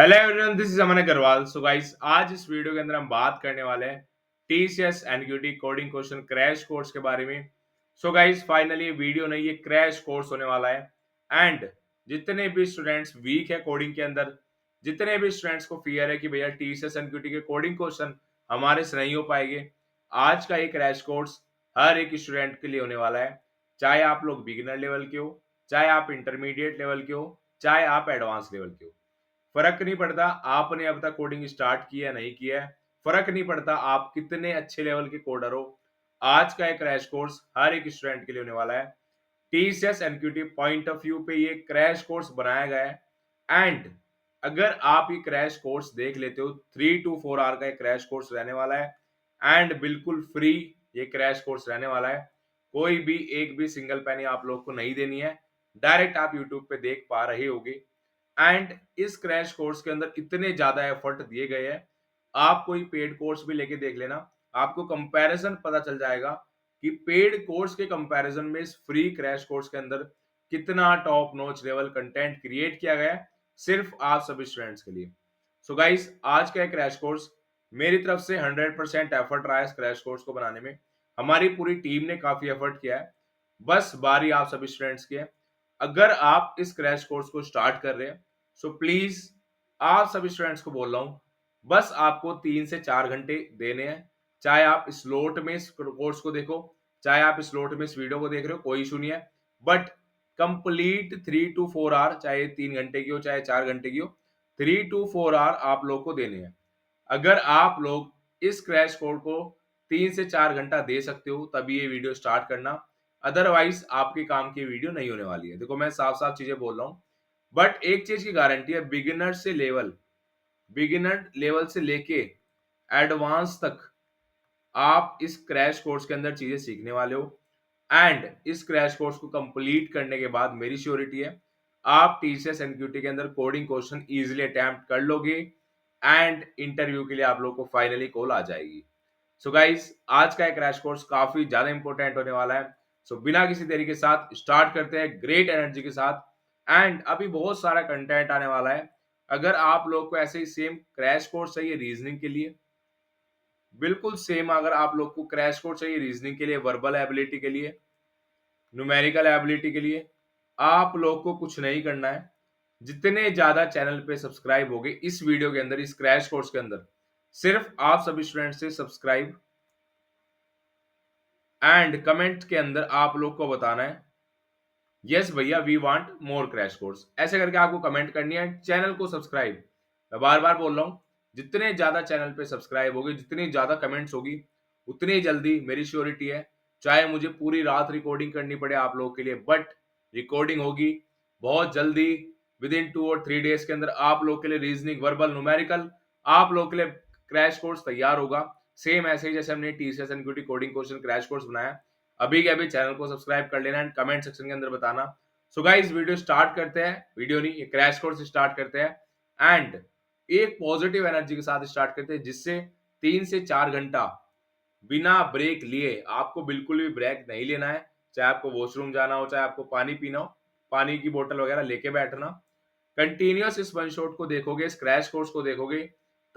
Hello everyone, this is Aman Agarwal. So guys, आज इस video के अंदर हम बात करने वाले हैं TCS NQT coding question crash course के बारे में। सो गाइस, फाइनली वीडियो नहीं, ये क्रैश कोर्स होने वाला है। एंड जितने भी स्टूडेंट्स वीक है कोडिंग के अंदर, जितने भी स्टूडेंट्स को फियर है कि भैया टीसीएस एनक्यूटी के कोडिंग क्वेश्चन हमारे से नहीं हो पाएंगे, आज का ये क्रैश कोर्स हर एक स्टूडेंट के लिए होने वाला है। चाहे आप लोग बिगिनर लेवल के हो, चाहे आप इंटरमीडिएट लेवल के हो, चाहे आप एडवांस लेवल के हो, फर्क नहीं पड़ता आपने अब तक कोडिंग स्टार्ट किया नहीं किया है। फर्क नहीं पड़ता आप कितने अच्छे लेवल के कोडर हो। आज का एक क्रैश कोर्स हर एक स्टूडेंट के लिए होने वाला है। TCS NQT point of view पे ये क्रैश कोर्स बनाया गया है। एंड अगर आप ये क्रैश कोर्स देख लेते हो, 3 to 4 आवर का एक क्रैश कोर्स रहने वाला है। एंड बिल्कुल फ्री ये क्रैश कोर्स रहने वाला है। कोई भी एक भी सिंगल पैनी आप लोग को नहीं देनी है। डायरेक्ट आप यूट्यूब पे देख पा रहे होगे। एंड इस क्रैश कोर्स के अंदर इतने ज्यादा एफर्ट दिए गए हैं, आप कोई पेड कोर्स भी लेके देख लेना, आपको कंपैरिजन पता चल जाएगा कि पेड कोर्स के कंपैरिजन में इस फ्री क्रैश कोर्स के अंदर कितना top notch level content create किया गया है सिर्फ आप सभी स्टूडेंट्स के लिए। सो गाइस, आज का क्रैश कोर्स मेरी तरफ से 100% एफर्ट रहा है इस क्रैश कोर्स को बनाने में। हमारी पूरी टीम ने काफी एफर्ट किया है। बस बारी आप सभी स्टूडेंट्स की है। अगर आप इस क्रैश कोर्स को स्टार्ट कर रहे हैं, सो प्लीज आप सभी स्टूडेंट्स को बोल रहा हूं, बस आपको 3 से 4 घंटे देने हैं। चाहे आप स्लोट में इस कोर्स को देखो, चाहे आप स्लोट में इस वीडियो को देख रहे हो, कोई इशू नहीं है। बट कंप्लीट 3 to 4 आवर, चाहे 3 घंटे की हो चाहे 4 घंटे की हो, 3 to 4 आवर आप लोग को देने हैं। अगर आप लोग इस क्रैश कोर्स को 3 से 4 घंटा दे सकते हो तभी ये वीडियो स्टार्ट करना, अदरवाइज आपके काम की वीडियो नहीं होने वाली है। देखो, मैं साफ साफ चीजें बोल रहा हूँ। बट एक चीज की गारंटी है, बिगिनर लेवल से लेके एडवांस तक आप इस क्रैश कोर्स के अंदर चीजें सीखने वाले हो। एंड इस क्रैश कोर्स को कंप्लीट करने के बाद मेरी श्योरिटी है, आप टीसीएस एनक्यूटी के अंदर कोडिंग क्वेश्चन इजीली अटेम्प्ट कर लोगे। एंड इंटरव्यू के लिए आप लोग को फाइनली कॉल आ जाएगी। सो गाइस, आज का एक क्रैश कोर्स काफी ज्यादा इंपॉर्टेंट होने वाला है। सो बिना किसी देरी के साथ स्टार्ट करते हैं ग्रेट एनर्जी के साथ। एंड अभी बहुत सारा कंटेंट आने वाला है। अगर आप लोग को ऐसे ही सेम क्रैश कोर्स चाहिए रीजनिंग के लिए, बिल्कुल सेम अगर आप लोग को क्रैश कोर्स चाहिए रीजनिंग के लिए, वर्बल एबिलिटी के लिए, न्यूमेरिकल एबिलिटी के लिए, आप लोग को कुछ नहीं करना है। जितने ज्यादा चैनल पे सब्सक्राइब होगे इस वीडियो के अंदर, इस क्रैश कोर्स के अंदर, सिर्फ आप सभी स्टूडेंट से सब्सक्राइब एंड कमेंट के अंदर आप लोग को बताना है यस भैया we want more crash course. ऐसे करके आपको कमेंट करनी है, चैनल को सब्सक्राइब। मैं बार बार बोल रहा हूं, जितने ज्यादा चैनल पे सब्सक्राइब होगी, जितनी ज्यादा कमेंट्स होगी, उतनी जल्दी मेरी श्योरिटी है, चाहे मुझे पूरी रात रिकॉर्डिंग करनी पड़े आप लोगों के लिए, बट रिकॉर्डिंग होगी बहुत जल्दी। विद इन 2 और 3 डेज के अंदर आप लोग के लिए रीजनिंग, वर्बल, न्यूमेरिकल, आप लोग के लिए क्रैश कोर्स तैयार होगा। सेम ऐसे ही जैसे हमने TCS NQT coding question crash course बनाया। अभी के अभी चैनल को सब्सक्राइब कर लेना एंड कमेंट सेक्शन के अंदर बताना। सो गाइस, वीडियो स्टार्ट करते हैं, वीडियो नहीं, ये क्रैश कोर्स स्टार्ट करते हैं। एंड एक पॉजिटिव एनर्जी के साथ स्टार्ट करते हैं, जिससे 3 से 4 घंटा बिना ब्रेक लिए, आपको बिल्कुल भी ब्रेक नहीं लेना है। चाहे आपको वॉशरूम जाना हो, चाहे आपको पानी पीना हो, पानी की बोतल वगैरह लेके बैठना। कंटिन्यूअस इस वन शॉट को देखोगे, इस क्रैश कोर्स को देखोगे,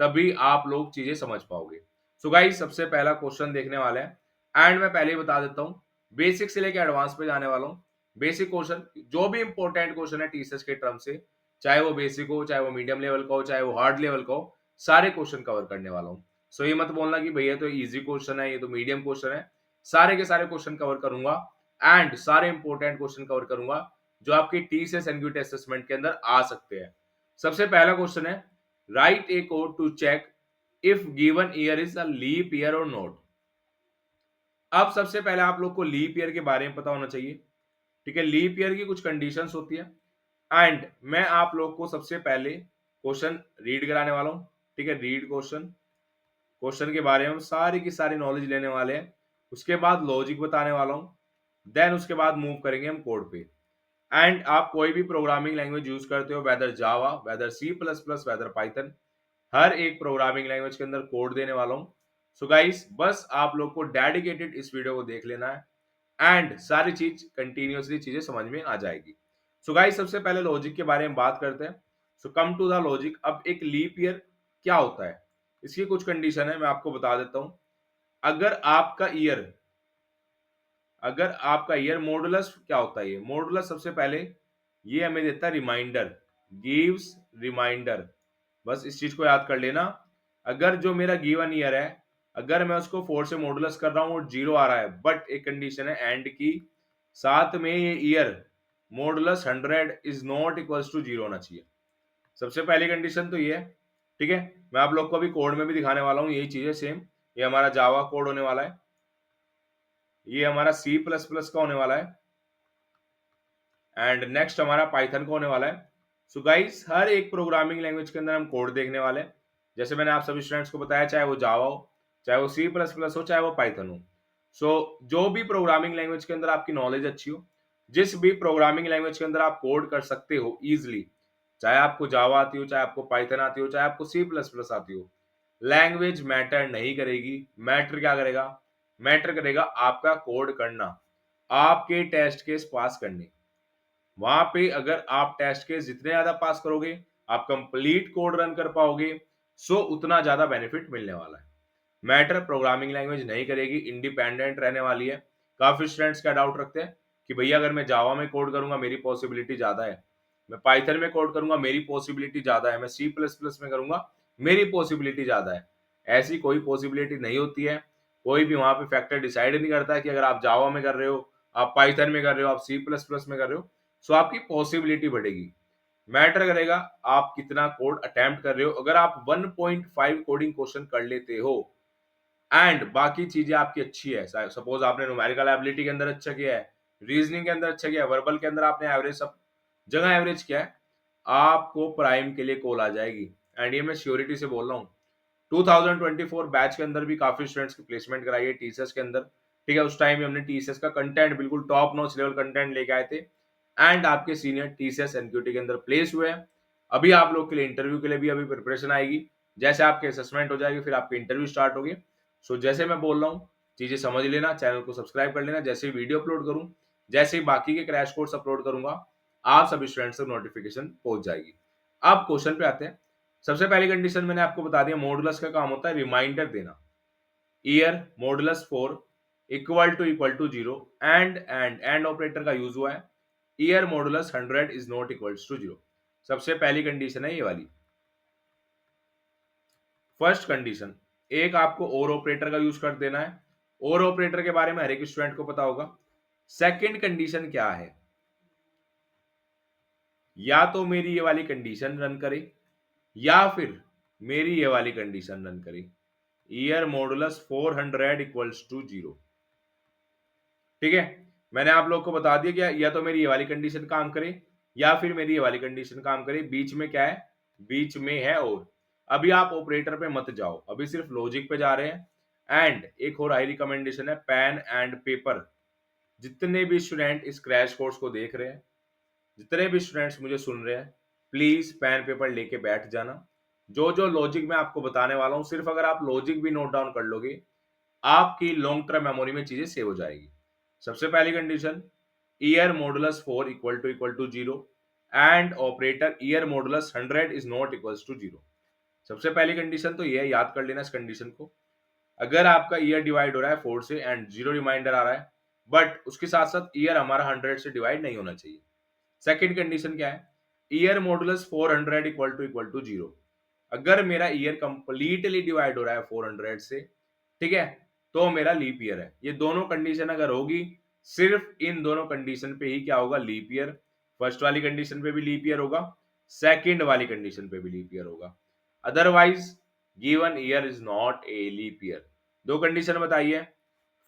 तभी आप लोग चीजें समझ पाओगे। सो गाइस, सबसे पहला क्वेश्चन देखने वाले हैं। एंड मैं पहले ही बता देता हूँ, बेसिक से लेकर एडवांस पे जाने वाला हूँ। बेसिक क्वेश्चन, जो भी इंपॉर्टेंट क्वेश्चन है टीसीएस के टर्म से, चाहे वो बेसिक हो, चाहे वो मीडियम लेवल का हो, चाहे वो हार्ड लेवल का हो, सारे क्वेश्चन कवर करने वाला हूँ। सो ये मत बोलना कि भैया तो इजी क्वेश्चन है, ये तो मीडियम क्वेश्चन है। सारे के सारे क्वेश्चन कवर करूंगा एंड सारे इंपॉर्टेंट क्वेश्चन कवर करूंगा जो आपकी टीसीएस एनक्यूटी असेसमेंट के अंदर आ सकते हैं। सबसे पहला क्वेश्चन है, write a code to check if given year is a leap year और नॉट। अब सबसे पहले आप लोग को लीप ईयर के बारे में पता होना चाहिए। ठीक है, लीप ईयर की कुछ कंडीशंस होती है। एंड मैं आप लोग को सबसे पहले क्वेश्चन रीड कराने वाला हूं। ठीक है, रीड क्वेश्चन, क्वेश्चन के बारे में हम सारी की सारी नॉलेज लेने वाले हैं। उसके बाद लॉजिक बताने वाला हूं, देन उसके बाद मूव करेंगे हम कोड पे। एंड आप कोई भी प्रोग्रामिंग लैंग्वेज यूज करते हो, whether Java, whether C plus plus, whether Python, हर एक प्रोग्रामिंग लैंग्वेज के अंदर कोड देने वाला हूं। सो गाइस, बस आप लोग को डेडिकेटेड इस वीडियो को देख लेना है एंड सारी चीज कंटिन्यूअसली चीजें समझ में आ जाएगी। सो गाइस, सबसे पहले लॉजिक के बारे में बात करते हैं। सो कम टू द लॉजिक, अब एक लीप ईयर क्या होता है, इसकी कुछ कंडीशन है, मैं आपको बता देता हूं। अगर आपका ईयर अगर आपका ईयर मॉडुलस क्या होता है, ये मॉडुलस सबसे पहले ये हमें देता है रिमाइंडर, गिव्स रिमाइंडर, बस इस चीज को याद कर लेना। अगर जो मेरा गिवन ईयर है, अगर मैं उसको 4 से मॉडुलस कर रहा हूं और 0 आ रहा है, बट एक कंडीशन है एंड की, साथ में ये year modulus 100 is not equals to 0 होना चाहिए। सबसे पहली कंडीशन तो ये है, ठीक है। मैं आप लोग को अभी कोड में भी दिखाने वाला हूँ यही चीजें सेम। ये हमारा जावा कोड होने वाला है, ये हमारा सी प्लस प्लस का होने वाला है, एंड नेक्स्ट हमारा पाइथन का होने वाला है। सो गाइस, हर एक प्रोग्रामिंग लैंग्वेज के अंदर हम कोड देखने वाले हैं। जैसे मैंने आप सभी स्टूडेंट्स को बताया, चाहे वो जावा हो, चाहे वो सी प्लस प्लस हो, चाहे वो पाइथन हो। सो जो भी प्रोग्रामिंग लैंग्वेज के अंदर आपकी नॉलेज अच्छी हो, जिस भी प्रोग्रामिंग लैंग्वेज के अंदर आप कोड कर सकते हो इजिली, चाहे आपको जावा आती हो, चाहे आपको पाइथन आती हो, चाहे आपको सी प्लस प्लस आती हो, लैंग्वेज मैटर नहीं करेगी। मैटर क्या करेगा? मैटर करेगा आपका कोड करना, आपके टेस्ट केस पास करने। वहां पे अगर आप टेस्ट केस जितने ज्यादा पास करोगे, आप कंप्लीट कोड रन कर पाओगे, सो उतना ज्यादा बेनिफिट मिलने वाला है। मैटर प्रोग्रामिंग लैंग्वेज नहीं करेगी, इंडिपेंडेंट रहने वाली है। काफी स्टूडेंट्स का डाउट रखते हैं कि भैया अगर मैं जावा में कोड करूंगा मेरी पॉसिबिलिटी ज्यादा है, मैं पाइथन में कोड करूंगा मेरी पॉसिबिलिटी ज्यादा है, मैं सी प्लस प्लस में करूंगा मेरी पॉसिबिलिटी ज्यादा है। ऐसी कोई पॉसिबिलिटी नहीं होती है। कोई भी वहां पे फैक्टर डिसाइड नहीं करता है कि अगर आप जावा में कर रहे हो, आप पाइथन में कर रहे हो, आप सी प्लस प्लस में कर रहे हो, सो आपकी पॉसिबिलिटी बढ़ेगी। मैटर करेगा आप कितना कोड अटेम्प्ट कर रहे हो। अगर आप 1.5 कोडिंग क्वेश्चन कर लेते हो एंड बाकी चीजें आपकी अच्छी है, सपोज आपने न्यूमेरिकल एबिलिटी के अंदर अच्छा किया है, रीजनिंग के अंदर अच्छा किया है, वर्बल के अंदर आपने एवरेज सब जगह एवरेज किया है, आपको प्राइम के लिए कॉल आ जाएगी। एंड ये मैं श्योरिटी से बोल रहा हूँ। 2024 बैच के अंदर भी काफी स्टूडेंट्स की प्लेसमेंट कराई है टीसीएस के अंदर, ठीक है। उस टाइम में हमने टीसीएस का कंटेंट बिल्कुल टॉप नॉच लेवल कंटेंट लेके आए थे, एंड आपके सीनियर टीसीएस एनक्यूटी के अंदर प्लेस हुए हैं। अभी आप लोग के लिए इंटरव्यू के लिए भी अभी प्रिपरेशन आएगी। जैसे आपके असेसमेंट हो जाएगी, फिर आपके इंटरव्यू स्टार्ट होगी। सो जैसे मैं बोल रहा हूँ, चीजें समझ लेना, चैनल को सब्सक्राइब कर लेना। जैसे ही वीडियो अपलोड करूँ, जैसे ही बाकी के क्रैश कोर्स अपलोड करूंगा, आप सभी स्टूडेंट्स तक नोटिफिकेशन पहुंच जाएगी। अब क्वेश्चन पे आते हैं। सबसे पहली कंडीशन मैंने आपको बता दिया, मॉडुलस का काम होता है रिमाइंडर देना। Year modulus 4 equal to 0, and operator का यूज हुआ है। Year modulus 100 is not equals to 0। सबसे पहली कंडीशन है ये वाली। फर्स्ट कंडीशन, एक आपको और ऑपरेटर का यूज कर देना है। और ऑपरेटर के बारे में हर एक स्टूडेंट को पता होगा। सेकंड कंडीशन क्या है? या तो मेरी ये वाली कंडीशन रन करे, या फिर मेरी ये वाली कंडीशन रन करे, ईयर मॉडुलस 400 इक्वल्स टू 0। ठीक है, मैंने आप लोग को बता दिया कि या तो मेरी ये वाली कंडीशन काम करे, या फिर मेरी ये वाली कंडीशन काम करे। बीच में क्या है? बीच में है और। अभी आप ऑपरेटर पे मत जाओ, अभी सिर्फ लॉजिक पे जा रहे हैं। एंड एक और हाई रिकमेंडेशन है, पेन एंड पेपर। जितने भी स्टूडेंट इस क्रैश कोर्स को देख रहे हैं, जितने भी स्टूडेंट्स मुझे सुन रहे हैं, प्लीज पेन पेपर लेके बैठ जाना। जो जो लॉजिक मैं आपको बताने वाला हूं, सिर्फ अगर आप लॉजिक भी नोट डाउन कर लोगे, आपकी लॉन्ग टर्म मेमोरी में चीजें सेव हो जाएगी। सबसे पहली condition, year modulus 4 equal to 0, and operator year modulus 100 is not equals to 0। सबसे पहली कंडीशन तो ये है, याद कर लेना इस कंडीशन को। अगर आपका ईयर डिवाइड हो रहा है 4 से एंड 0 रिमाइंडर आ रहा है, बट उसके साथ साथ ईयर हमारा 100 से डिवाइड नहीं होना चाहिए। सेकंड कंडीशन क्या है? Year modulus 400 equal to 0। अगर मेरा ईयर कंप्लीटली डिवाइड हो रहा है 400 से, ठीक है, तो मेरा लीप ईयर है। ये दोनों कंडीशन अगर होगी, सिर्फ इन दोनों कंडीशन पे ही क्या होगा? Leap year. फर्स्ट वाली कंडीशन पे भी लीप ईयर होगा, सेकंड वाली कंडीशन पे भी लीप ईयर होगा। Otherwise given year is not a leap year. दो कंडीशन बताइए।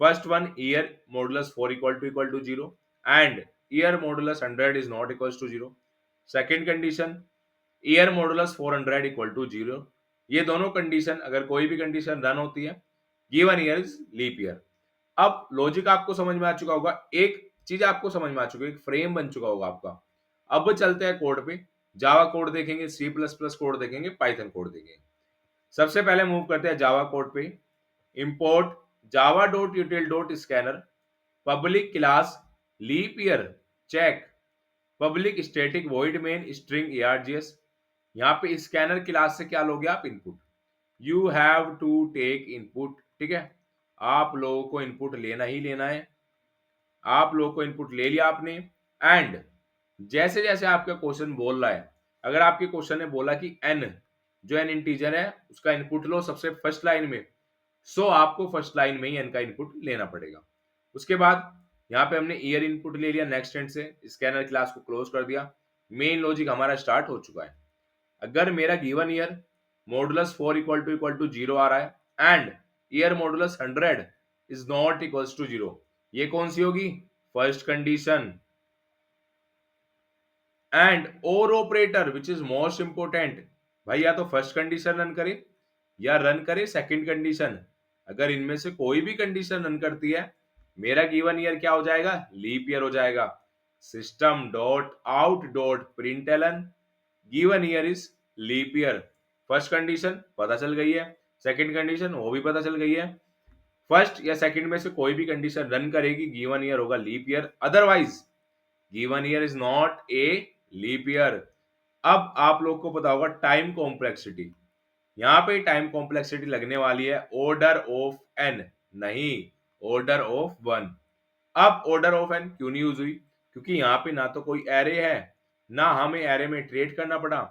First one, year modulus 4 equal to 0, and year modulus 100 is not equal to 0। Second condition, year modulus 400 equal to 0। ये दोनों condition, अगर कोई भी condition run होती है, given year is leap year. अब लॉजिक आपको समझ में आ चुका होगा, एक चीज आपको समझ में आ चुकी है, एक फ्रेम बन चुका होगा आपका। अब चलते हैं कोड पे। जावा कोड देखेंगे, सी प्लस प्लस कोड देखेंगे, पाइथन कोड देखेंगे। सबसे पहले मूव करते हैं जावा कोड पे। Import Java dot util dot scanner, public class leap year check, public static void main string args, यहाँ पे स्कैनर क्लास से क्या लोगे आप, input. You have to take input, ठीक है, आप लोगों को इनपुट लेना ही लेना है। आप लोगों को इनपुट ले लिया आपने, एंड जैसे जैसे आपका क्वेश्चन बोल रहा है, अगर आपके क्वेश्चन ने बोला कि एन, जो एन इंटीजर है उसका इनपुट लो सबसे फर्स्ट लाइन में, सो आपको फर्स्ट लाइन में ही एन का इनपुट लेना पड़ेगा। उसके बाद यहाँ पे हमने ईयर इनपुट ले लिया, नेक्स्ट एंड से स्कैनर क्लास को क्लोज कर दिया, मेन लॉजिक हमारा स्टार्ट हो चुका है। अगर मेरा given year modulus 4 equal to 0 आ रहा है and year modulus 100 is not equals to 0, ये कौन सी होगी, फर्स्ट कंडीशन। एंड और operator which is most important, भाई या तो फर्स्ट कंडीशन रन करे या रन करे सेकंड कंडीशन। अगर इनमें से कोई भी कंडीशन रन करती है, मेरा गिवन ईयर क्या हो जाएगा, लीप ईयर हो जाएगा। System dot out dot println given year is leap year. First condition पता चल गई है, सेकंड कंडीशन वो भी पता चल गई है। फर्स्ट या सेकंड में से कोई भी कंडीशन रन करेगी, गिवन ईयर होगा leap year, otherwise given year is not a leap year. अब आप लोग को पता होगा टाइम कॉम्प्लेक्सिटी, यहाँ पे टाइम कॉम्प्लेक्सिटी लगने वाली है ऑर्डर ऑफ एन, नहीं ऑर्डर ऑफ वन। अब ऑर्डर ऑफ एन क्यों नहीं यूज हुई, क्योंकि यहाँ पे ना तो कोई एरे है, ना हमें एरे में ट्रेड करना पड़ा,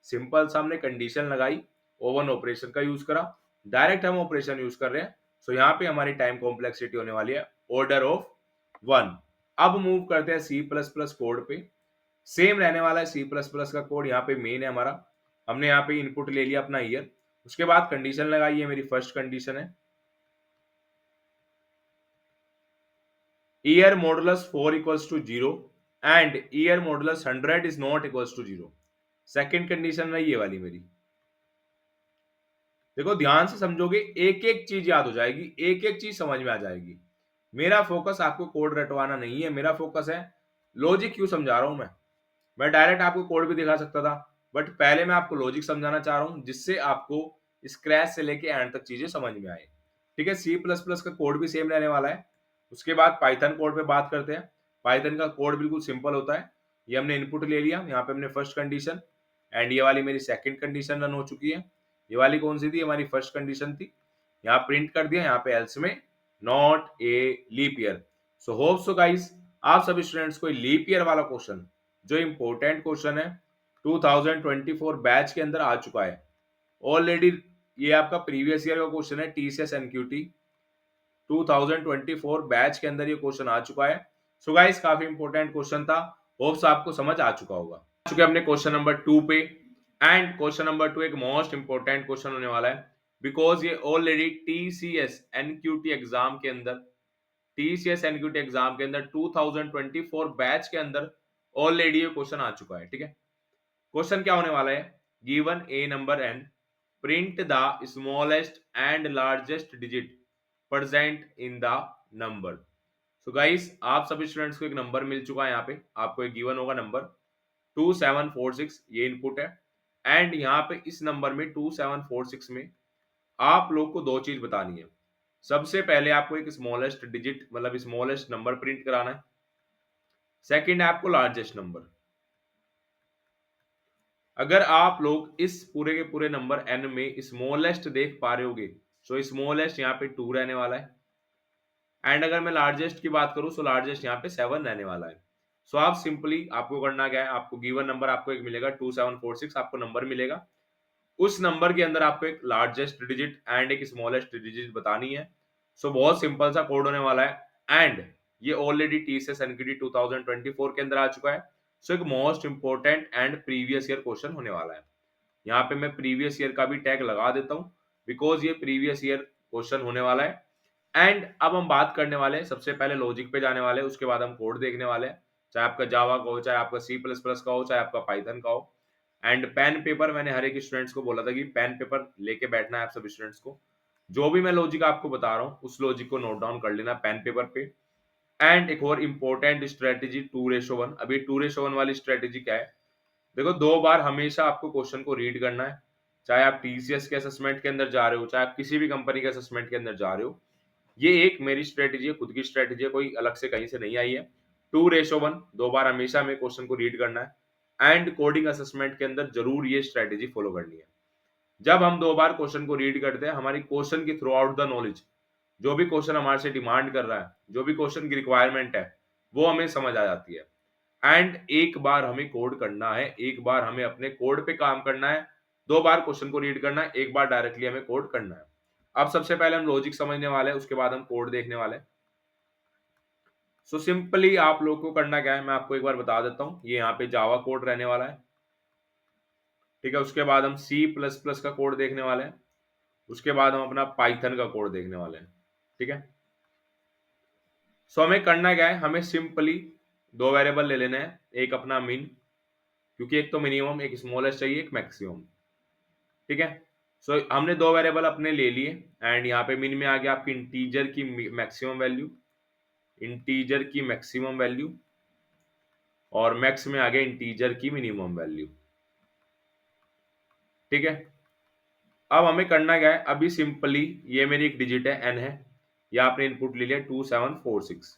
सिंपल सा हमने कंडीशन लगाई, ओवन ऑपरेशन का यूज करा, डायरेक्ट हम ऑपरेशन यूज कर रहे हैं। सो यहाँ पे हमारी टाइम कॉम्प्लेक्सिटी होने वाली है ऑर्डर ऑफ वन। अब मूव करते हैं सी प्लस प्लस कोड पे, सेम रहने वाला है सी प्लस प्लस का कोड। यहाँ पे मेन है हमारा, हमने यहाँ पे इनपुट ले लिया अपना ईयर, उसके बाद कंडीशन लगाई है, मेरी फर्स्ट कंडीशन है year modulus 4 equals to 0 and year modulus 100 is not equals to 0। Second condition रही ये वाली मेरी। देखो ध्यान से समझोगे, एक एक चीज याद हो जाएगी, एक एक चीज समझ में आ जाएगी। मेरा फोकस आपको कोड रटवाना नहीं है, मेरा फोकस है लॉजिक क्यों समझा रहा हूं मैं डायरेक्ट आपको कोड भी दिखा सकता था, बट पहले मैं आपको लॉजिक समझाना चाह रहा हूं जिससे आपको स्क्रैच से लेके एंड तक चीजें समझ में आए। ठीक है, सी प्लस प्लस का कोड भी सेम रहने वाला है। उसके बाद पाइथन कोड पे बात करते हैं। पाइथन का कोड बिल्कुल सिंपल होता है। ये हमने इनपुट ले लिया, यहाँ पे हमने फर्स्ट कंडीशन एंड ये वाली मेरी सेकंड कंडीशन रन हो चुकी है। ये वाली कौन सी थी, हमारी फर्स्ट कंडीशन थी। यहाँ प्रिंट कर दिया, यहाँ पे एल्स में not a leap year. So hope so guys आप सभी स्टूडेंट्स को लीप ईयर वाला क्वेश्चन जो इंपॉर्टेंट क्वेश्चन है 2024 बैच के अंदर आ चुका है ऑलरेडी। ये आपका प्रीवियस ईयर का क्वेश्चन है टीसीएस एनक्यूटी 2024 बैच के अंदर ये क्वेश्चन आ चुका है। सो गाइस काफी इंपॉर्टेंट क्वेश्चन था, होप्स आपको समझ आ चुका होगा। आ चुके अपने क्वेश्चन नंबर 2 पे, एंड क्वेश्चन नंबर 2 एक मोस्ट इंपॉर्टेंट क्वेश्चन होने वाला है बिकॉज ये ऑलरेडी टीसीएस एनक्यूटी एग्जाम के अंदर, टीसीएस एनक्यूटी एग्जाम के अंदर 2024 बैच के अंदर ऑलरेडी ये क्वेश्चन आ चुका है। ठीक है, क्वेश्चन क्या होने वाला है, given a number n print the smallest and largest digit present in the number. So guys आप सभी स्टूडेंट्स को एक नंबर मिल चुका है, यहाँ पे आपको एक गिवन होगा नंबर 2746, ये इनपुट है। एंड यहाँ पे इस नंबर में 2746 में आप लोग को दो चीज बतानी है। सबसे पहले आपको एक स्मॉलेस्ट डिजिट मतलब स्मॉलेस्ट नंबर प्रिंट कराना है, सेकंड है आपको लार्जेस्ट नंबर। अगर आप लोग इस पूरे के पूरे नंबर n में स्मॉलेस्ट देख पा रहे होगे, सो स्मॉलेस्ट यहाँ पे 2 रहने वाला है, एंड अगर मैं लार्जेस्ट की बात करूं सो लार्जेस्ट यहाँ पे 7 रहने वाला है। सो आप सिंपली आपको करना क्या है, आपको गिवन नंबर आपको एक मिलेगा 2746, आपको नंबर मिलेगा, उस नंबर के अंदर आपको एक लार्जेस्ट डिजिट एंड एक स्मॉलेस्ट डिजिट बतानी है। सो बहुत सिंपल सा कोड होने वाला है, एंड ये ऑलरेडी टीसीएस एनक्यूटी 2024 के अंदर आ चुका है। सो एक most important and previous year question होने वाला है। यहाँ पे मैं प्रीवियस ईयर का भी टैग लगा देता हूँ बिकॉज ये प्रीवियस ईयर क्वेश्चन होने वाला है। एंड अब हम बात करने वाले हैं, सबसे पहले लॉजिक पे जाने वाले हैं, उसके बाद हम कोड देखने वाले हैं, चाहे आपका जावा का हो, चाहे आपका सी प्लस प्लस का हो, चाहे आपका पाइथन का हो। एंड पेन पेपर मैंने हर एक स्टूडेंट्स को बोला था कि पेन पेपर लेके बैठना है आप सभी स्टूडेंट्स को, जो भी मैं लॉजिक आपको बता रहा हूँ उस लॉजिक को नोट डाउन कर लेना पेन पेपर पे। एंड एक और इंपॉर्टेंट स्ट्रेटेजी 2:1। अभी 2:1 वाली स्ट्रेटेजी क्या है, देखो 2 बार हमेशा आपको क्वेश्चन को रीड करना है, चाहे आप टीसीएस के असेसमेंट के अंदर जा रहे हो, चाहे आप किसी भी कंपनी के असेसमेंट के अंदर जा रहे हो। ये एक मेरी स्ट्रेटेजी है, खुद की स्ट्रेटेजी है, कोई अलग से कहीं से नहीं आई है। 2:1 2 बार हमेशा हमें क्वेश्चन को रीड करना है, एंड कोडिंग असेसमेंट के अंदर जरूर ये स्ट्रेटेजी फॉलो करनी है। जब हम 2 बार क्वेश्चन को रीड करते हैं, हमारी क्वेश्चन की थ्रू आउट द नॉलेज, जो भी क्वेश्चन हमारे से डिमांड कर रहा है, जो भी क्वेश्चन की रिक्वायरमेंट है, वो हमें समझ आ जाती है। एंड एक बार हमें कोड करना है, एक बार हमें अपने कोड पे काम करना है, 2 बार क्वेश्चन को रीड करना है, एक बार डायरेक्टली हमें कोड करना है। अब सबसे पहले हम लॉजिक समझने वाले हैं, उसके बाद हम कोड देखने वाले हैं। सो सिंपली आप लोग को करना क्या है, मैं आपको एक बार बता देता हूँ। ये यहाँ पे जावा कोड रहने वाला है, ठीक है। उसके बाद हम सी प्लस प्लस का कोड देखने वाले हैं, उसके बाद हम अपना पाइथन का कोड देखने वाले हैं, ठीक है। सो हमें करना क्या है, हमें सिंपली 2 वेरिएबल ले लेना है, एक अपना मिन, क्योंकि एक तो मिनिमम, एक स्मॉलेस्ट चाहिए, एक मैक्सिमम, ठीक है। सो हमने 2 वेरिएबल अपने ले लिए एंड यहाँ पे मिन में आ गया आपकी इंटीजर की मैक्सिमम वैल्यू, इंटीजर की मैक्सिमम वैल्यू, और मैक्स में आ गया इंटीजर की मिनिमम वैल्यू, ठीक है। अब हमें करना क्या है, अभी सिंपली ये मेरी एक डिजिट है n है, या आपने इनपुट ले लिया 2746।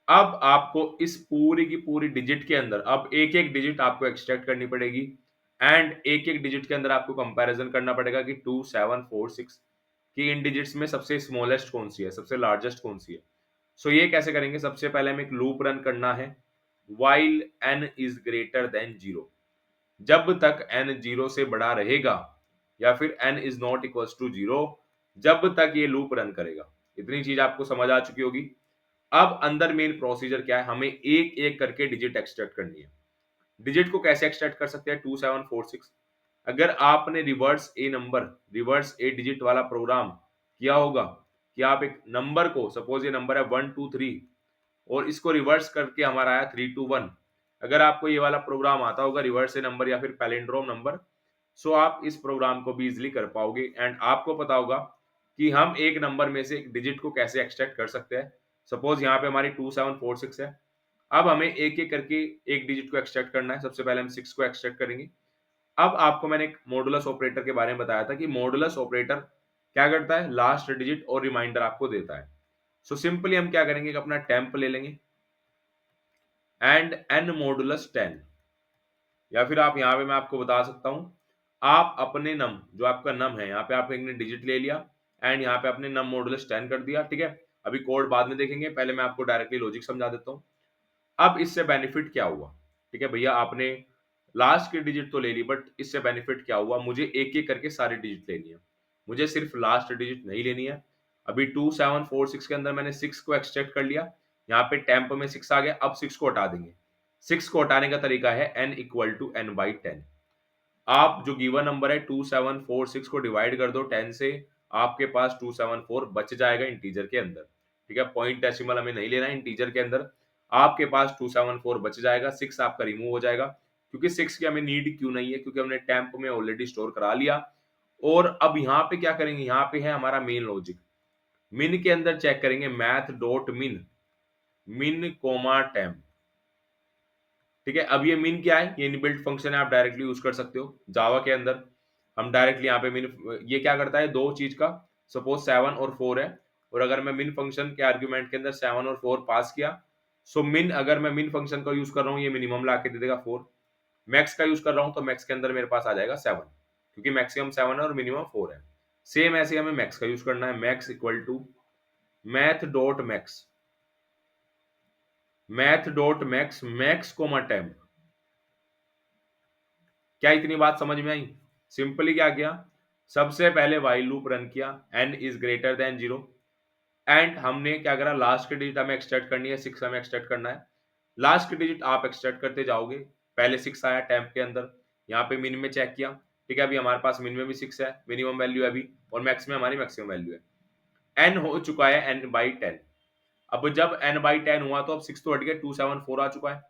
अब आपको इस पूरी की पूरी डिजिट के अंदर अब एक एक डिजिट आपको एक्सट्रैक्ट करनी पड़ेगी एंड एक एक डिजिट के अंदर आपको कंपैरिजन करना पड़ेगा कि 2746 की इन डिजिट्स में सबसे स्मॉलेस्ट कौन सी है, सबसे लार्जेस्ट कौन सी है। सो ये कैसे करेंगे, सबसे पहले हमें एक लूप रन करना है, while n is greater than 0। जब तक n 0 से बड़ा रहेगा या फिर n is not equals to 0, जब तक ये लूप रन करेगा। इतनी चीज आपको समझ आ चुकी होगी। अब अंदर मेन प्रोसीजर क्या है, हमें एक एक करके डिजिट एक्सट्रैक्ट करनी है। डिजिट को कैसे एक्सट्रैक्ट कर सकते हैं, 2746। अगर आपने रिवर्स ए डिजिट वाला प्रोग्राम किया होगा कि आप एक नंबर को, सपोज ये नंबर है 123 और इसको रिवर्स करके हमारा आया 321, अगर आपको ये वाला प्रोग्राम आता होगा रिवर्स ए नंबर या फिर पैलिंड्रोम नंबर, सो आप इस प्रोग्राम को भी इजिली कर पाओगे एंड आपको पता होगा कि हम एक नंबर में से एक डिजिट को कैसे एक्सट्रैक्ट कर सकते हैं। सपोज यहाँ पे हमारी 2746 है, अब हमें एक एक करके एक डिजिट को एक्सट्रैक्ट करना है। सबसे पहले हम 6 को एक्सट्रैक्ट करेंगे। अब आपको मैंने एक मॉडुलस ऑपरेटर के बारे में बताया था कि मॉडुलस ऑपरेटर क्या करता है, लास्ट डिजिट और रिमाइंडर आपको देता है। सो सिंपली हम क्या करेंगे कि अपना टेम्प ले लेंगे एंड n मॉडुलस 10, या फिर आप यहाँ पे मैं आपको बता सकता हूँ, आप अपने नम, जो आपका नम है, यहाँ पे आप एक डिजिट ले लिया एंड यहाँ पे आपने नम मॉडुलस 10 कर दिया, ठीक है। अभी कोड बाद में देखेंगे, पहले मैं आपको डायरेक्टली लॉजिक समझा देता हूँ। अब इससे बेनिफिट क्या हुआ, ठीक है भैया, आपने लास्ट की डिजिट तो ले ली, बट इससे बेनिफिट क्या हुआ, मुझे एक एक करके सारी डिजिट लेनी है, मुझे सिर्फ लास्ट डिजिट नहीं लेनी है। अभी 2746 के अंदर मैंने 6 को एक्सट्रैक्ट कर लिया, यहाँ पे टेम्प में 6 आ गया, अब 6 को हटा देंगे। 6 को हटाने का तरीका है n equal to n by 10। आप जो गिवन नंबर है 2746 को डिवाइड कर दो 10 से, आपके पास 274 बच जाएगा इंटीजर के अंदर, ठीक है। पॉइंट डेसिमल हमें नहीं लेना है, इंटीजर के अंदर आपके पास 274 बच जाएगा, 6 आपका रिमूव हो जाएगा, क्योंकि 6 की हमें नीड क्यों नहीं है, क्योंकि हमने टेम्प में ऑलरेडी स्टोर करा लिया। और अब यहाँ पे क्या करेंगे, यहाँ पे है हमारा मेन लॉजिक, मिन के अंदर चेक करेंगे मैथ डॉट मिन, मिन कोमा टेम्प, ठीक है। अब ये मिन क्या है, ये इनबिल्ट फंक्शन है, आप डायरेक्टली यूज कर सकते हो जावा के अंदर। हम डायरेक्टली यहाँ पे मिन, ये क्या करता है, दो चीज का, सपोज 7 और 4 है, और अगर मैं मिन फंक्शन के आर्ग्यूमेंट के अंदर 7 और 4 पास किया, सो मिन, अगर मैं मिन फंक्शन का यूज कर रहा हूँ, ये मिनिमम ला के दे देगा 4। मैक्स का यूज कर रहा हूँ तो मैक्स के अंदर मेरे पास आ जाएगा 7, क्योंकि मैक्सिमम 7 है और मिनिमम 4 है। सेम ऐसे हमें मैक्स का यूज करना है, max equal to math dot max, math dot max, max comma temp. क्या इतनी बात समझ में आई? सिंपली क्या किया, सबसे पहले व्हाइल लूप रन किया, n is greater than 0 and हमने क्या करा, लास्ट की डिजिट हमें एक्सट्रैक्ट करनी है, 6 हमें एक्सट्रैक्ट करना है। लास्ट की डिजिट आप एक्सट्रैक्ट करते जाओगे, पहले 6 आया टेम्प के अंदर, यहाँ पे मिन में चेक किया, ठीक है। अभी हमारे पास मिन में भी 6 है, मिनिमम वैल्यू है अभी, और मैक्स में हमारी मैक्सिमम वैल्यू है। n हो चुका है n बाई 10। अब जब n बाई 10 हुआ तो अब 6 तो हट गया, 274 आ चुका है।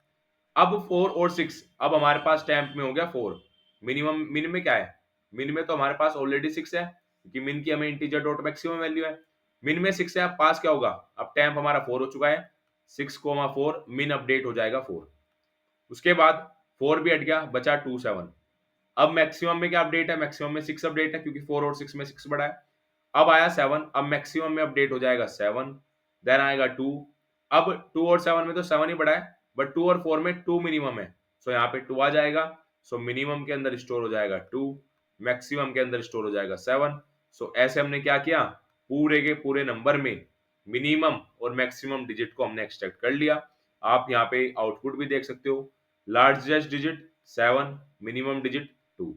अब 4 और 6, अब हमारे पास टेम्प में हो गया 4। मिनिमम, मिन में क्या है, मिन में तो हमारे पास ऑलरेडी 6 है, क्योंकि मिन की हमें इंटीजर डॉट मैक्सिमम वैल्यू है। मिन में 6 है, अब पास क्या होगा, अब टेम्प हमारा 4 हो चुका है, 6,4 मिन अपडेट हो जाएगा 4। उसके बाद 4 भी हट गया, बचा 27। अब मैक्सिमम में क्या अपडेट है, मैक्सिमम में 6 अपडेट है, क्योंकि 4 और 6 में 6 बढ़ा है। अब आया 7, अब मैक्सिमम में अपडेट हो जाएगा 7, देन आएगा 2। अब 2 और 7 में तो 7 ही बढ़ा है, बट 2 और 4 में 2 मिनिमम है, सो यहाँ पे 2 आ जाएगा। सो मिनिमम के अंदर स्टोर हो जाएगा 2, मैक्सिमम के अंदर स्टोर हो जाएगा 7। सो ऐसे हमने क्या किया, पूरे के पूरे नंबर में मिनिमम और मैक्सिमम डिजिट को हमने एक्सट्रैक्ट कर लिया। आप यहाँ पे आउटपुट भी देख सकते हो, लार्जेस्ट डिजिट 7, मिनिमम डिजिट 2।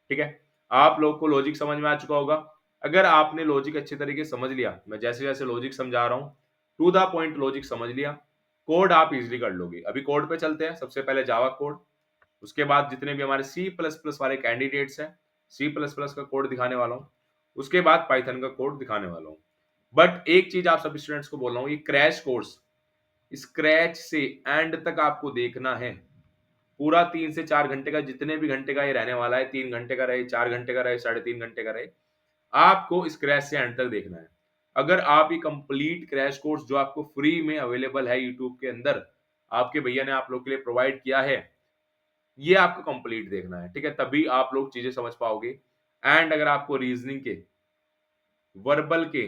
ठीक है, आप लोग को लॉजिक समझ में आ चुका होगा। अगर आपने लॉजिक अच्छे तरीके से समझ लिया, मैं जैसे जैसे लॉजिक समझा रहा हूँ, टू द पॉइंट लॉजिक समझ लिया, कोड आप इजीली कर लोगे। अभी कोड पे चलते हैं। सबसे पहले जावा कोड, उसके बाद जितने भी हमारे सी प्लस प्लस वाले कैंडिडेट्स हैं, सी प्लस प्लस का कोड दिखाने वाला हूँ, उसके बाद पाइथन का कोड दिखाने वाला हूँ। बट एक चीज आप सभी स्टूडेंट्स को बोल रहा हूँ, ये क्रैश कोर्स स्क्रैच से एंड तक आपको देखना है। पूरा 3 से 4 घंटे का, जितने भी घंटे का ये रहने वाला है, 3 घंटे का रहे, 4 घंटे का रहे, 3.5 घंटे का रहे, आपको स्क्रैच से एंड तक देखना है। अगर आप ये कंप्लीट क्रैश कोर्स जो आपको फ्री में अवेलेबल है यूट्यूब के अंदर, आपके भैया ने आप लोग के लिए प्रोवाइड किया है, ये आपको कंप्लीट देखना है। ठीक है, तभी आप लोग चीजें समझ पाओगे। एंड अगर आपको रीजनिंग के, वर्बल के,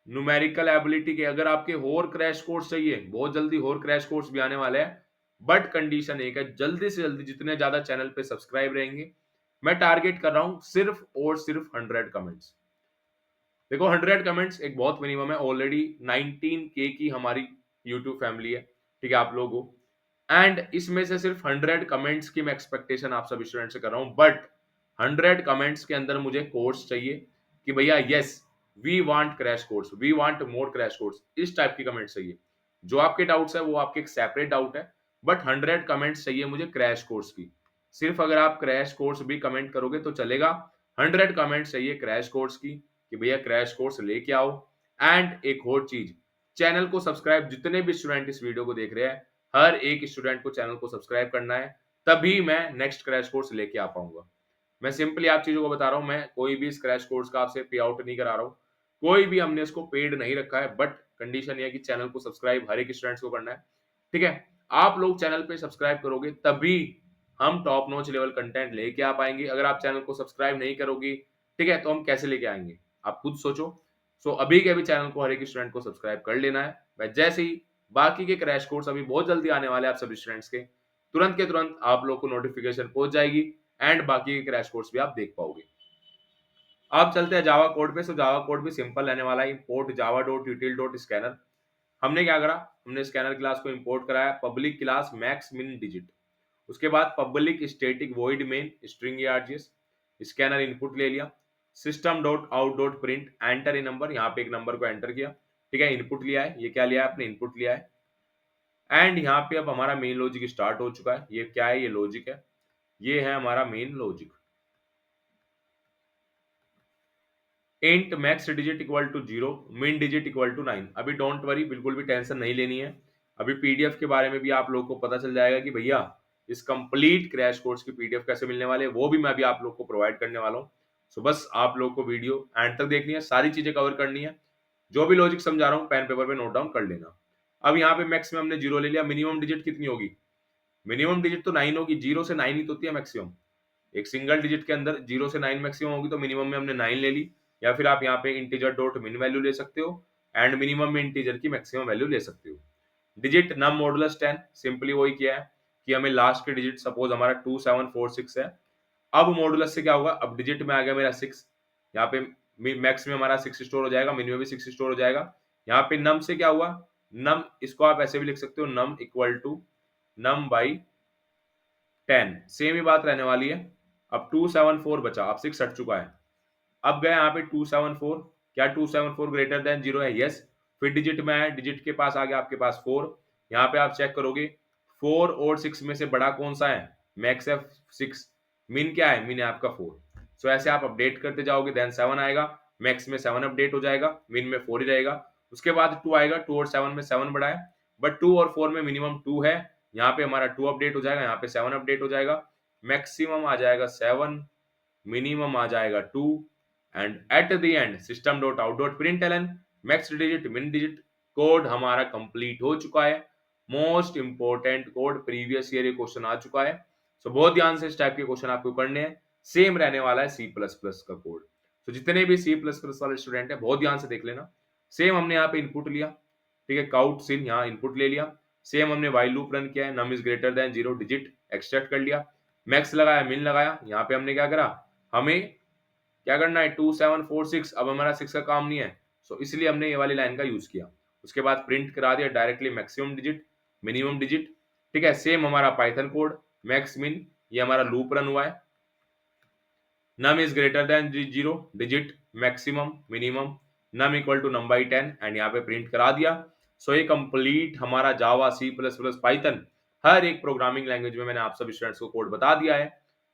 न्यूमेरिकल एबिलिटी के, अगर आपके और क्रैश कोर्स चाहिए, बहुत जल्दी और क्रैश कोर्स भी आने वाले हैं। बट कंडीशन एक है, जल्दी से जल्दी जितने ज्यादा चैनल पे सब्सक्राइब रहेंगे, मैं टारगेट कर रहा हूं सिर्फ और सिर्फ 100 कमेंट्स। देखो 100 कमेंट्स एक बहुत मिनिमम है। ऑलरेडी 19K की हमारी यूट्यूब फैमिली है। ठीक है, आप लोग हो, एंड इसमें से सिर्फ 100 कमेंट्स की मैं एक्सपेक्टेशन आप सभी स्टूडेंट से कर रहा हूं। बट 100 कमेंट्स के अंदर मुझे कोर्स चाहिए कि भैया yes we want crash course, we want more crash course, इस टाइप की कमेंट चाहिए। जो आपके डाउट्स है वो आपके एक सेपरेट डाउट है, बट 100 कमेंट्स चाहिए मुझे क्रैश कोर्स की। सिर्फ अगर आप क्रैश कोर्स भी कमेंट करोगे तो चलेगा, 100 कमेंट्स चाहिए क्रैश कोर्स की कि भैया क्रैश कोर्स लेके आओ। एंड एक और चीज, चैनल को सब्सक्राइब, जितने भी स्टूडेंट इस वीडियो को देख रहे हैं, हर एक स्टूडेंट को चैनल को सब्सक्राइब करना है, तभी मैं नेक्स्ट क्रैश कोर्स लेके आ पाऊंगा। मैं सिंपली आप चीजों को बता रहा हूं, मैं कोई भी इस क्रैश कोर्स का आपसे पे आउट नहीं करा रहा हूं, कोई भी हमने इसको पेड नहीं रखा है। बट कंडीशन ये है कि चैनल को सब्सक्राइब हर एक स्टूडेंट्स को करना है। ठीक है, आप लोग चैनल पे सब्सक्राइब करोगे तभी हम टॉप नॉच लेवल कंटेंट लेके आ पाएंगे। अगर आप चैनल को सब्सक्राइब नहीं करोगी, ठीक है, तो हम कैसे लेके आएंगे, आप खुद सोचो। सो अभी के अभी चैनल को हर एक स्टूडेंट को सब्सक्राइब कर लेना है। मैं जैसे ही बाकी के क्रैश कोर्स अभी बहुत जल्दी आने वाले हैं आप सभी स्टूडेंट्स के, तुरंत के तुरंत आप लोग को नोटिफिकेशन पहुंच जाएगी एंड बाकी के क्रैश कोर्स भी आप देख पाओगे। अब चलते हैं जावा कोड पे। सो जावा कोड भी सिंपल रहने वाला है, import Java dot util dot scanner. हमने क्या करा, हमने स्कैनर क्लास को इंपोर्ट कराया, public class max min digit, उसके बाद public static void main string args, scanner input ले लिया, system dot out dot print enter a number, यहाँ पे एक नंबर को एंटर किया। ठीक है, इनपुट लिया है, ये क्या लिया है आपने, इनपुट लिया है। एंड यहाँ पे अब हमारा मेन लॉजिक स्टार्ट हो चुका है। ये क्या है, ये लॉजिक है, ये है हमारा main logic. Int max digit equal to 0, min digit equal to 9। अभी डोंट वरी, बिल्कुल भी टेंशन नहीं लेनी है। अभी पीडीएफ के बारे में भी आप लोगों को पता चल जाएगा कि भैया इस कंप्लीट क्रैश कोर्स की पीडीएफ कैसे मिलने वाले हैं, वो भी मैं अभी आप लोग को प्रोवाइड करने वाला हूँ। सो बस आप लोग को वीडियो एंड तक देखनी है, सारी चीजें कवर करनी है। जो भी लॉजिक समझा रहा हूँ पेन पेपर पे नोट डाउन कर लेना। अब यहाँ पे मैक्स में हमने 0 ले लिया, मिनिमम डिजिट कितनी होगी, मिनिमम डिजिट तो 9 होगी, 0 से 9 ही तो होती है मैक्सिमम। एक सिंगल डिजिट के अंदर 0 से 9 मैक्सिमम होगी, तो मिनिमम में हमने 9 ले ली। या फिर आप यहाँ पे इंटीजर डॉट मिन वैल्यू ले सकते हो एंड मिनिमम में इंटीजर की मैक्सिमम वैल्यू ले सकते हो। डिजिट नम मॉडुलस 10, सिंपली वही किया है कि हमें लास्ट के डिजिट, सपोज हमारा 2746 है, अब मॉडुलस से क्या होगा, अब डिजिट में आ गया मेरा 6, यहाँ पे मैक्स में हमारा 6 स्टोर हो जाएगा, मिनिमम भी 6 स्टोर हो जाएगा। यहाँ पे नम से क्या हुआ, नम इसको आप ऐसे भी लिख सकते हो, num equal to num by 10, same ही बात रहने वाली है। अब 274 बचा, अब 6 हट चुका है, अब गए यहाँ पे 274, क्या 274 ग्रेटर देन 0 है, यस। फिर डिजिट में है, डिजिट के पास आ गया आपके पास 4, यहाँ पे आप चेक करोगे 4 और 6 में से बड़ा कौन सा है, मैक्स है 6, मिन क्या है, मिन है आपका 4। सो ऐसे आप अपडेट करते जाओगे, देन 7 आएगा, मैक्स में 7 अपडेट हो जाएगा, मिन में 4 ही रहेगा। उसके बाद 2 आएगा, 2 और 7 में 7 बड़ा है, बट 2 और 4 में मिनिमम 2 है, यहाँ पे हमारा 2 अपडेट हो जाएगा, यहाँ पे 7 अपडेट हो जाएगा, मैक्सिमम आ जाएगा 7, मिनिमम आ जाएगा 2, and at the end system dot out dot println max digit मिन डिजिट। कोड हमारा कंप्लीट हो चुका है। Most important code, previous year ये क्वेश्चन आ चुका है। सो बहुत ध्यान से इस टाइप के क्वेश्चन आपको करने हैं। सेम रहने वाला है सी प्लस प्लस का कोड। तो जितने भी सी प्लस प्लस वाले स्टूडेंट है बहुत ध्यान से देख लेना। सेम हमने यहाँ पे इनपुट लिया, ठीक है, काउट सिन यहाँ इनपुट ले लिया, सेम हमने वाइल लूप रन किया है, num is greater than 0 digit extract कर लिया, मैक्स लगाया, मिन लगाया, यहाँ पे हमने क्या करा, हमें क्या करना है 2746, अब हमारा 6 का काम नहीं है, सो इसलिए हमने ये वाली लाइन का यूज किया। उसके बाद प्रिंट करा दिया directly maximum digit, minimum digit, ठीक है। सेम हमारा पाइथन कोड मैक्स मिन, ये हमारा लूप रन हुआ है, num is greater than 0 digit maximum minimum, num equal to num by 10 and यहाँ पे प्रिंट करा दिया। सो ये कंप्लीट हमारा Java, C plus plus, Python, हर एक प्रोग्रामिंग लैंग्वेज में मैंने आप सब स्टूडेंट्स को कोड बता दिया है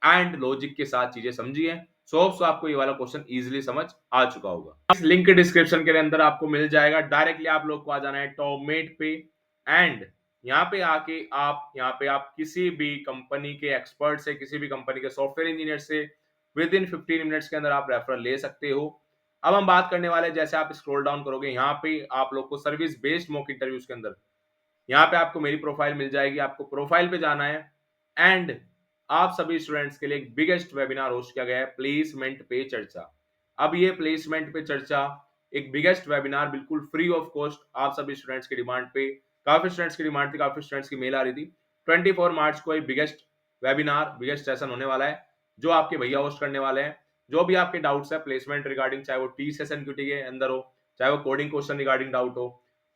एंड लॉजिक के साथ चीजें समझी है। सो आपको ये वाला क्वेश्चन इजीली समझ आ चुका होगा। इस लिंक के डिस्क्रिप्शन के अंदर आपको मिल जाएगा, डायरेक्टली आप लोग को आ जाना है टॉपमेट पे एंड यहाँ पे आके आप किसी भी कंपनी के एक्सपर्ट से, किसी भी कंपनी के सॉफ्टवेयर इंजीनियर से विद इन 15 मिनट्स के अंदर आप रेफरल ले सकते हो। अब हम बात करने वाले, जैसे आप स्क्रॉल डाउन करोगे यहाँ पे आप लोग को सर्विस बेस्ड मॉक इंटरव्यूज के अंदर यहाँ पे आपको मेरी प्रोफाइल मिल जाएगी, आपको प्रोफाइल पे जाना है एंड आप सभी स्टूडेंट्स के लिए एक बिगेस्ट वेबिनार होस्ट किया गया है, प्लेसमेंट पे चर्चा। अब ये प्लेसमेंट पे चर्चा एक बिगेस्ट वेबिनार बिल्कुल फ्री ऑफ कॉस्ट, आप सभी स्टूडेंट्स की डिमांड पे, काफी स्टूडेंट्स की डिमांड थी, काफी स्टूडेंट्स की मेल आ रही थी। 24 मार्च को एक बिगेस्ट वेबिनार, बिगेस्ट सेशन होने वाला है जो आपके भैया होस्ट करने वाले हैं। जो भी आपके डाउट्स है प्लेसमेंट रिगार्डिंग, चाहे वो टीसीएस एनक्यूटी के अंदर हो, चाहे वो कोडिंग क्वेश्चन रिगार्डिंग डाउट हो,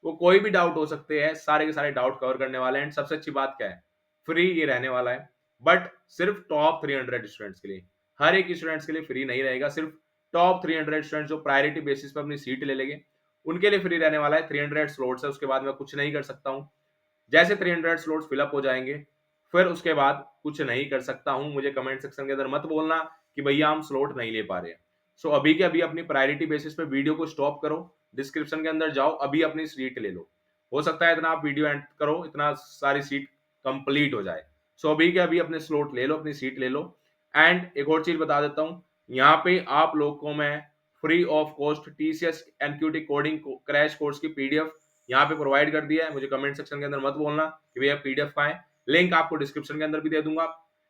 वो कोई भी डाउट हो सकते हैं, सारे के सारे डाउट कवर करने वाले हैं। सबसे अच्छी बात क्या है, फ्री ये रहने वाला है, बट सिर्फ टॉप 300 स्टूडेंट्स के लिए, हर एक स्टूडेंट्स के लिए फ्री नहीं रहेगा, सिर्फ टॉप 300 स्टूडेंट्स जो प्रायोरिटी बेसिस पर अपनी सीट ले लेंगे उनके लिए फ्री रहने वाला है। 300 स्लॉट्स है, उसके बाद मैं कुछ नहीं कर सकता हूँ। जैसे 300 स्लॉट्स फिलअप हो जाएंगे फिर उसके बाद कुछ नहीं कर सकता हूं। मुझे कमेंट सेक्शन के अंदर मत बोलना कि भैया हम स्लॉट नहीं ले पा रहे हैं। सो अभी के अभी अपनी प्रायोरिटी बेसिस पे वीडियो को स्टॉप करो, डिस्क्रिप्शन के अंदर जाओ, अभी अपनी सीट ले लो। हो सकता है इतना आप वीडियो एंड करो, इतना सारी सीट कंप्लीट हो जाए। सो अभी के अभी अपने स्लॉट ले लो, अपनी सीट ले लो। एंड एक और चीज बता देता हूँ, यहाँ पे आप लोग को मैं free of cost TCS NQT coding crash course की पीडीएफ यहाँ पे प्रोवाइड कर दिया है। मुझे कमेंट सेक्शन के अंदर मत बोलना कि भैया पीडीएफ कहाँ है, लिंक आपको डिस्क्रिप्शन के अंदर भी दे दूंगा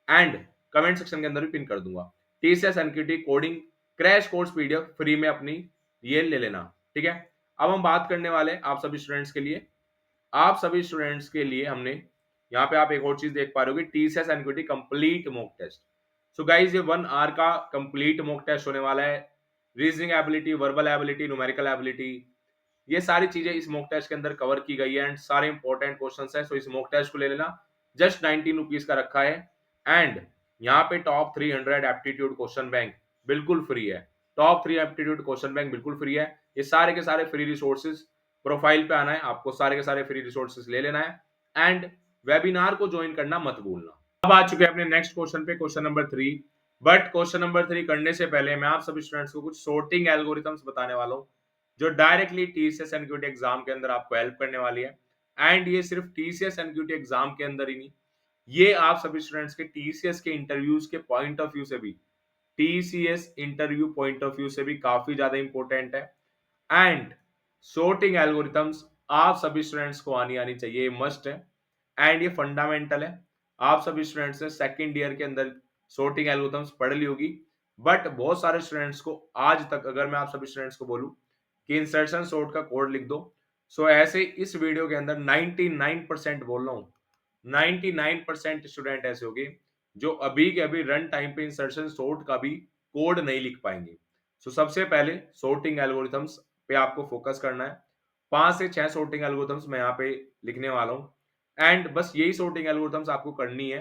एंड कमेंट सेक्शन के अंदर भी पिन कर दूंगा। TCS NQT coding crash course PDF free में अपनी ये ले लेना, ठीक है। अब हम बात करने वाले आप सभी स्टूडेंट्स के लिए, आप सभी स्टूडेंट्स के लिए हमने यहाँ पे आप एक और चीज देख पा रहे हो, TCS NQT complete mock test. So guys ये 1 आवर का कंप्लीट मॉक टेस्ट होने वाला है। Reasoning ability, verbal ability, numerical ability, ये सारी चीजें इस मॉक टेस्ट के अंदर कवर की गई है एंड सारे इंपॉर्टेंट क्वेश्चंस हैं। सो इस मॉक टेस्ट को ले लेना, जस्ट 19 रुपीज का रखा है एंड यहाँ पे टॉप 300 एप्टीट्यूड क्वेश्चन बैंक बिल्कुल फ्री है। टॉप 3 एप्टीट्यूड क्वेश्चन बैंक बिल्कुल फ्री है। ये सारे के सारे फ्री रिसोर्सेज, प्रोफाइल पे आना है आपको, सारे के सारे फ्री रिसोर्सेज ले लेना है एंड वेबिनार को ज्वाइन करना मत भूलना। अब आ चुके हैं अपने नेक्स्ट क्वेश्चन पे, question number 3। But question number 3 करने से पहले मैं आप सभी स्टूडेंट्स को कुछ सॉर्टिंग एल्गोरिथम्स बताने वाला हूँ जो डायरेक्टली टीसीएस एनक्यूटी एग्जाम के अंदर आपको हेल्प करने वाली है। एंड ये सिर्फ टीसीएस एनक्यूटी एग्जाम के अंदर ही नहीं, ये आप सभी स्टूडेंट्स के टीसीएस के इंटरव्यूज के पॉइंट ऑफ व्यू से भी, TCS interview point of view से भी काफी ज्यादा इंपॉर्टेंट है। एंड सॉर्टिंग एल्गोरिथम्स आप सभी स्टूडेंट्स को आनी आनी चाहिए, मस्ट है एंड ये फंडामेंटल है। आप सभी स्टूडेंट्स ने सेकेंड ईयर के अंदर सॉर्टिंग एल्गोरिथम्स पढ़ ली होगी, बट बहुत सारे स्टूडेंट्स को आज तक, अगर मैं आप सभी स्टूडेंट्स को बोलूं कि इंसर्शन सॉर्ट का कोड लिख दो, सो ऐसे इस वीडियो के अंदर 99% बोल रहा हूं, 99% स्टूडेंट ऐसे होंगे जो अभी के अभी रन टाइम पे इंसर्शन सॉर्ट का भी कोड नहीं लिख पाएंगे। सो सबसे पहले सॉर्टिंग एल्गोरिथम्स पे आपको फोकस करना है। 5 से 6 सॉर्टिंग एल्गोरिथम्स मैं यहाँ पे लिखने वाला हूँ एंड बस यही सॉर्टिंग एल्गोरिथम्स आपको करनी है।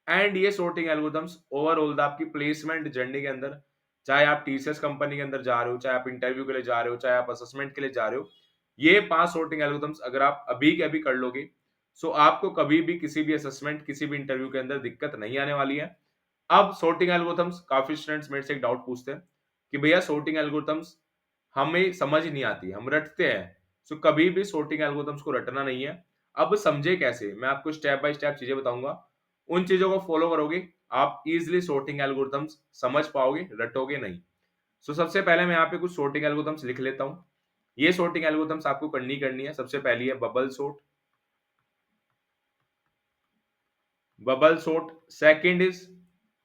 एंड ये सॉर्टिंग एल्गोरिथम्स ओवरऑल आपकी प्लेसमेंट जर्नी के अंदर, चाहे आप टीसीएस कंपनी के अंदर जा रहे हो, चाहे आप इंटरव्यू के लिए जा रहे हो, चाहे आप असेसमेंट के लिए जा रहे हो, ये 5 सॉर्टिंग एल्गोरिथम्स अगर आप अभी के अभी कर लोगे, सो आपको कभी भी किसी भी असेसमेंट, किसी भी इंटरव्यू के अंदर दिक्कत नहीं आने वाली है। अब सॉर्टिंग एल्गोरिथम्स, काफी स्टूडेंट्स मेरे से एक डाउट पूछते हैं कि भैया सॉर्टिंग एल्गोरिथम्स हमें समझ नहीं आती, हम रटते हैं। सो कभी भी सॉर्टिंग एल्गोरिथम्स को रटना नहीं है। अब समझे कैसे, मैं आपको स्टेप बाय स्टेप चीजें बताऊंगा, उन चीजों को फॉलो करोगे आप इजिली सॉर्टिंग एल्गोरिथम्स समझ पाओगे, रटोगे नहीं। सो सबसे पहले मैं यहाँ पे कुछ सॉर्टिंग एल्गोरिथम्स लिख लेता हूँ। ये सॉर्टिंग एल्गोरिथम्स आपको करनी है। सबसे पहली है bubble sort, bubble sort. Second is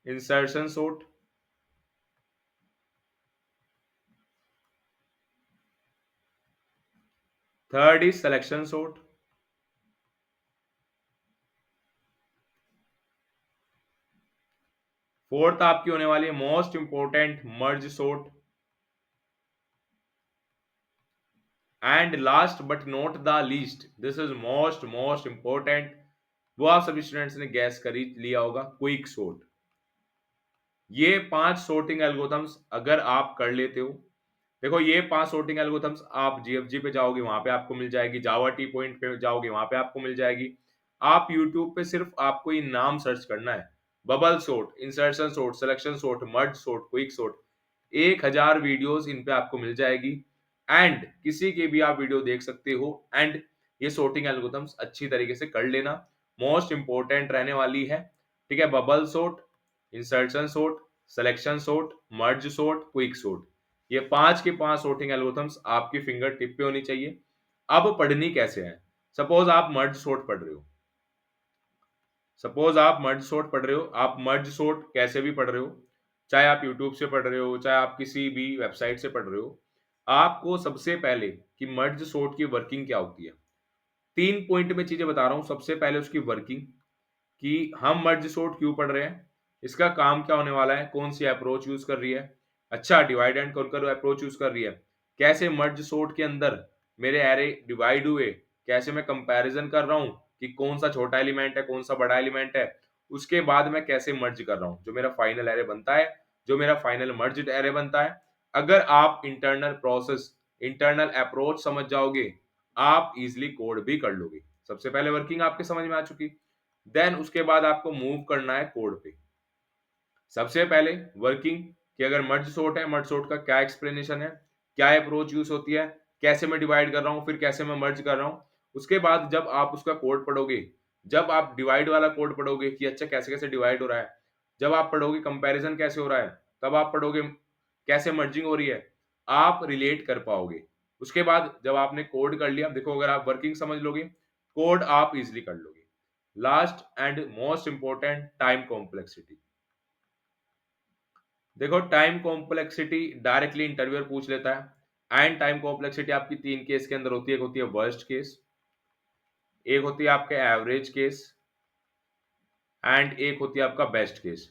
insertion sort. Third is selection sort. Fourth आपकी होने वाली है most important merge sort, and last but not the least, this is most important, वो आप सभी स्टूडेंट्स ने गैस कर ही लिया होगा, क्विक सोर्ट। ये 5 सॉर्टिंग एल्गोरिथम्स अगर आप कर लेते हो, देखो ये 5 सॉर्टिंग एल्गोरिथम्स आप जीएफजी पे जाओगे वहां पे आपको मिल जाएगी, जावा टी पॉइंट पे जाओगे वहां पे आपको मिल जाएगी। आप यूट्यूब पे सिर्फ आपको ये नाम सर्च करना है, bubble sort, insertion sort, selection sort, merge sort, quick sort, 1000 videos in पे आपको मिल जाएगी, एंड किसी के भी आप वीडियो देख सकते हो, एंड ये सॉर्टिंग एल्गोरिथम्स अच्छी तरीके से कर लेना, मोस्ट इंपोर्टेंट रहने वाली है। ठीक है, bubble sort, insertion sort, selection sort, merge sort, quick sort, ये 5 के 5 सॉर्टिंग एल्गोरिथम्स आपकी फिंगर टिप पे होनी चाहिए। अब पढ़नी कैसे है, सपोज आप मर्ज सॉर्ट पढ़ रहे हो, सपोज आप मर्ज सॉर्ट पढ़ रहे हो, आप मर्ज सॉर्ट कैसे भी पढ़ रहे हो, चाहे आप यूट्यूब से पढ़ रहे हो, चाहे आप किसी भी वेबसाइट से पढ़ रहे हो, आपको सबसे पहले कि मर्ज सॉर्ट की वर्किंग क्या होती है, 3 पॉइंट में चीजें बता रहा हूं। सबसे पहले उसकी वर्किंग, कि हम मर्ज सॉर्ट क्यों पढ़ रहे हैं, इसका काम क्या होने वाला है, कौन सी अप्रोच यूज कर रही है, अच्छा divide and conquer approach use कर रही है, कैसे मर्ज सॉर्ट के अंदर मेरे एरे डिवाइड हुए, कैसे मैं कंपैरिजन कर रहा हूं कि कौन सा छोटा एलिमेंट है कौन सा बड़ा एलिमेंट है, उसके बाद मैं कैसे मर्ज कर रहा हूं, जो मेरा फाइनल एरे बनता है, जो मेरा फाइनल मर्ज्ड एरे बनता है। अगर आप इंटरनल प्रोसेस, इंटरनल अप्रोच समझ जाओगे, आप इजिली कोड भी कर लोगे। सबसे पहले वर्किंग आपके समझ में आ चुकी, देन उसके बाद आपको मूव करना है कोड पे। सबसे पहले वर्किंग, कि अगर मर्ज सॉर्ट है, मर्ज सॉर्ट का क्या एक्सप्लेनेशन है, क्या अप्रोच यूज होती है, कैसे मैं डिवाइड कर रहा हूं, फिर कैसे मैं मर्ज कर रहा हूं। उसके बाद जब आप उसका कोड पढ़ोगे, जब आप डिवाइड वाला कोड पढ़ोगे कि अच्छा कैसे कैसे डिवाइड हो रहा है, जब आप पढ़ोगे कंपैरिजन कैसे हो रहा है, तब आप पढ़ोगे कैसे मर्जिंग हो रही है, आप रिलेट कर पाओगे। उसके बाद जब आपने कोड कर लिया, देखो अगर आप वर्किंग समझ लोगे, कोड आप इजिली कर लोगे। Last and most important, time complexity. देखो टाइम कॉम्प्लेक्सिटी डायरेक्टली इंटरव्यूअर पूछ लेता है, एंड टाइम कॉम्प्लेक्सिटी आपकी 3 केस के अंदर होती है, एक होती है वर्स्ट केस, एक होती है आपके एवरेज केस, एंड एक होती है आपका बेस्ट केस।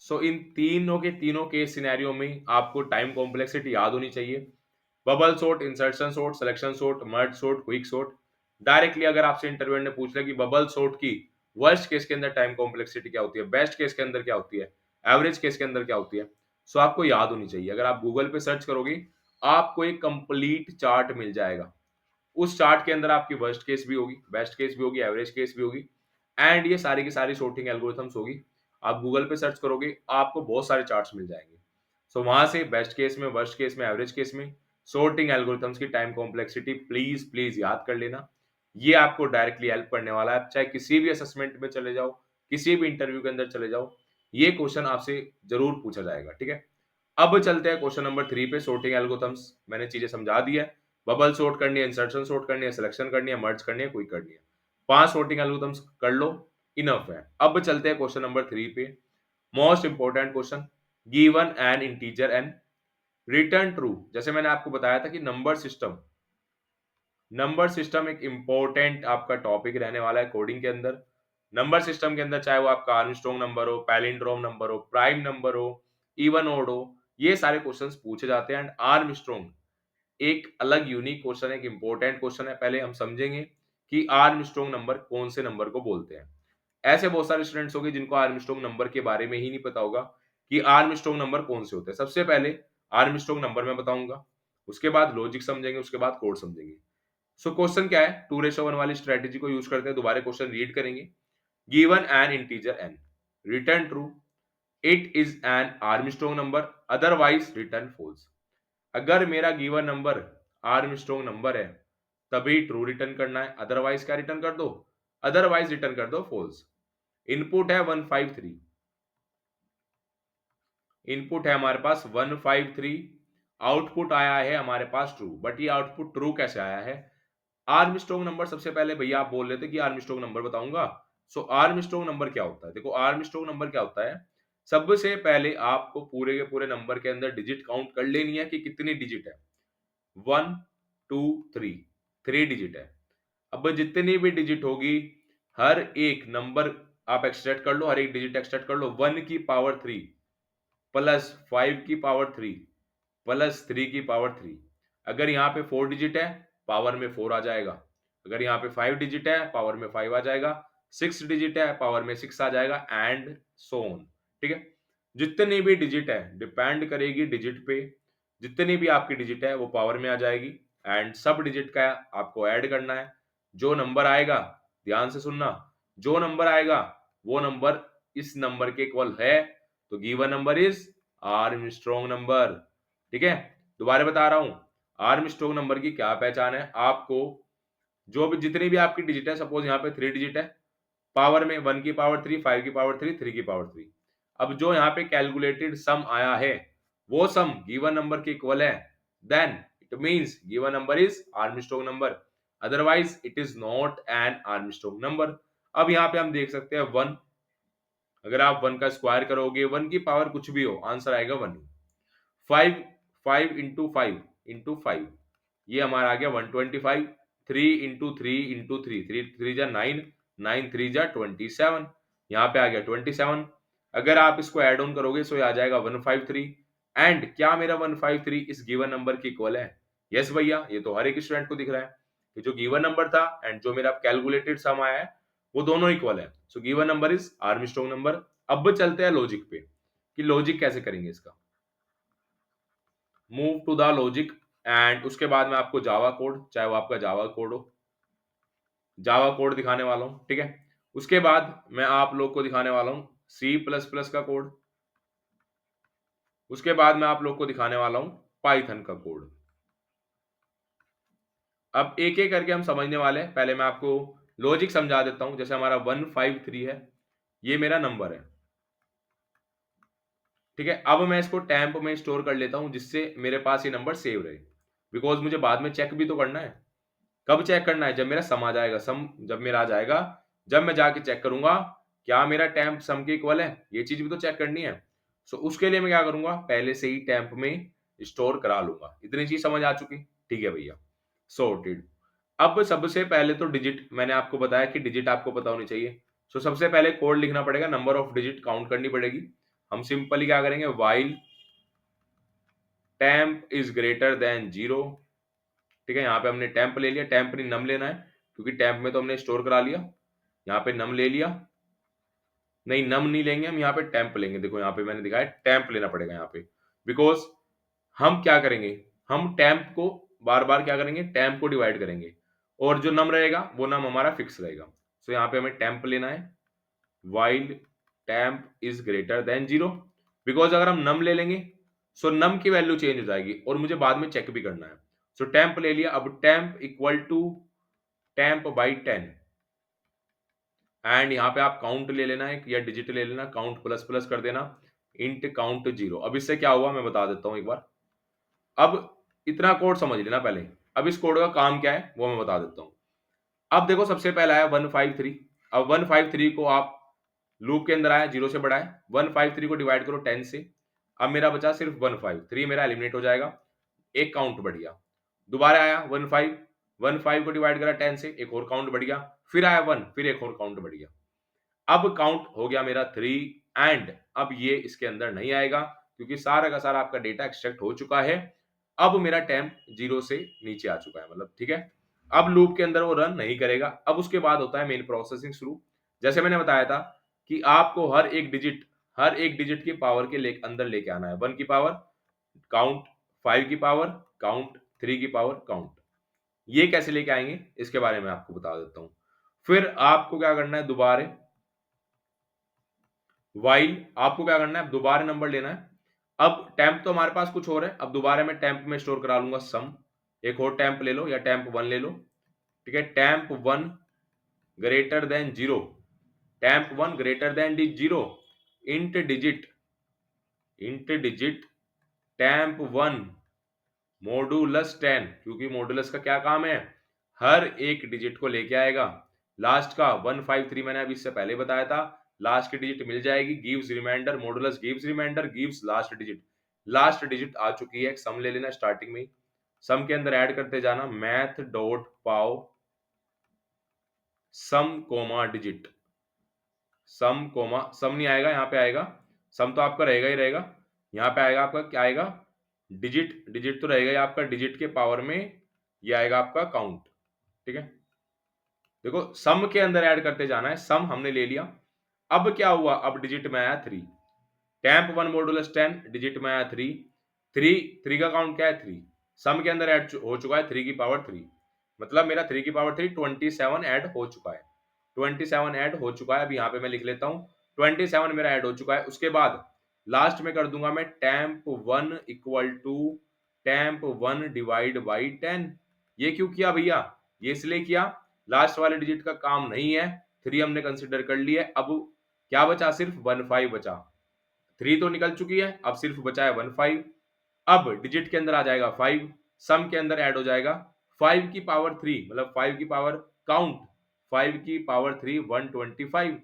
सो इन तीनों के तीनों केस सिनेरियो में आपको टाइम कॉम्प्लेक्सिटी याद होनी चाहिए। Bubble sort, insertion sort, selection sort, merge sort, quick sort. Directly अगर आपसे इंटरव्यूअर ने पूछ लिया कि बबल सॉर्ट की वर्स्ट केस के अंदर टाइम कॉम्प्लेक्सिटी क्या होती है, बेस्ट केस के अंदर क्या होती है, एवरेज केस के अंदर क्या होती है, सो आपको याद होनी चाहिए। अगर आप गूगल पे सर्च करोगे, आपको एक कंप्लीट चार्ट मिल जाएगा। उस चार्ट के अंदर आपकी वर्स्ट केस भी होगी, बेस्ट केस भी होगी, एवरेज केस भी होगी, एंड ये सारी की सारी सॉर्टिंग एल्गोरिथम्स होगी। आप गूगल पे सर्च करोगे, आपको बहुत सारे चार्ट्स मिल जाएंगे। सो वहां से बेस्ट केस में, वर्स्ट केस में, एवरेज केस में सॉर्टिंग एल्गोरिथम्स की टाइम कॉम्प्लेक्सिटी प्लीज प्लीज याद कर लेना। ये आपको डायरेक्टली हेल्प करने वाला है, चाहे किसी भी असेसमेंट में चले जाओ, किसी भी इंटरव्यू के अंदर चले जाओ, ये क्वेश्चन आपसे जरूर पूछा जाएगा। ठीक है, अब चलते हैं क्वेश्चन नंबर 3 पे। सॉर्टिंग एल्गोरिथम्स मैंने चीजें समझा दी है, बबल सॉर्ट करनी है, इंसर्शन सॉर्ट करनी है, सिलेक्शन करनी है, मर्ज करनी है, क्विक करनी है, 5 सॉर्टिंग एल्गोरिथम्स कर लो, इनफ है। अब चलते हैं क्वेश्चन नंबर 3 पे, most important question, given an integer n, return true. जैसे मैंने आपको बताया था कि नंबर सिस्टम, नंबर सिस्टम एक इंपॉर्टेंट आपका टॉपिक रहने वाला है कोडिंग के अंदर। नंबर सिस्टम के अंदर चाहे वो आपका आर्मस्ट्रांग नंबर हो, पैलिंड्रोम नंबर हो, प्राइम नंबर हो, इवन ओड हो, ये सारे क्वेश्चंस पूछे जाते हैं। एंड आर्मस्ट्रांग एक अलग यूनिक क्वेश्चन है, एक इंपॉर्टेंट क्वेश्चन है। पहले हम समझेंगे कि आर्मस्ट्रांग नंबर कौन से नंबर को बोलते हैं। ऐसे बहुत सारे स्टूडेंट्स होंगे जिनको आर्मस्ट्रांग नंबर के बारे में ही नहीं पता होगा कि आर्मस्ट्रांग नंबर कौन से होते हैं। सबसे पहले आर्मस्ट्रांग नंबर मैं बताऊंगा, उसके बाद लॉजिक समझेंगे, उसके बाद कोड समझेंगे। सो क्वेश्चन क्या है, 2:1 वाली स्ट्रेटेजी को यूज करते हैं। दोबारा क्वेश्चन रीड करेंगे, given an integer n, return true, it is an Armstrong number, otherwise return false. अगर मेरा गिवन नंबर आर्मस्ट्रांग नंबर है तभी ट्रू रिटर्न करना है, अदरवाइज क्या रिटर्न कर दो, अदरवाइज रिटर्न कर दो फॉल्स। इनपुट है 153, इनपुट है हमारे पास 153, आउटपुट आया है हमारे पास ट्रू। बट ये आउटपुट ट्रू कैसे आया है, आर्मस्ट्रांग नंबर सबसे पहले भैया आप बोल रहे थे कि आर्मस्ट्रांग नंबर बताऊंगा। सो आर्मस्ट्रांग नंबर क्या होता है, देखो आर्मस्ट्रांग नंबर क्या होता है, सबसे पहले आपको पूरे के पूरे नंबर के अंदर डिजिट काउंट कर लेनी है कि कितनी डिजिट है। 1 2 3, 3 डिजिट है। अब जितनी भी डिजिट होगी, हर एक नंबर आप एक्सट्रैक्ट कर लो, हर एक डिजिट एक्सट्रैक्ट कर लो। 1 की पावर 3 प्लस 5 की पावर 3 प्लस 3 की पावर 3। अगर यहाँ पे 4 डिजिट है, पावर में 4 आ जाएगा। अगर यहाँ पे 5 डिजिट है, पावर में 5 आ जाएगा। 6 डिजिट है, पावर में 6 आ जाएगा, एंड सो ऑन। ठीक है, जितनी भी डिजिट है डिपेंड करेगी डिजिट पे। जितनी भी आपकी डिजिट है वो पावर में आ जाएगी, एंड सब डिजिट का आपको ऐड करना है। जो नंबर आएगा, ध्यान से सुनना, जो नंबर आएगा वो नंबर इस नंबर के इक्वल है, तो given number is Armstrong number. ठीक है, दोबारा बता रहा हूं, आर्मस्ट्रॉन्ग नंबर की क्या पहचान है। आपको जो भी जितनी भी आपकी डिजिट है, सपोज यहाँ पे 3 डिजिट है, पावर में 1 की पावर 3, 5 की पावर 3, 3 की पावर 3। अब जो यहाँ पे कैलकुलेटेड सम आया है वो सम गिवन नंबर के इक्वल है, then it means given number is Armstrong number, otherwise it is not an Armstrong number. अब यहाँ पे हम देख सकते हैं 1, अगर आप 1 का स्क्वायर करोगे, 1 की पावर कुछ भी हो, आंसर आएगा 1। 5, 5 इंटू 5 इंटू 5, ये हमारा आ गया 125। 3 इंटू 3 इंटू 3, 3 3 जा 9, 9 3 जा 27, यहाँ पे आ गया 27। अगर आप इसको ऐड ऑन करोगे सो ये आ जाएगा 153। एंड क्या मेरा 153 इस गिवन नंबर की इक्वल है? यस भैया, ये तो हर एक स्टूडेंट को दिख रहा है कि जो गिवन नंबर था एंड जो मेरा कैलकुलेटेड सम आया है वो दोनों इक्वल है। सो given number is Armstrong number. अब चलते हैं लॉजिक पे कि लॉजिक कैसे करेंगे इसका। Move to the logic, and उसके बाद मैं आपको जावा कोड, चाहे वो आपका जावा कोड हो, जावा कोड दिखाने वाला हूं। ठीक है, उसके बाद मैं आप लोग को दिखाने वाला हूं सी प्लस प्लस का कोड। उसके बाद मैं आप लोग को दिखाने वाला हूं पाइथन का कोड। अब एक एक करके हम समझने वाले हैं। पहले मैं आपको लॉजिक समझा देता हूं। जैसे हमारा 153 है, ये मेरा नंबर है। ठीक है, अब मैं इसको टैंप में स्टोर कर लेता हूं जिससे मेरे पास ये नंबर सेव रहे, बिकॉज मुझे बाद में चेक भी तो करना है। कब चेक करना है? जब मेरा सम आ जाएगा। सम जब मेरा आ जाएगा, जब मैं जाके चेक करूंगा क्या मेरा टैंप सम के इक्वल है, ये चीज भी तो चेक करनी है। सो उसके लिए मैं क्या करूंगा, पहले से ही टैंप में स्टोर करा लूंगा। इतनी चीज समझ आ चुकी? ठीक है भैया, सॉर्टेड। अब सबसे पहले तो डिजिट, मैंने आपको बताया कि डिजिट आपको पता होनी चाहिए। सो सबसे पहले कोड लिखना पड़ेगा, नंबर ऑफ डिजिट काउंट करनी पड़ेगी। हम सिंपली क्या करेंगे, while temp is greater than 0। ठीक है, यहाँ पे हमने टेम्प ले लिया, टेम्प नहीं नम लेना है क्योंकि टेम्प में तो हमने स्टोर करा लिया। यहाँ पे नम ले लिया, नहीं नम नहीं लेंगे हम, यहाँ पे टेम्प लेंगे। देखो यहाँ पे मैंने दिखाया टेम्प लेना पड़ेगा यहाँ पे, बिकॉज हम क्या करेंगे, हम टेम्प को बार बार क्या करेंगे, टेम्प को डिवाइड करेंगे, और जो नम रहेगा वो नम हमारा फिक्स रहेगा। सो यहाँ पे हमें टेम्प लेना है, while temp is greater than 0, because अगर हम नम ले लेंगे सो नम की वैल्यू चेंज हो जाएगी और मुझे बाद में चेक भी करना है। सो टेम्प ले लिया, अब temp equal to temp by 10, and यहाँ पे आप काउंट ले लेना है या डिजिट ले लेना, काउंट प्लस प्लस कर देना, इंट काउंट 0। अब इससे क्या हुआ मैं बता देता हूं एक बार। अब इतना कोड समझ लेना पहले, अब इस कोड का काम क्या है वो मैं बता देता हूँ। अब देखो सबसे पहला है 153। अब 153 को आप लूप के अंदर आया, 0 से बढ़ा है, 153 को डिवाइड करो 10 से। अब मेरा बचा सिर्फ 153, मेरा एलिमिनेट हो जाएगा, एक काउंट बढ़ गया। दोबारा आया 15, 15 को डिवाइड करा 10 से, एक और काउंट बढ़ गया। फिर आया 1, फिर एक और काउंट बढ़ गया। अब काउंट हो गया मेरा 3, एंड अब ये इसके अंदर नहीं आएगा क्योंकि सारा का सारा आपका डेटा एक्सट्रैक्ट हो चुका है। अब मेरा टेम्प 0 से नीचे आ चुका है, मतलब ठीक है। अब लूप के अंदर वो रन नहीं करेगा। अब उसके बाद होता है मेन प्रोसेसिंग शुरू। जैसे मैंने बताया था कि आपको हर एक डिजिट की पावर के अंदर लेके आना है। 1 की पावर काउंट, 5 की पावर काउंट, 3 की पावर काउंट। ये कैसे लेके आएंगे इसके बारे में आपको बता देता हूं। फिर आपको क्या करना है, दोबारा वाइल आपको क्या करना है, दोबारा नंबर लेना है। अब टेम्प तो हमारे पास कुछ और है, अब दोबारा मैं टेम्प में स्टोर करा लूंगा सम। एक और टेम्प ले लो या टेम्प 1 ले लो। ठीक है, temp 1 greater than 0, temp 1 greater than 0, int digit temp 1 modulus 10, क्योंकि मॉडुलस का क्या काम है, हर एक डिजिट को लेके आएगा। लास्ट का 153 मैंने अभी इससे पहले बताया था, लास्ट की डिजिट मिल जाएगी, gives remainder, modulus gives remainder, gives last digit. Last digit आ चुकी है, एक सम ले लेना स्टार्टिंग में ही, सम के अंदर ऐड करते जाना, मैथ डॉट पाओ सम कोमा डिजिट, सम कोमा सम नहीं आएगा, यहाँ पे आएगा सम, तो आपका रहेगा ही रहेगा। यहाँ पे आएगा आपका क्या आएगा, डिजिट, डिजिट तो रहेगा ही आपका, डिजिट के पावर में ये आएगा आपका काउंट। ठीक है, देखो सम के अंदर ऐड करते जाना है, सम हमने ले लिया। अब क्या हुआ, अब डिजिट में आया 3, टेम्प 1 मॉडुलस 10, डिजिट में आया 3, 3 3 का काउंट क्या है 3, सम के अंदर ऐड हो चुका है 3 की पावर 3, मतलब मेरा 3 की पावर 3 27 ऐड हो चुका है, 27 ऐड हो चुका है। अब यहाँ पे मैं लिख लेता हूँ 27 मेरा ऐड हो चुका है। उसके बाद लास्ट में कर दूंगा मैं temp 1 equal to temp 1 divide by 10। ये क्यों किया भैया, ये इसलिए किया, लास्ट वाले डिजिट का काम नहीं है, 3 हमने कंसिडर कर लिया। अब क्या बचा, सिर्फ 15 बचा, 3 तो निकल चुकी है, अब सिर्फ बचा है 15। अब डिजिट के अंदर आ जाएगा 5, सम के अंदर ऐड हो जाएगा 5 की पावर 3, मतलब 5 की पावर काउंट 5 की पावर 3 125,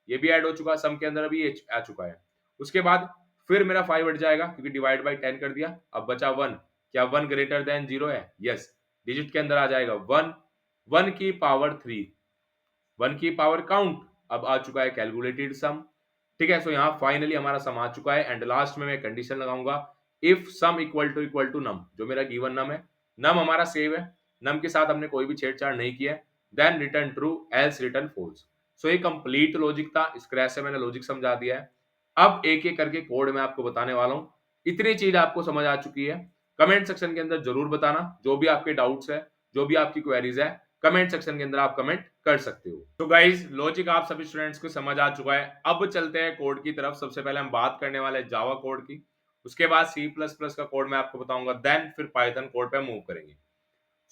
ये भी ऐड हो चुका, सम के अंदर अभी ये आ चुका है। उसके बाद फिर मेरा 5 हट जाएगा क्योंकि डिवाइड बाई 10 कर दिया, अब बचा 1, क्या 1 ग्रेटर देन 0 है, यस, डिजिट के अंदर आ जाएगा 1, 1 की पावर 3, 1 की पावर काउंट, अब आ चुका है कैलकुलेटेड सम। ठीक है, सो यहाँ फाइनली हमारा सम आ चुका है, एंड लास्ट में मैं कंडीशन लगाऊंगा इफ सम इक्वल टू नम, जो मेरा गिवन नम है, नम हमारा सेव है, नम के साथ हमने कोई भी छेड़छाड़ नहीं किया, then return true else return false. So ये कंप्लीट लॉजिक था, स्क्रैच से मैंने लॉजिक समझा दिया है। अब एक एक करके कोड मैं आपको बताने वाला हूँ। इतनी चीज आपको समझ आ चुकी है, कमेंट सेक्शन के अंदर जरूर बताना, जो भी आपके डाउट्स है, जो भी आपकी क्वेरीज है, कमेंट सेक्शन के अंदर आप कमेंट कर सकते हो। तो गाइज लॉजिक आप सभी स्टूडेंट्स को समझ आ चुका है, अब चलते हैं कोड की तरफ। सबसे पहले हम बात करने वाले हैं जावा कोड की, उसके बाद सी प्लस प्लस का कोड मैं आपको बताऊंगा, देन फिर पाइथन कोड पे मूव करेंगे।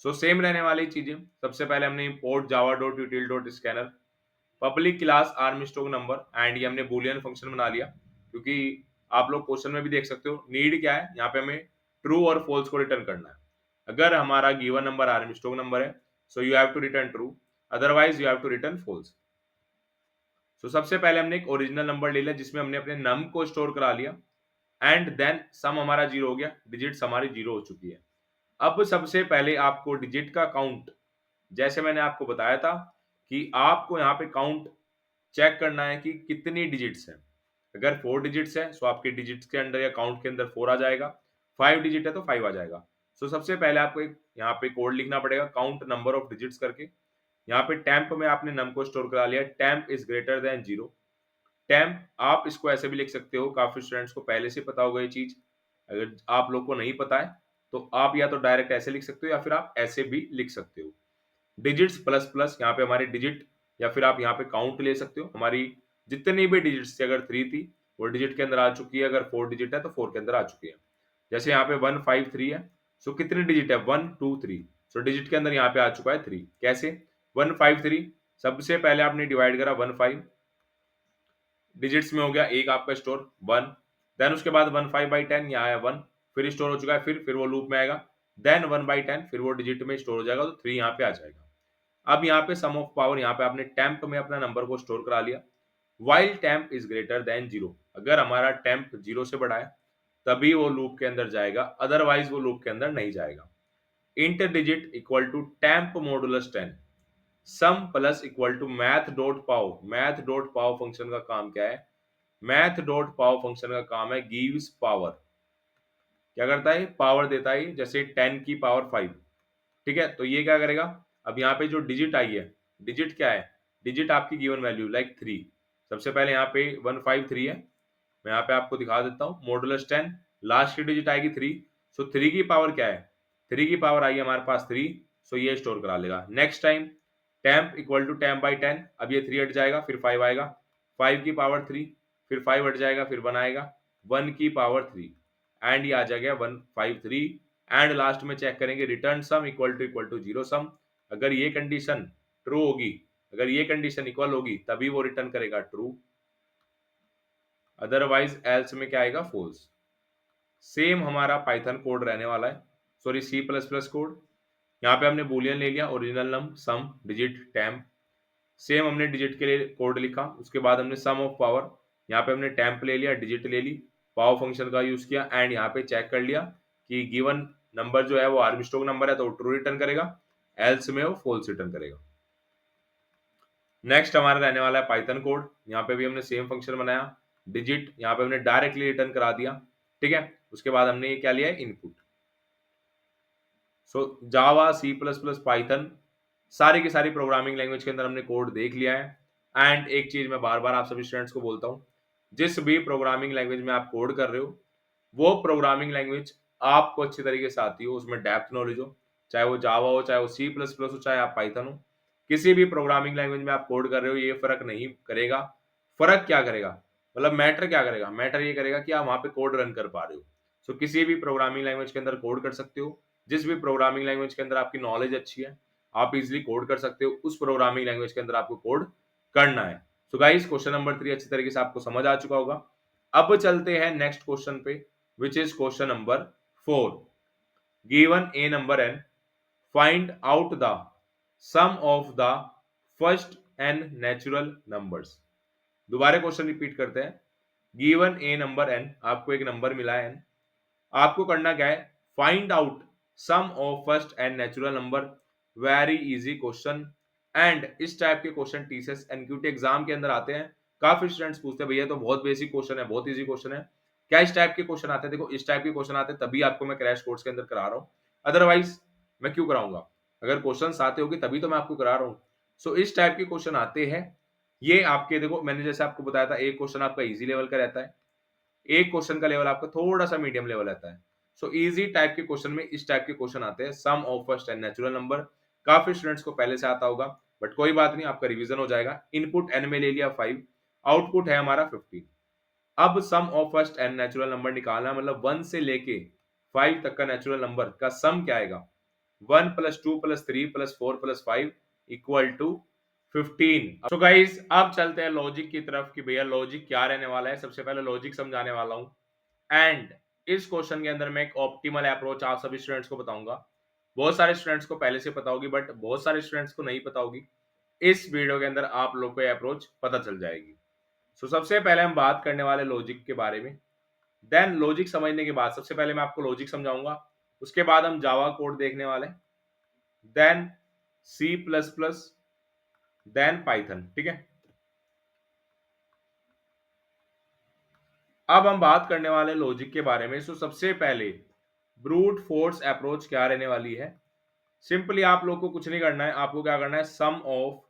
सो सेम रहने वाली चीजें, सबसे पहले हमने import Java dot util dot scanner, public class arm stock number, and ये हमने बूलियन फंक्शन बना लिया, क्योंकि आप लोग क्वेश्चन में भी देख सकते हो नीड क्या है, यहाँ पे हमें ट्रू और फॉल्स को रिटर्न करना है। अगर हमारा given number Armstrong number है, so you have to return true, otherwise you have to return false. So सबसे पहले हमने एक ओरिजिनल नंबर ले लिया जिसमें हमने अपने नम को स्टोर करा लिया, एंड देन सम हमारा 0 हो गया, डिजिट्स हमारी 0 हो चुकी है। अब सबसे पहले आपको डिजिट का काउंट, जैसे मैंने आपको बताया था कि आपको यहाँ पे काउंट चेक करना है कि कितनी डिजिट्स हैं। अगर 4 डिजिट्स है सो आपके डिजिट्स के अंदर या काउंट के अंदर 4 आ जाएगा, 5 डिजिट है तो 5 आ जाएगा। सो सबसे पहले आपको एक यहाँ पे कोड लिखना पड़ेगा, काउंट नंबर ऑफ डिजिट्स करके। यहाँ पे टेम्प में आपने नम को स्टोर करा लिया, temp is greater than 0। Temp आप इसको ऐसे भी लिख सकते हो, काफी स्टूडेंट्स को पहले से पता होगा ये चीज, अगर आप लोग को नहीं पता है तो आप या तो डायरेक्ट ऐसे लिख सकते हो या फिर आप ऐसे भी लिख सकते हो, डिजिट्स प्लस प्लस, यहाँ पे हमारी डिजिट, या फिर आप यहाँ पे काउंट ले सकते हो, हमारी जितनी भी डिजिट्स थी, अगर 3 थी वो डिजिट के अंदर आ चुकी है, अगर 4 डिजिट है तो 4 के अंदर आ चुकी है। जैसे यहाँ पे 153 है, सो कितनी डिजिट है 1 2 3, सो डिजिट के अंदर यहाँ पे आ चुका है 3। कैसे 153, सबसे पहले आपने डिवाइड करा 15, डिजिट्स में हो गया एक आपका स्टोर 1, देन उसके बाद 15/10 यहाँ आया 1, फिर स्टोर हो चुका है, फिर वो लूप में आएगा, देन 1/10 फिर वो डिजिट में स्टोर हो जाएगा, तो 3 यहाँ पे आ जाएगा। अब यहाँ पे सम ऑफ पावर, यहाँ पे आपने टेम्प में अपना नंबर को स्टोर करा लिया, while temp is greater than 0, अगर हमारा टेम्प 0 से बड़ा है तभी वो लूप के अंदर जाएगा, अदरवाइज वो लूप के अंदर नहीं जाएगा। Int digit equal to temp modulus 10, sum plus equal to math dot pow, math dot pow function का काम क्या है, मैथ डॉट पाव फंक्शन का काम है गिव्स पावर, क्या करता है पावर देता है, जैसे 10 की पावर 5। ठीक है, तो ये क्या करेगा, अब यहाँ पे जो डिजिट आई है, डिजिट क्या है, डिजिट आपकी गिवन वैल्यू लाइक 3, सबसे पहले यहाँ पे 153 है, मैं यहाँ पे आपको दिखा देता हूँ, मॉडुलस 10, लास्ट की डिजिट आएगी 3, सो 3 की पावर क्या है, 3 की पावर आई है हमारे पास 3, सो ये स्टोर करा लेगा। Next time temp equal to टेम्प/10, अब ये 3 हट जाएगा, फिर 5 आएगा, 5 की पावर 3, फिर 5 हट जाएगा, फिर 1 आएगा, 1 की पावर 3, एंड ये आ जाएगा 153, एंड लास्ट में चेक करेंगे रिटर्न सम इक्वल टू 0 सम, अगर ये कंडीशन ट्रू होगी, अगर ये कंडीशन इक्वल होगी तभी वो रिटर्न करेगा ट्रू, अदरवाइज एल्स में क्या आएगा फॉल्स। सेम हमारा पाइथन कोड रहने वाला है, sorry C plus plus code. यहाँ पे हमने बूलियन ले लिया, original num sum digit temp, same हमने डिजिट के लिए कोड लिखा, उसके बाद हमने सम ऑफ पावर, यहाँ पे हमने टेम्प ले लिया, डिजिट ले ली, पावर फंक्शन का यूज किया, एंड यहाँ पे चेक कर लिया कि गिवन नंबर जो है वो आर्मस्ट्रांग नंबर है तो ट्रू रिटर्न करेगा, एल्स में वो फॉल्स रिटर्न करेगा। नेक्स्ट हमारा रहने वाला है पाइथन कोड। यहाँ पे भी हमने सेम फंक्शन बनाया, डिजिट यहाँ पे हमने डायरेक्टली रिटर्न करा दिया, ठीक है। उसके बाद हमने ये क्या लिया है, इनपुट। सो जावा, सी प्लस प्लस, पाइथन, सारी की सारी प्रोग्रामिंग लैंग्वेज के अंदर हमने कोड देख लिया है। एंड एक चीज मैं बार बार आप सभी स्टूडेंट्स को बोलता हूँ, जिस भी प्रोग्रामिंग लैंग्वेज में आप कोड कर रहे हो, वो प्रोग्रामिंग लैंग्वेज आपको अच्छी तरीके से आती हो, उसमें डेप्थ नॉलेज हो, चाहे वो जावा हो, चाहे वो सी प्लस प्लस हो, चाहे आप पाइथन हो, किसी भी प्रोग्रामिंग लैंग्वेज में आप कोड कर रहे हो, ये फर्क नहीं करेगा। फर्क क्या करेगा, मतलब मैटर क्या करेगा, मैटर ये करेगा कि आप वहां पे कोड रन कर पा रहे हो। सो किसी भी प्रोग्रामिंग लैंग्वेज के अंदर कोड कर सकते हो, जिस भी प्रोग्रामिंग लैंग्वेज के अंदर आपकी नॉलेज अच्छी है, आप इजिली कोड कर सकते हो, उस प्रोग्रामिंग लैंग्वेज के अंदर आपको कोड करना है। सो गाइस, क्वेश्चन नंबर 3 अच्छी तरीके से आपको समझ आ चुका होगा। अब चलते हैं नेक्स्ट क्वेश्चन पे, which is question number 4. Given a number n, find out the sum of the first n natural numbers. दोबारा क्वेश्चन रिपीट करते हैं। गिवन ए नंबर n, आपको एक नंबर मिला है n, आपको करना क्या है, find out sum of first and natural number. Very easy question. And इस टाइप के क्वेश्चन टीसीएस एनक्यूटी एग्जाम के अंदर आते हैं। काफी स्टूडेंट्स पूछते हैं भैया तो बहुत बेसिक क्वेश्चन है, बहुत इजी क्वेश्चन है, क्या इस टाइप के क्वेश्चन आते हैं? देखो, इस टाइप के क्वेश्चन आते हैं तभी आपको मैं क्रैश कोर्स के अंदर करा रहा हूँ, अदरवाइज मैं क्यों कराऊंगा? अगर क्वेश्चन आते होगी तभी तो मैं आपको करा रहा हूँ। सो इस टाइप के क्वेश्चन आते हैं। ये आपके, देखो मैंने जैसे आपको बताया था, एक क्वेश्चन आपका इजी लेवल का रहता है, एक क्वेश्चन का लेवल आपका थोड़ा सा मीडियम लेवल रहता है। सो इजी टाइप के क्वेश्चन में इस टाइप के क्वेश्चन आते हैं, sum of first and natural number. काफी स्टूडेंट्स को पहले से आता होगा, बट कोई बात नहीं, आपका रिवीजन हो जाएगा। इनपुट एन में ले लिया 5, आउटपुट है हमारा 15। अब sum of first and natural number निकालना है, मतलब 1 से लेके 5 तक का नेचुरल नंबर का सम क्या आएगा, 1 plus 2 plus 3 plus 4 plus 5 equal to 15। So guys, अब चलते हैं लॉजिक की तरफ कि भैया लॉजिक क्या रहने वाला है। सबसे पहले लॉजिक समझाने वाला हूं, एंड इस क्वेश्चन के अंदर मैं एक ऑप्टिमल अप्रोच आप सभी स्टूडेंट्स को बताऊंगा। बहुत सारे स्टूडेंट्स को पहले से पता होगी, बट बहुत सारे स्टूडेंट्स को नहीं पता होगी। इस वीडियो के अंदर आप लोग को ये अप्रोच पता चल जाएगी। सो सबसे पहले हम बात करने वाले लॉजिक के बारे में। देन लॉजिक समझने के बाद, सबसे पहले मैं आपको लॉजिक समझाऊंगा, उसके बाद हम जावा कोड देखने वाले, then C plus plus, then Python, ठीक है। अब हम बात करने वाले लॉजिक के बारे में। सो सबसे पहले ब्रूट फोर्स अप्रोच क्या रहने वाली है। सिंपली आप लोग को कुछ नहीं करना है, आपको क्या करना है, sum of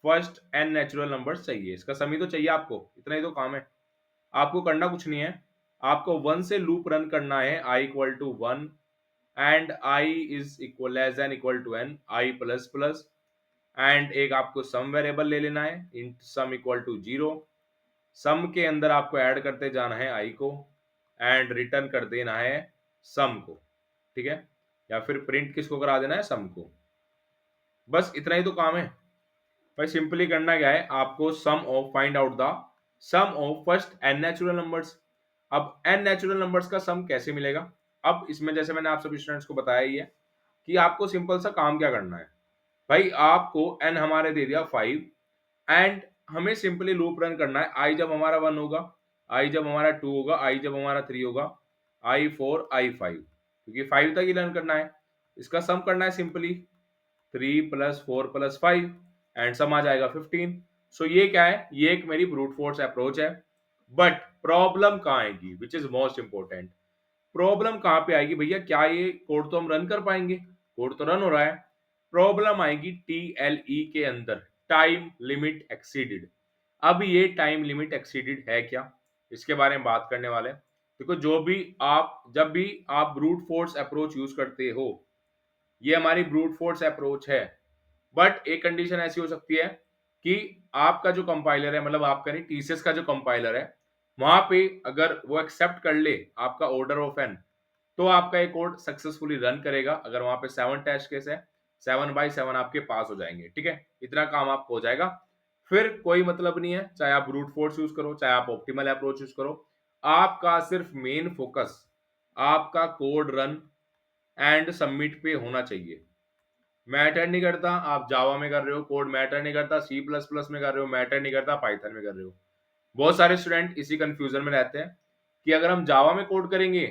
first n natural numbers चाहिए, इसका सम ही तो चाहिए आपको, इतना ही तो काम है। आपको करना कुछ नहीं है, आपको 1 से लूप रन करना है, i equal to 1 and i is equal less than equal to n, i plus plus, and एक आपको सम वेरिएबल ले लेना है, int sum equal to 0। Sum के अंदर आपको ऐड करते जाना है आई को, एंड रिटर्न कर देना है सम को, ठीक है, या फिर प्रिंट किसको करा देना है, सम को। बस इतना ही तो काम है भाई। सिंपली करना क्या है, आपको sum of, find out the sum of first n natural numbers. अब एन नेचुरल नंबर्स का सम कैसे मिलेगा? अब इसमें जैसे मैंने आप सभी स्टूडेंट्स को बताया ही है कि आपको सिंपल सा काम क्या करना है भाई। आपको एन हमारे दे दिया 5, एंड हमें सिंपली लूप रन करना है। आई जब हमारा 1 होगा, आई जब हमारा 2 होगा, आई जब हमारा 3 होगा, आई 4, आई 5, क्योंकि 5 तक ही रन करना है। इसका सम करना है simply 3 plus 4 plus 5, and sum आ जाएगा 15। सो ये क्या है, ये एक मेरी ब्रूट फोर्स अप्रोच है। बट प्रॉब्लम कहाँ आएगी, which is most important. Problem कहाँ पे आएगी भैया, क्या ये कोड तो हम रन कर पाएंगे? कोड तो रन हो रहा है। प्रॉब्लम आएगी टीएलई के अंदर, टाइम लिमिट एक्सीडेड। अब ये टाइम लिमिट एक्सीडेड है क्या, इसके बारे में बात करने वाले हैं। देखो, जब भी आप ब्रूट फोर्स अप्रोच यूज करते हो, ये हमारी ब्रूट फोर्स अप्रोच है, बट एक कंडीशन ऐसी हो सकती है कि आपका जो कंपाइलर है, मतलब आपका नहीं, टीसीएस का जो कंपाइलर है, वहां पे अगर वो एक्सेप्ट कर ले आपका ऑर्डर ऑफ एन, तो आपका एक कोड सक्सेसफुली रन करेगा। अगर वहां पे 7 टेस्ट केस है, 7/7 आपके पास हो जाएंगे, ठीक है, इतना काम आपको हो जाएगा। फिर कोई मतलब नहीं है, चाहे आप ब्रूट फोर्स यूज करो, चाहे आप ऑप्टिमल अप्रोच यूज करो, आपका सिर्फ मेन फोकस आपका कोड रन एंड सबमिट पे होना चाहिए। मैटर नहीं करता आप जावा में कर रहे हो कोड, मैटर नहीं करता सी प्लस प्लस में कर रहे हो, मैटर नहीं करता पाइथन में कर रहे हो। बहुत सारे स्टूडेंट इसी कंफ्यूजन में रहते हैं कि अगर हम जावा में कोड करेंगे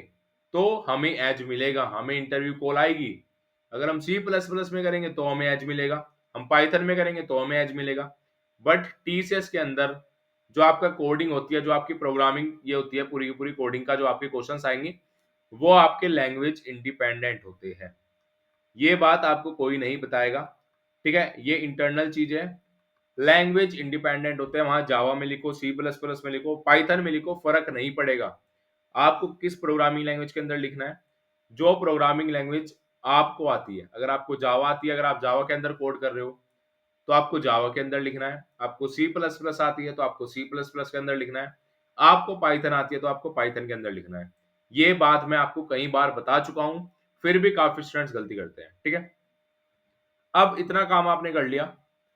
तो हमें एज मिलेगा, हमें इंटरव्यू कॉल आएगी, अगर हम सी प्लस प्लस में करेंगे तो हमें एज मिलेगा। हम पाइथन में करेंगे तो हमें एज मिलेगा। बट टीसीएस के अंदर जो आपका कोडिंग होती है, जो आपकी प्रोग्रामिंग ये होती है, पूरी की पूरी कोडिंग का जो आपके क्वेश्चंस आएंगे वो आपके लैंग्वेज इंडिपेंडेंट होते हैं। ये बात आपको कोई नहीं बताएगा, ठीक है, ये इंटरनल चीज है। लैंग्वेज इंडिपेंडेंट होते हैं, वहां जावा में लिखो, सी प्लस प्लस में लिखो, पाइथन में लिखो, फर्क नहीं पड़ेगा। आपको किस प्रोग्रामिंग लैंग्वेज के अंदर लिखना है, जो प्रोग्रामिंग लैंग्वेज आपको आती है। अगर आपको जावा आती है, अगर आप जावा के अंदर कोड कर रहे हो तो आपको जावा के अंदर लिखना है। आपको सी प्लस प्लस आती है तो आपको सी प्लस प्लस के अंदर लिखना है। आपको पाइथन आती है तो आपको पाइथन के अंदर लिखना है। ये बात मैं आपको कई बार बता चुका हूं, फिर भी काफी स्टूडेंट्स गलती करते हैं, ठीक है। अब इतना काम आपने कर लिया,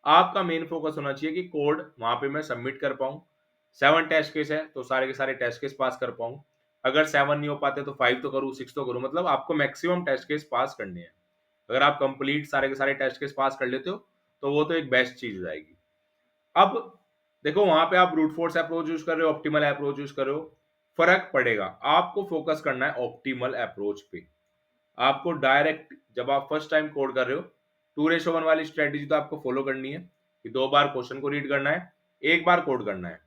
आपका मेन फोकस होना चाहिए कि कोड वहां पे मैं सबमिट कर पाऊं। 7 टेस्ट केस है तो सारे के सारे टेस्ट केस पास कर पाऊं। अगर 7 नहीं हो पाते तो 5 तो करूं, 6 तो करूं, मतलब आपको मैक्सिमम टेस्ट केस पास करने हैं। अगर आप कंप्लीट सारे के सारे टेस्ट केस पास कर लेते हो तो वो तो एक बेस्ट चीज हो जाएगी। अब देखो, वहां पे आप ब्रूट फोर्स अप्रोच यूज कर रहे हो, ऑप्टिमल अप्रोच यूज कर रहे हो, फर्क पड़ेगा। आपको फोकस करना है ऑप्टिमल अप्रोच पे। आपको डायरेक्ट जब आप फर्स्ट टाइम कोड कर रहे हो 2:1 वाली स्ट्रेटेजी तो आपको फॉलो करनी है कि 2 बार क्वेश्चन को रीड करना है, 1 बार कोड करना है।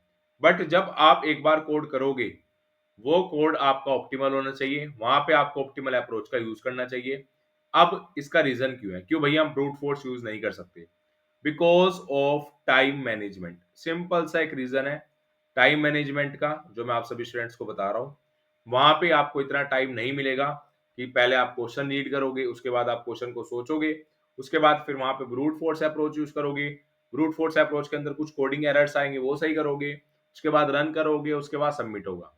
बट जब आप 1 बार कोड करोगे वो कोड आपका ऑप्टिमल होना चाहिए, वहां पे आपको ऑप्टिमल अप्रोच का यूज करना चाहिए। अब इसका रीजन क्यों है, क्यों भैया हम ब्रूट फोर्स यूज नहीं कर सकते? Because of time management. Simple सा एक रीजन है टाइम मैनेजमेंट का, जो मैं आप सभी स्टूडेंट्स को बता रहा हूं। वहां पे आपको इतना टाइम नहीं मिलेगा कि पहले आप क्वेश्चन रीड करोगे, उसके बाद आप क्वेश्चन को सोचोगे, उसके बाद फिर वहां पे ब्रूट फोर्स अप्रोच यूज करोगे। ब्रूट फोर्स अप्रोच के अंदर कुछ कोडिंग एरर्स आएंगे, वो सही करोगे, उसके बाद रन करोगे, उसके बाद सबमिट होगा।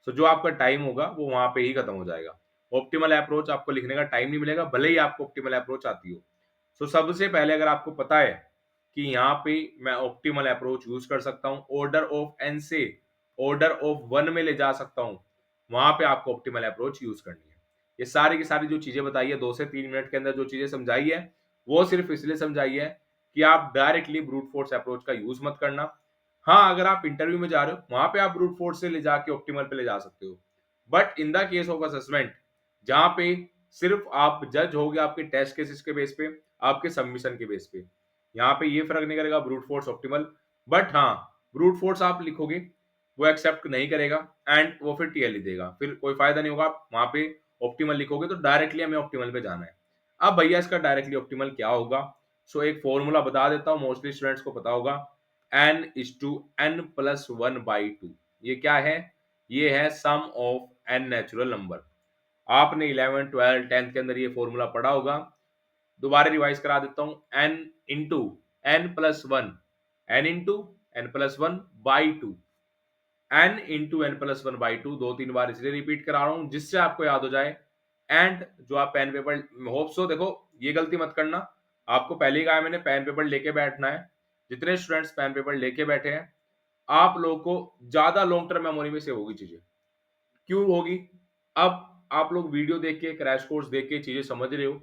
सो जो आपका टाइम होगा वो वहां पे ही खत्म हो जाएगा। ऑप्टिमल अप्रोच आपको लिखने का टाइम नहीं मिलेगा, भले ही आपको ऑप्टिमल अप्रोच आती हो। सो सबसे पहले अगर आपको पता है कि यहाँ पे मैं ऑप्टिमल अप्रोच यूज कर सकता हूँ, ऑर्डर ऑफ एन से ऑर्डर ऑफ 1 में ले जा सकता हूँ, वहां पे आपको ऑप्टिमल अप्रोच यूज करनी है। ये सारी की सारी जो चीजें बताई है 2 से 3 मिनट के अंदर जो चीजें समझाई है, वो सिर्फ इसलिए समझाई है कि आप डायरेक्टली ब्रूट फोर्स अप्रोच का यूज मत करना। हाँ, अगर आप इंटरव्यू में जा रहे हो वहां पे आप ब्रूट फोर्स से ले जाके ऑप्टिमल पे ले जा सकते हो। But in the case of assessment, जहां पे सिर्फ आप जज होगे आपके टेस्ट केसेस के बेस पे, आपके सबमिशन के बेस पे, यहाँ पे ये फर्क नहीं करेगा ब्रूट फोर्स ऑप्टिमल। बट हाँ, ब्रूट फोर्स आप लिखोगे वो एक्सेप्ट नहीं करेगा एंड वो फिर टीएल ही देगा, फिर कोई फायदा नहीं होगा। आप वहां पे ऑप्टिमल लिखोगे तो डायरेक्टली हमें ऑप्टिमल पे जाना है। अब भैया इसका डायरेक्टली ऑप्टिमल क्या होगा? सो एक फॉर्मूला बता देता हूँ, मोस्टली स्टूडेंट्स को पता होगा, n is to n plus 1/2। ये क्या है? ये है sum of n natural number. आपने 11 12 10th के अंदर ये फॉर्मूला पढ़ा होगा, दोबारा रिवाइज करा देता हूं। n into n plus 1, n into n plus 1/2, n into n plus 1/2, 2-3 बार इसलिए रिपीट करा रहा हूं जिससे आपको याद हो जाए। एंड जो आप पेन पेपर, होप सो, देखो ये गलती मत करना, आपको पहले ही कहा मैंने पेन पेपर लेके बैठना है। जितने स्टूडेंट्स पेन पेपर लेके बैठे हैं, आप लोगों को ज्यादा लॉन्ग टर्म मेमोरी में सेव होगी चीजें। क्यों होगी? अब आप लोग वीडियो देख के, क्रैश कोर्स देख के चीजें समझ रहे हो,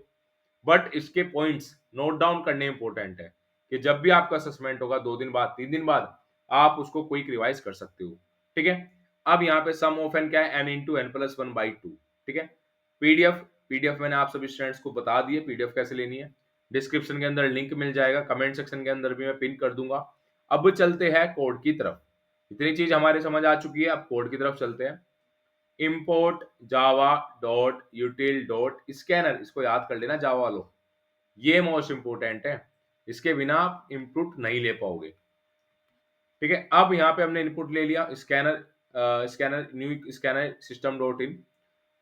बट इसके पॉइंट्स नोट डाउन करने इंपॉर्टेंट है कि जब भी आपका असेसमेंट होगा 2 दिन बाद, 3 दिन बाद, आप उसको क्विक रिवाइज कर सकते हो, ठीक है। अब यहाँ पे सम ऑफ एन क्या है? n इंटू एन प्लस 1/2, ठीक है। पीडीएफ, पीडीएफ मैंने आप सभी स्टूडेंट्स को बता दिए पीडीएफ कैसे लेनी है। डिस्क्रिप्शन के अंदर लिंक मिल जाएगा, कमेंट सेक्शन के अंदर भी मैं पिन कर दूंगा। अब चलते हैं कोड की तरफ। इतनी चीज हमारे समझ आ चुकी है, अब कोड की तरफ चलते हैं। import java dot util dot scanner, इसको याद कर लेना जावा वालों, ये मोस्ट इंपोर्टेंट है, इसके बिना आप इनपुट नहीं ले पाओगे, ठीक है। अब यहाँ पे हमने इनपुट ले लिया scanner, scanner new scanner system dot in,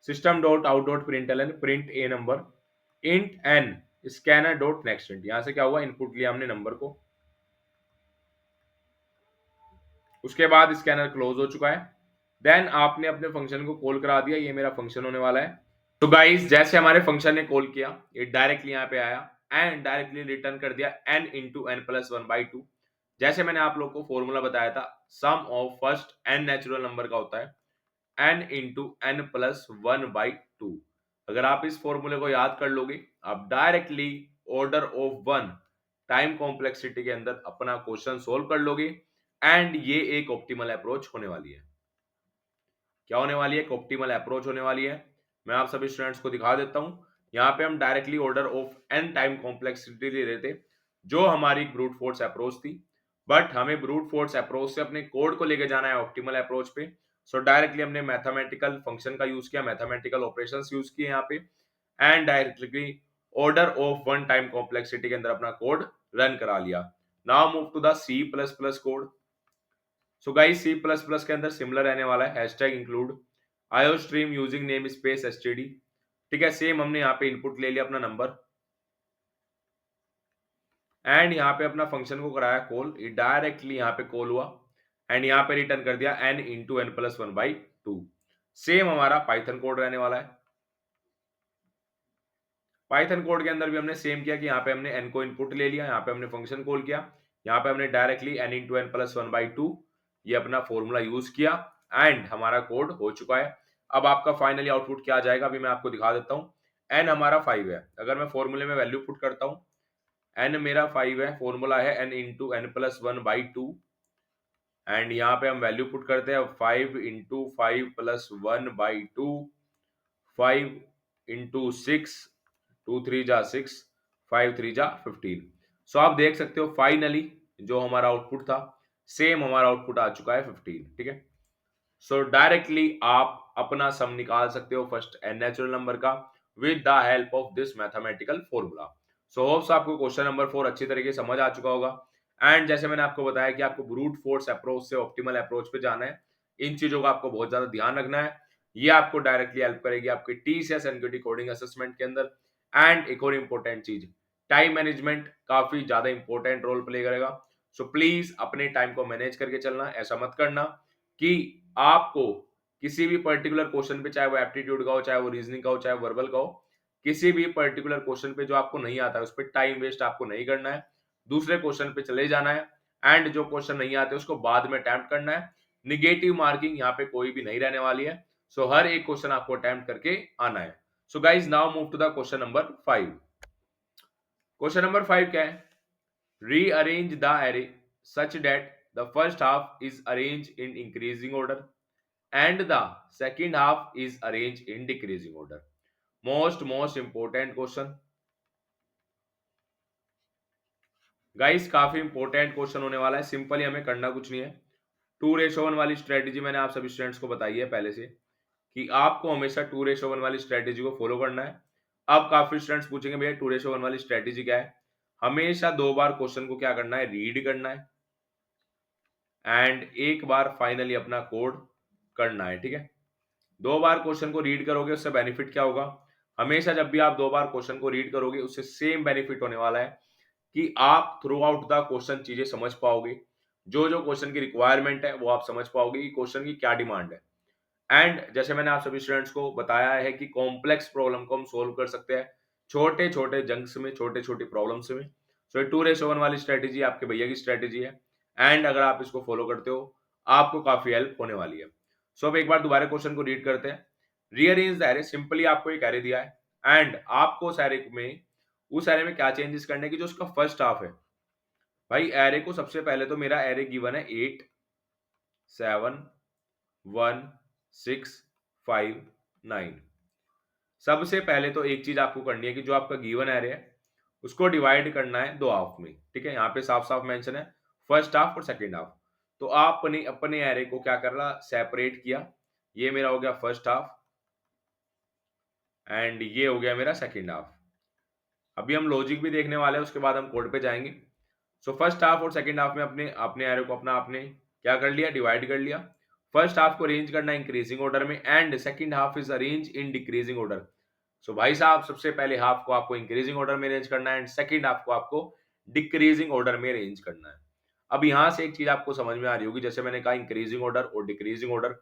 system dot out dot print l n, print a number, int n scanner dot next int. यहाँ से क्या हुआ, इनपुट लिया हमने नंबर को, उसके बाद स्कैनर क्लोज हो चुका है। देन आपने अपने फंक्शन को कॉल करा दिया, ये मेरा फंक्शन होने वाला है। तो गाइस, जैसे हमारे फंक्शन ने कॉल किया, ये डायरेक्टली यहाँ पे आया एंड डायरेक्टली रिटर्न कर दिया n इंटू एन प्लस 1/2। जैसे मैंने आप लोग को फॉर्मूला बताया था, sum of first n natural number का होता है n इंटू एन प्लस 1/2। अगर आप इस फॉर्मूले को याद कर लोगे, आप directly order of 1 time complexity के अंदर अपना क्वेश्चन सोल्व कर लोगे एंड ये एक ऑप्टिमल अप्रोच होने वाली है। क्या होने वाली है? एक ऑप्टिमल अप्रोच होने वाली है। मैं आप सभी स्टूडेंट्स को दिखा देता हूं। यहाँ पे हम directly order of n time complexity ले रहे थे, जो हमारी ब्रूट फोर्स अप्रोच थी, बट हमें ब्रूट फोर्स अप्रोच से अपने कोड को लेके जाना है ऑप्टिमल अप्रोच पे। सो डायरेक्टली हमने मैथमेटिकल फंक्शन का यूज किया, मैथमेटिकल ऑपरेशंस यूज किए यहाँ पे, and directly order of one time complexity के अंदर अपना कोड रन करा लिया। Now move to the C plus plus code. So guys C plus plus के अंदर सिमिलर रहने वाला है, hashtag include io stream using name space STD. ठीक है, सेम हमने यहाँ पे इनपुट ले लिया अपना नंबर, एंड यहाँ पे अपना फंक्शन को कराया कॉल, ये डायरेक्टली यहाँ पे कॉल हुआ, एंड यहाँ पे रिटर्न कर दिया n into n plus one by two. Same हमारा पाइथन कोड रहने वाला है। पाइथन कोड के अंदर भी हमने सेम किया कि यहाँ पे हमने n को इनपुट ले लिया, यहाँ पे हमने फंक्शन कॉल किया, यहाँ पे हमने directly n into n plus one by two ये अपना फॉर्मूला यूज किया, एंड हमारा कोड हो चुका है। अब आपका फाइनली आउटपुट क्या आ जाएगा अभी मैं आपको दिखा देता हूँ। n हमारा 5 है, अगर मैं फॉर्मूले में वैल्यू पुट करता हूँ, n मेरा 5 है, फॉर्मूला है n into n plus one by two, and यहाँ पे हम वैल्यू पुट करते हैं 5 into five plus one by two, 5 into six, 2 3 जा 6, 5 3 जा 15। सो आप देख सकते हो फाइनली जो हमारा आउटपुट था सेम हमारा आउटपुट आ चुका है 15। ठीक है, सो डायरेक्टली आप अपना सम निकाल सकते हो फर्स्ट एंड नेचुरल नंबर का with the help of this mathematical formula. So hopes आपको क्वेश्चन नंबर 4 अच्छी तरीके से समझ आ चुका होगा, एंड जैसे मैंने आपको बताया कि आपको ब्रूट फोर्स अप्रोच से ऑप्टिमल अप्रोच पे जाना है, इन चीजों का आपको बहुत ज्यादा ध्यान रखना है। ये आपको डायरेक्टली हेल्प करेगी आपके टीसीएस एनक्यूटी कोडिंग असेसमेंट के अंदर। एंड एक और इंपॉर्टेंट चीज, टाइम मैनेजमेंट काफी ज्यादा इंपॉर्टेंट रोल प्ले करेगा। सो प्लीज अपने टाइम को मैनेज करके चलना, ऐसा मत करना कि आपको किसी भी पर्टिकुलर क्वेश्चन पे, चाहे वो एप्टीट्यूड का हो, चाहे वो रीजनिंग का हो, चाहे वर्बल का हो, किसी भी पर्टिकुलर क्वेश्चन पे जो आपको नहीं आता है उस पर टाइम वेस्ट आपको नहीं करना है, दूसरे क्वेश्चन पे चले जाना है, एंड जो क्वेश्चन नहीं आते उसको बाद में अटेम्प्ट करना है। निगेटिव मार्किंग यहाँ पे कोई भी नहीं रहने वाली है। सो हर एक क्वेश्चन आपको अटेम्प्ट करके आना है। So guys now move to the question number 5। Question number 5 क्या है? Rearrange the array such that the first half is arrange in increasing order and the second half is arranged in decreasing order. Most important question guys, काफी important question होने वाला है। Simply हमें करना कुछ नहीं है, 2:1 वाली स्ट्रेटेजी मैंने आप सभी स्टूडेंट्स को बताई है पहले से कि आपको हमेशा 2:1 वाली स्ट्रेटेजी को फॉलो करना है। अब काफी स्टूडेंट्स पूछेंगे भैया 2:1 वाली स्ट्रेटेजी क्या है? हमेशा 2 बार क्वेश्चन को क्या करना है, रीड करना है, एंड एक बार फाइनली अपना कोड करना है। ठीक है, 2 बार क्वेश्चन को रीड करोगे उससे बेनिफिट क्या होगा? हमेशा जब भी आप 2 बार क्वेश्चन को रीड करोगे उससे सेम बेनिफिट होने वाला है कि आप थ्रू आउट द क्वेश्चन चीजें समझ पाओगे, जो जो क्वेश्चन की रिक्वायरमेंट है वो आप समझ पाओगे कि क्वेश्चन की क्या डिमांड है। एंड जैसे मैंने आप सभी स्टूडेंट्स को बताया है कि कॉम्प्लेक्स प्रॉब्लम को हम सोल्व कर सकते हैं छोटे छोटे जंक्स में, छोटे छोटे प्रॉब्लम्स में। सो 2:1 वाली स्ट्रेटेजी आपके भैया की स्ट्रेटेजी है, एंड अगर आप इसको फॉलो करते हो आपको काफी हेल्प होने वाली है। सो अब एक बार दोबारा क्वेश्चन को रीड करते हैं। रीअरेंज द एरे, सिंपली आपको एक एरे दिया है एंड आपको उस एरे में क्या चेंजेस करने की, जो उसका फर्स्ट हाफ है। भाई एरे को सबसे पहले तो मेरा एरे गिवन है 8 7 1 6 5 9। सबसे पहले तो एक चीज आपको करनी है कि जो आपका गिवन एरे है उसको डिवाइड करना है 2 हाफ में। ठीक है, यहाँ पे साफ साफ मेंशन है फर्स्ट हाफ और सेकंड हाफ। तो आपने अपने एरे को क्या कर रहा, सेपरेट किया। ये मेरा हो गया फर्स्ट हाफ एंड ये हो गया मेरा सेकंड हाफ। अभी हम लॉजिक भी देखने वाले हैं, उसके बाद हम कोड पे जाएंगे। सो फर्स्ट हाफ और सेकंड हाफ में अपने अपने एरो को अपना आपने क्या कर लिया, डिवाइड कर लिया। फर्स्ट हाफ को अरेंज करना है इंक्रीजिंग ऑर्डर में, and second half is arrange in decreasing order. So भाई साहब सबसे पहले हाफ को आपको इंक्रीजिंग ऑर्डर में अरेंज करना है, एंड सेकंड हाफ को आपको डिक्रीजिंग ऑर्डर में अरेंज करना है। अब यहाँ से एक चीज आपको समझ में आ रही होगी, जैसे मैंने कहा इंक्रीजिंग ऑर्डर और डिक्रीजिंग ऑर्डर।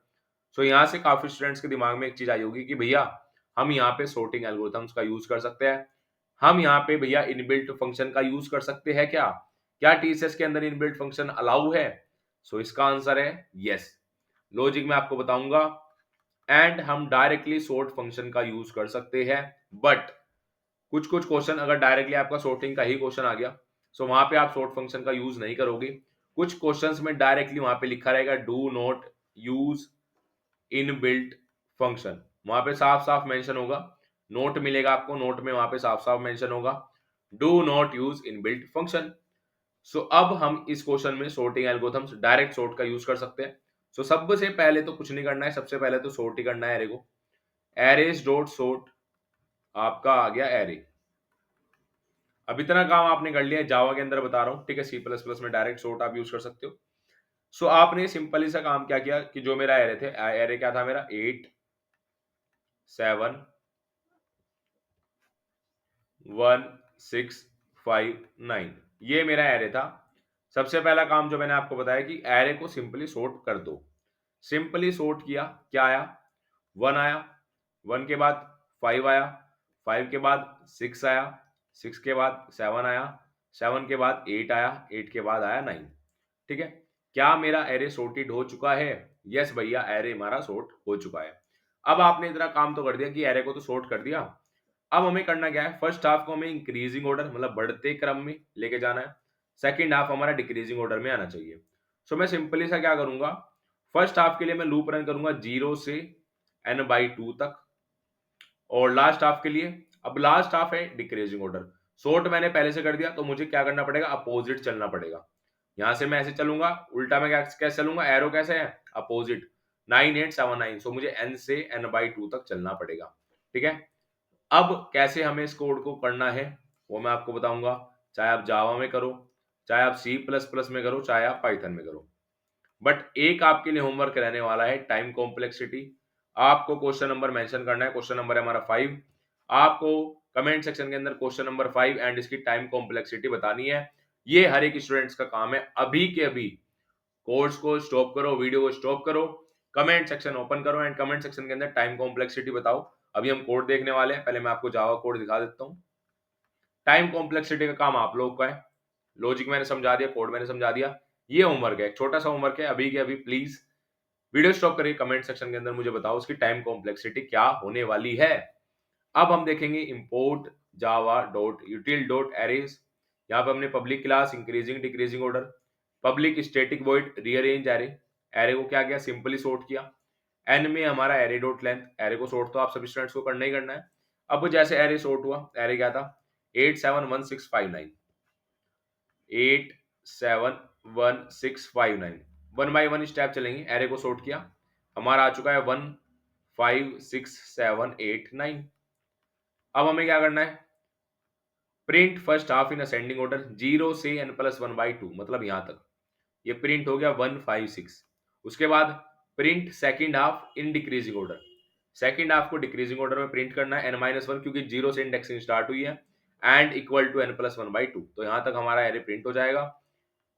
सो यहाँ से काफी स्टूडेंट्स के दिमाग में एक चीज आई होगी कि भैया हम यहाँ पे सॉर्टिंग एल्गोरिथम्स का यूज कर सकते हैं, हम यहाँ पे भैया इनबिल्ट फंक्शन का यूज कर सकते हैं क्या? क्या टीसीएस के अंदर इनबिल्ट फंक्शन अलाउ है? सो इसका आंसर है यस। लॉजिक में आपको बताऊंगा, एंड हम डायरेक्टली सॉर्ट फंक्शन का यूज कर सकते हैं। बट कुछ कुछ क्वेश्चन अगर डायरेक्टली आपका सॉर्टिंग का ही क्वेश्चन आ गया, सो वहां पे आप सॉर्ट फंक्शन का यूज नहीं करोगे। कुछ क्वेश्चंस में डायरेक्टली वहां पे लिखा रहेगा do not use inbuilt function, वहां पे साफ साफ मेंशन होगा। नोट मिलेगा आपको, नोट में वहां पे साफ साफ मेंशन होगा do not use inbuilt function. So अब हम इस क्वेश्चन में sorting एल्गोरिथम्स डायरेक्ट सॉर्ट का यूज कर सकते हैं। सो सबसे पहले तो कुछ नहीं करना है, सबसे पहले तो सॉर्ट ही करना है एरे को। एरेज डॉट सॉर्ट आपका आ गया एरे। अब इतना काम आपने कर लिया है, जावा के अंदर बता रहा हूं, ठीक है। सी प्लस प्लस में डायरेक्ट सॉर्ट आप यूज कर सकते हो। सो आपने सिंपली सा काम क्या किया कि जो मेरा एरे थे, एरे क्या था मेरा 8 7 1 6 5 9, ये मेरा एरे था। सबसे पहला काम जो मैंने आपको बताया कि एरे को सिंपली सॉर्ट कर दो। सिंपली सॉर्ट किया, क्या आया 1 आया, 1 के बाद 5 आया, 5 के बाद 6 आया, 6 के बाद 7 आया, 7 के बाद 8 आया, 8 के बाद आया 9। ठीक है, क्या मेरा एरे सॉर्टेड हो चुका है? यस भैया, एरे हमारा सॉर्ट हो चुका है। अब आपने इतना काम तो कर दिया कि एरे को तो सॉर्ट कर दिया। अब हमें करना क्या है, फर्स्ट हाफ को हमें इंक्रीजिंग ऑर्डर मतलब बढ़ते क्रम में लेके जाना है, सेकंड हाफ हमारा डिक्रीजिंग ऑर्डर में आना चाहिए। सो मैं सिंपली सा क्या करूंगा, फर्स्ट हाफ के लिए मैं लूप रन करूंगा 0 से n/2 तक, और लास्ट हाफ के लिए, अब लास्ट हाफ है डिक्रीजिंग ऑर्डर। सॉर्ट मैंने पहले से कर दिया तो मुझे क्या करना पड़ेगा, अपोजिट चलना पड़ेगा। यहां से मैं ऐसे चलूंगा, उल्टा में क्या कैसे चलूंगा, एरो कैसे है अपोजिट, 9 8 7 9। सो मुझे n से n/2 तक चलना पड़ेगा। ठीक है, अब कैसे हमें इस कोड को करना है वो मैं आपको बताऊंगा, चाहे आप जावा में करो, चाहे आप सी प्लस प्लस में करो, चाहे आप पाइथन में करो। बट एक आपके लिए होमवर्क रहने वाला है, टाइम कॉम्प्लेक्सिटी। आपको क्वेश्चन नंबर मेंशन करना है, क्वेश्चन नंबर है हमारा 5। आपको कमेंट सेक्शन के अंदर क्वेश्चन नंबर 5 एंड इसकी टाइम कॉम्प्लेक्सिटी बतानी है। ये हर एक स्टूडेंट्स का काम है। अभी के अभी कोर्स को स्टॉप करो, वीडियो को स्टॉप करो, कमेंट सेक्शन ओपन करो एंड कमेंट सेक्शन के अंदर टाइम कॉम्प्लेक्सिटी बताओ। अभी हम कोड देखने वाले हैं, पहले मैं आपको जावा कोड दिखा देता हूँ। टाइम कॉम्प्लेक्सिटी का काम आप लोगों का है, लॉजिक मैंने समझा दिया, कोड मैंने समझा दिया। ये होमवर्क है, छोटा सा होमवर्क है। अभी के अभी प्लीज वीडियो स्टॉप करिए, कमेंट सेक्शन के अंदर मुझे बताओ उसकी टाइम कॉम्प्लेक्सिटी क्या होने वाली है। अब हम देखेंगे import Java dot util dot arrays. यहाँ पे हमने public class increasing decreasing order, public static void rearrange array, array को क्या किया सिंपली सॉर्ट किया। एन में हमारा एरे डॉट लेंथ, एरे को सॉर्ट तो आप सभी स्टूडेंट्स को करना ही करना है। अब जैसे एरे सॉर्ट हुआ, एरे क्या था 8 7 1 6 5 9, 8 7 1 6 5 9, 1 बाई 1 स्टेप चलेंगे। एरे को सॉर्ट किया, हमारा आ चुका है 1 5 6 7 8 9। अब हमें क्या करना है, print first half in ascending order 0 से n+1/2, मतलब यहां तक ये प्रिंट हो गया 1 5 6। उसके बाद print second half in decreasing order, second half को डिक्रीजिंग ऑर्डर में प्रिंट करना है n-1, क्योंकि 0 से इंडेक्सिंग स्टार्ट हुई है, एंड इक्वल टू n+1/2। तो यहां तक हमारा एरे प्रिंट हो जाएगा,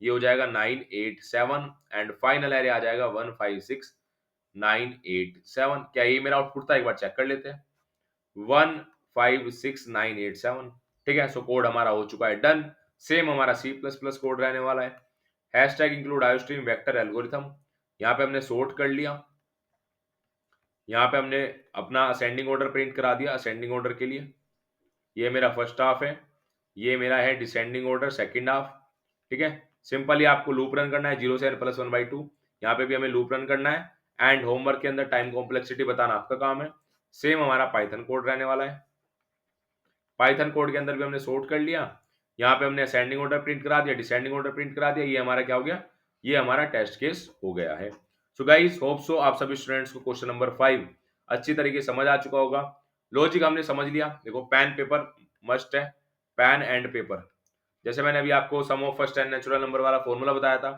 ये हो जाएगा 9 8 7 एंड फाइनल एरे आ जाएगा 1 5 6 9 8 7। क्या ये मेरा आउटपुट था, एक बार चेक कर लेते हैं, 1 5 6 9 8 7। ठीक है, सो कोड हमारा हो चुका है डन। सेम हमारा सी प्लस प्लस कोड रहने वाला है। Hashtag include iostream vector algorithm, यहाँ पे हमने सॉर्ट कर लिया, यहाँ पे हमने अपना असेंडिंग ऑर्डर प्रिंट करा दिया असेंडिंग ऑर्डर के लिए। ये मेरा फर्स्ट हाफ है, ये मेरा है डिसेंडिंग ऑर्डर सेकंड हाफ। ठीक है, सिंपली आपको लूप रन करना है 0 से n+1/2, यहाँ पे भी हमें लूप रन करना है एंड होमवर्क के अंदर टाइम कॉम्प्लेक्सिटी बताना आपका काम है। सेम हमारा पाइथन कोड रहने वाला है, पाइथन कोड के अंदर भी हमने सॉर्ट कर लिया, यहाँ पे हमने असेंडिंग ऑर्डर प्रिंट करा दिया, डिसेंडिंग ऑर्डर प्रिंट करा दिया। ये हमारा क्या हो गया, ये हमारा टेस्ट केस हो गया है। सो गाइस होप सो आप सभी स्टूडेंट्स को क्वेश्चन नंबर 5 अच्छी तरीके से समझ आ चुका होगा। लॉजिक हमने समझ लिया। देखो पेन पेपर मस्ट है, पेन एंड पेपर। जैसे मैंने अभी आपको sum of first and natural number वाला फॉर्मूला बताया था,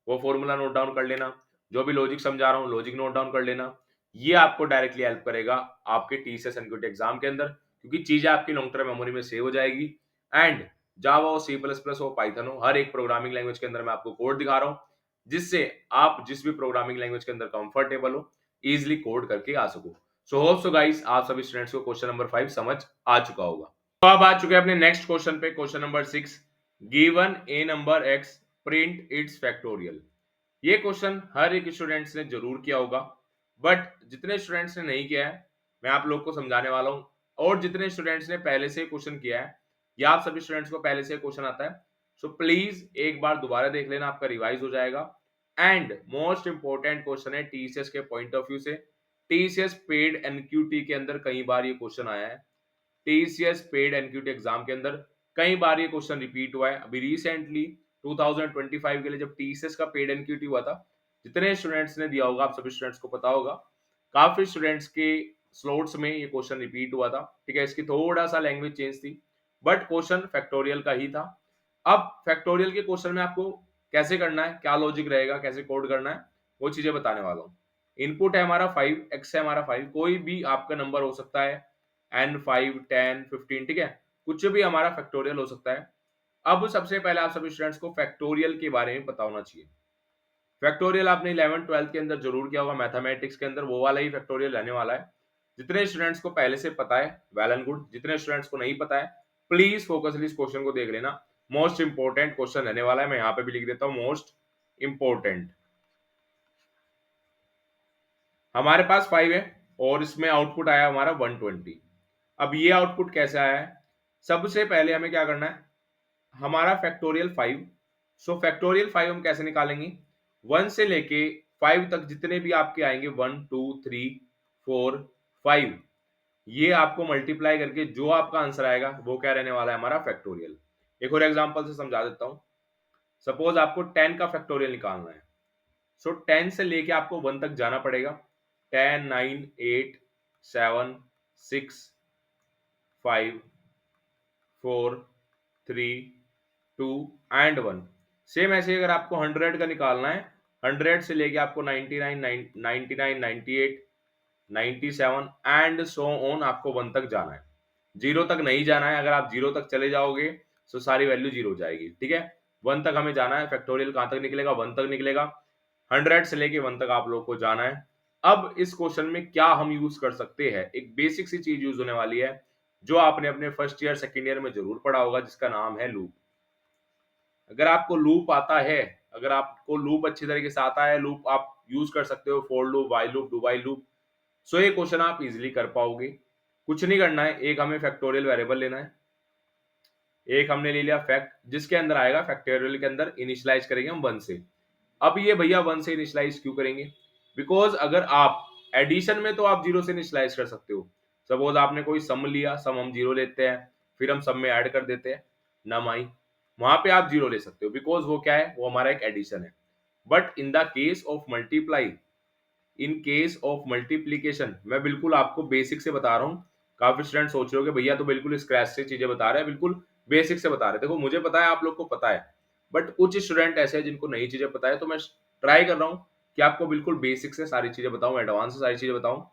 वो फॉर्मूला नोट डाउन कर लेना। जो भी लॉजिक समझा रहा हूँ लॉजिक नोट डाउन कर लेना। ये आपको डायरेक्टली हेल्प करेगा आपके टीसीएस एनक्यूटी एग्जाम के अंदर, क्योंकि चीजें आपकी लॉन्ग टर्म मेमोरी में सेव हो जाएगी। एंड जावा हो, सी प्लस प्लस हो, पाइथन हो, हर एक प्रोग्रामिंग लैंग्वेज के अंदर मैं आपको कोड दिखा रहा हूँ, जिससे आप जिस भी प्रोग्रामिंग लैंग्वेज के अंदर कंफर्टेबल हो इजिली कोड करके आ सको। सो होप सो गाइस आप सभी स्टूडेंट्स को क्वेश्चन नंबर 5 समझ आ चुका होगा। तो अब आ चुके हैं अपने नेक्स्ट क्वेश्चन पे, question number 6। Given a number x print it's factorial. ये क्वेश्चन हर एक स्टूडेंट्स ने जरूर किया होगा, बट जितने स्टूडेंट्स ने नहीं किया है मैं आप लोग को समझाने वाला हूं, और जितने स्टूडेंट्स ने पहले से क्वेश्चन किया है या आप सभी स्टूडेंट्स को पहले से क्वेश्चन आता है, सो प्लीज एक बार दोबारा देख लेना, आपका रिवाइज हो जाएगा। एंड मोस्ट इंपॉर्टेंट क्वेश्चन है टीसीएस के पॉइंट ऑफ व्यू से। टीसीएस पेड एनक्यूटी के अंदर कई बार ये क्वेश्चन आया है, टीसीएस पेड एनक्यूटी एग्जाम के अंदर कई बार ये क्वेश्चन रिपीट हुआ है। अभी रिसेंटली 2025 के लिए जब टीसीएस का पेड एनक्यूटी हुआ था, जितने स्टूडेंट्स ने दिया होगा, आप सभी स्टूडेंट्स को पता होगा, काफी स्टूडेंट्स के स्लॉट्स में ये क्वेश्चन रिपीट हुआ था। ठीक है, इसकी थोड़ा सा लैंग्वेज चेंज थी, बट क्वेश्चन फैक्टोरियल का ही था। अब फैक्टोरियल के क्वेश्चन में आपको कैसे करना है, क्या लॉजिक रहेगा, कैसे कोड करना है, वो चीजें बताने वाला हूँ। इनपुट है हमारा 5, एक्स है हमारा 5, कोई भी आपका नंबर हो सकता है, n 5 10 15, ठीक है, कुछ भी हमारा फैक्टोरियल हो सकता है। अब सबसे पहले आप सभी स्टूडेंट्स को फैक्टोरियल के बारे में पता होना चाहिए। फैक्टोरियल आपने 11 12 के अंदर जरूर किया होगा, मैथमेटिक्स के अंदर वो वाला ही फैक्टोरियल रहने वाला है। जितने स्टूडेंट्स को पहले से पता है वेल एंड गुड, जितने स्टूडेंट्स को नहीं पता है प्लीज फोकसली इस क्वेश्चन को देख लेना। मोस्ट इंपॉर्टेंट क्वेश्चन रहने वाला है, मैं यहाँ पे भी लिख देता हूँ मोस्ट इंपॉर्टेंट। हमारे पास 5 है और इसमें आउटपुट आया हमारा 120। अब ये आउटपुट कैसे आया है, सबसे पहले हमें क्या करना है, हमारा फैक्टोरियल 5, सो फैक्टोरियल 5 हम कैसे निकालेंगे, 1 से लेके 5 तक जितने भी आपके आएंगे 1 2 3 4 5, ये आपको मल्टीप्लाई करके जो आपका आंसर आएगा वो क्या रहने वाला है, हमारा फैक्टोरियल। एक और एग्जांपल से समझा देता हूं। सपोज आपको 10 का फैक्टोरियल निकालना है, सो 10 से लेके आपको 1 तक जाना पड़ेगा। 10 9 8 7 6 5 4 3 2 एंड 1। सेम ऐसे अगर आपको 100 का निकालना है, 100 से लेके आपको 99 99 98 97 एंड सो ऑन, आपको 1 तक जाना है, 0 तक नहीं जाना है। अगर आप 0 तक चले जाओगे तो सारी वैल्यू 0 हो जाएगी। ठीक है, 1 तक हमें जाना है। फैक्टोरियल कहां तक निकलेगा, 1 तक निकलेगा। 100 से लेके 1 तक आप लोग को जाना है। अब इस क्वेश्चन में क्या हम यूज कर सकते हैं, एक बेसिक सी चीज यूज होने वाली है जो आपने अपने फर्स्ट ईयर सेकेंड ईयर में जरूर पढ़ा होगा, जिसका नाम है लूप। अगर आपको लूप आता है, अगर आपको लूप अच्छी तरीके से आता है, लूप आप यूज कर सकते हो, for loop, while loop, do while loop, so ये क्वेश्चन आप इजीली कर पाओगे। कुछ नहीं करना है, एक हमें फैक्टोरियल वेरिएबल लेना है, एक हमने ले लिया फैक्ट, जिसके अंदर आएगा फैक्टोरियल के अंदर इनिशियलाइज करेंगे हम 1 से। अब ये भैया 1 से इनिशियलाइज क्यों करेंगे, बिकॉज अगर आप एडिशन में तो आप 0 से इनिशियलाइज कर सकते हो। सपोज आपने कोई सम लिया, सम हम 0 लेते हैं, फिर हम सम में ऐड कर देते हैं नम आई, वहां पे आप 0 ले सकते हो, बिकॉज वो क्या है, वो हमारा एक एडिशन है। But in the case of multiply, in case of multiplication, मैं बिल्कुल आपको बेसिक से बता रहा हूँ। काफी स्टूडेंट सोच रहे हो कि भैया तो बिल्कुल स्क्रैच से चीजें बता रहे हैं, बिल्कुल बेसिक से बता रहे हैं। देखो मुझे पता है, आप लोग को पता है, बट कुछ स्टूडेंट ऐसे हैं जिनको नई चीजें पता है, तो मैं ट्राई कर रहा हूँ कि आपको बिल्कुल बेसिक से सारी चीजें बताऊं, एडवांस से सारी चीजें बताऊं।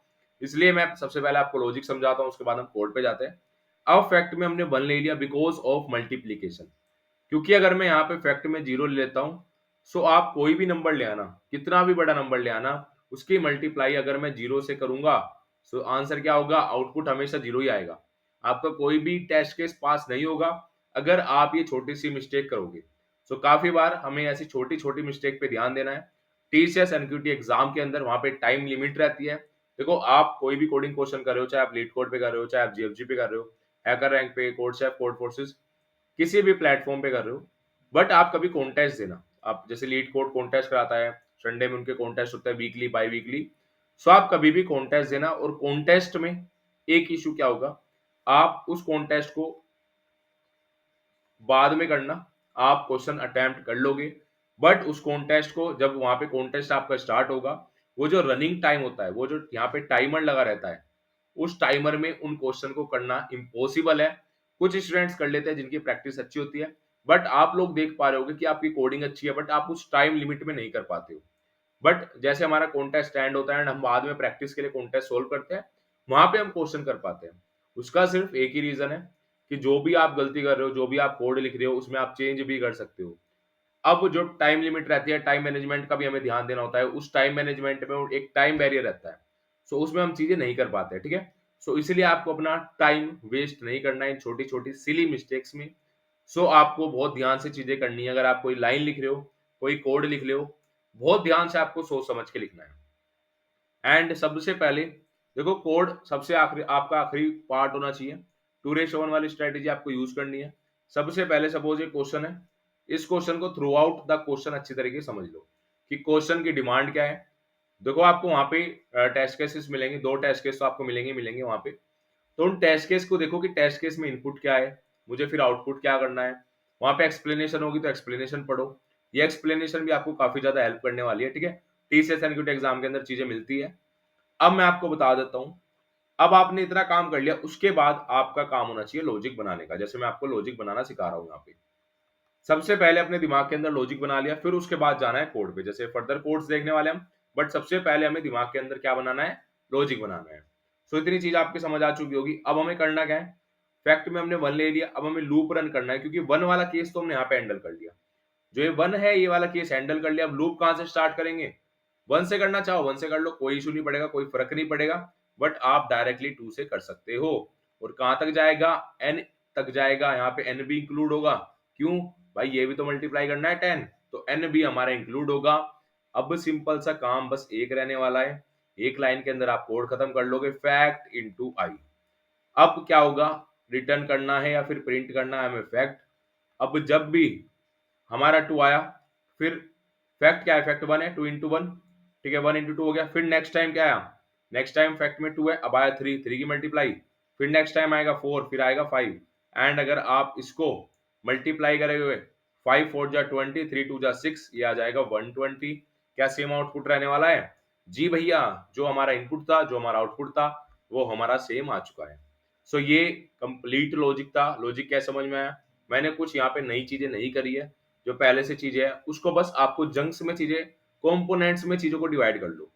इसलिए मैं सबसे पहले आपको लॉजिक समझाता हूँ, उसके बाद हम कोड पे जाते हैं। अब फैक्ट में हमने 1 ले लिया बिकॉज ऑफ मल्टीप्लीकेशन, क्योंकि अगर मैं यहाँ पे फैक्ट में 0 ले लेता हूँ, सो आप कोई भी नंबर ले आना, कितना भी बड़ा नंबर ले आना, उसकी मल्टीप्लाई अगर मैं 0 से करूंगा, सो आंसर क्या होगा, आउटपुट हमेशा 0 ही आएगा। आपका कोई भी टेस्ट केस पास नहीं होगा अगर आप ये छोटी सी मिस्टेक करोगे। सो काफी बार हमें ऐसी छोटी छोटी मिस्टेक पे ध्यान देना है। टीसीएस एनक्यूटी एग्जाम के अंदर वहां पे टाइम लिमिट रहती है। देखो आप कोई भी कोडिंग क्वेश्चन कर रहे हो, चाहे आप लीड कोड पे कर रहे हो, चाहे आप जीएफजी पे कर रहे हो, हैकर रैंक पे, कोड शेफ, कोड फोर्सेस, किसी भी प्लेटफॉर्म पे कर रहे हो, बट आप कभी कॉन्टेस्ट देना। आप जैसे लीड कोड कॉन्टेस्ट कराता है, संडे में उनके कॉन्टेस्ट होता है, वीकली बाई वीकली, सो आप कभी भी कॉन्टेस्ट देना। और कॉन्टेस्ट में एक इशू क्या होगा, आप उस कॉन्टेस्ट को बाद में करना, आप क्वेश्चन अटेम्प्ट कर लोगे, बट उस कॉन्टेस्ट को जब वहां पे कॉन्टेस्ट आपका स्टार्ट होगा, वो जो रनिंग टाइम होता है, वो जो यहाँ पे टाइमर लगा रहता है, उस टाइमर में उन क्वेश्चन को करना इम्पॉसिबल है। कुछ स्टूडेंट्स कर लेते हैं जिनकी प्रैक्टिस अच्छी होती है, बट आप लोग देख पा रहे होगे कि आपकी कोडिंग अच्छी है, बट आप उस टाइम लिमिट में नहीं कर पाते हो। बट जैसे हमारा कॉन्टेस्ट एंड होता है एंड हम बाद में प्रैक्टिस के लिए कॉन्टेस्ट सोल्व करते हैं, वहां पे हम क्वेश्चन कर पाते हैं। उसका सिर्फ एक ही रीजन है कि जो भी आप गलती कर रहे हो, जो भी आप कोड लिख रहे हो, उसमें आप चेंज भी कर सकते हो। अब जो टाइम लिमिट रहती है, टाइम मैनेजमेंट का भी हमें ध्यान देना होता है। उस टाइम मैनेजमेंट में एक टाइम बैरियर रहता है, सो उसमें हम चीजें नहीं कर पाते। ठीक है, सो इसलिए आपको अपना टाइम वेस्ट नहीं करना है इन छोटी छोटी सिली मिस्टेक्स में। सो आपको बहुत ध्यान से चीजें करनी है। अगर आप कोई लाइन लिख रहे हो, कोई कोड लिख रहे हो, बहुत ध्यान से आपको सोच समझ के लिखना है। एंड सबसे पहले देखो, कोड सबसे आखिरी, आपका आखिरी पार्ट होना चाहिए। 2:1 वाली स्ट्रेटेजी आपको यूज करनी है। सबसे पहले सपोज ये क्वेश्चन है, इस क्वेश्चन को थ्रू आउट द क्वेश्चन अच्छी तरीके से समझ लो कि क्वेश्चन की डिमांड क्या है। देखो आपको वहां पे टेस्ट केसेस मिलेंगे, 2 टेस्ट केस तो आपको मिलेंगे मिलेंगे वहां पे। तो उन टेस्ट केस को देखो कि टेस्ट केस में इनपुट क्या है, मुझे फिर आउटपुट क्या करना है, वहां पे एक्सप्लेनेशन होगी तो एक्सप्लेनेशन पढ़ो। ये एक्सप्लेनेशन भी आपको काफी ज्यादा हेल्प करने वाली है, ठीक है। टीसीएस एनक्यूटी एग्जाम के अंदर चीजें मिलती है। अब मैं आपको बता देता हूँ, अब आपने इतना काम कर लिया, उसके बाद आपका काम होना चाहिए लॉजिक बनाने का। जैसे मैं आपको लॉजिक बनाना सिखा रहा हूँ यहाँ पे। सबसे पहले अपने दिमाग के अंदर लॉजिक बना लिया, फिर उसके बाद जाना है कोड पे। जैसे फर्दर कोड्स देखने वाले हम, बट सबसे पहले हमें दिमाग के अंदर क्या बनाना है, लॉजिक बनाना है। सो इतनी चीज आपकी समझ आ चुकी होगी। अब हमें करना क्या है, फैक्ट में हमने वन ले लिया, अब हमें लूप रन करना है, क्योंकि वन वाला केस तो हमने यहाँ पे हैंडल कर लिया। जो ये वन है, ये वाला केस हैंडल कर लिया। अब लूप कहां से स्टार्ट करेंगे, वन से करना चाहो वन से कर लो, कोई इशू नहीं पड़ेगा, कोई फर्क नहीं पड़ेगा। बट आप डायरेक्टली टू से कर सकते हो। और कहां तक जाएगा, एन तक जाएगा। यहाँ पे एन भी इंक्लूड होगा, क्यों भाई, ये भी तो मल्टीप्लाई करना है 10, तो एन भी हमारा इंक्लूड होगा। अब सिंपल सा काम बस एक रहने वाला है, एक लाइन के अंदर आप कोड खत्म कर लोगे, फैक्ट इनटू आई। अब क्या होगा, रिटर्न करना है या फिर प्रिंट करना है हमें फैक्ट। अब जब भी हमारा टू आया, फिर फैक्ट क्या है, फैक्ट वन है, टू इंटू वन, ठीक है, वन इंटू टू हो गया। फिर नेक्स्ट टाइम क्या आया, नेक्स्ट टाइम फैक्ट में टू है, अब आया थ्री, थ्री की मल्टीप्लाई, फिर नेक्स्ट टाइम आएगा फोर, फिर आएगा फाइव। एंड अगर आप इसको मल्टीप्लाई करेंगे, फाइव फोर जा ट्वेंटी, थ्री टू जा सिक्स, ये आ जाएगा 120। क्या सेम आउटपुट रहने वाला है, जी भैया, जो हमारा इनपुट था, जो हमारा आउटपुट था, वो हमारा सेम आ चुका है। सो ये कंप्लीट लॉजिक था। लॉजिक क्या समझ में आया, मैंने कुछ यहाँ पे नई चीजें नहीं करी है, जो पहले से चीजें है उसको बस आपको जंक्स में चीजें, कंपोनेंट्स में चीजों को डिवाइड कर लो।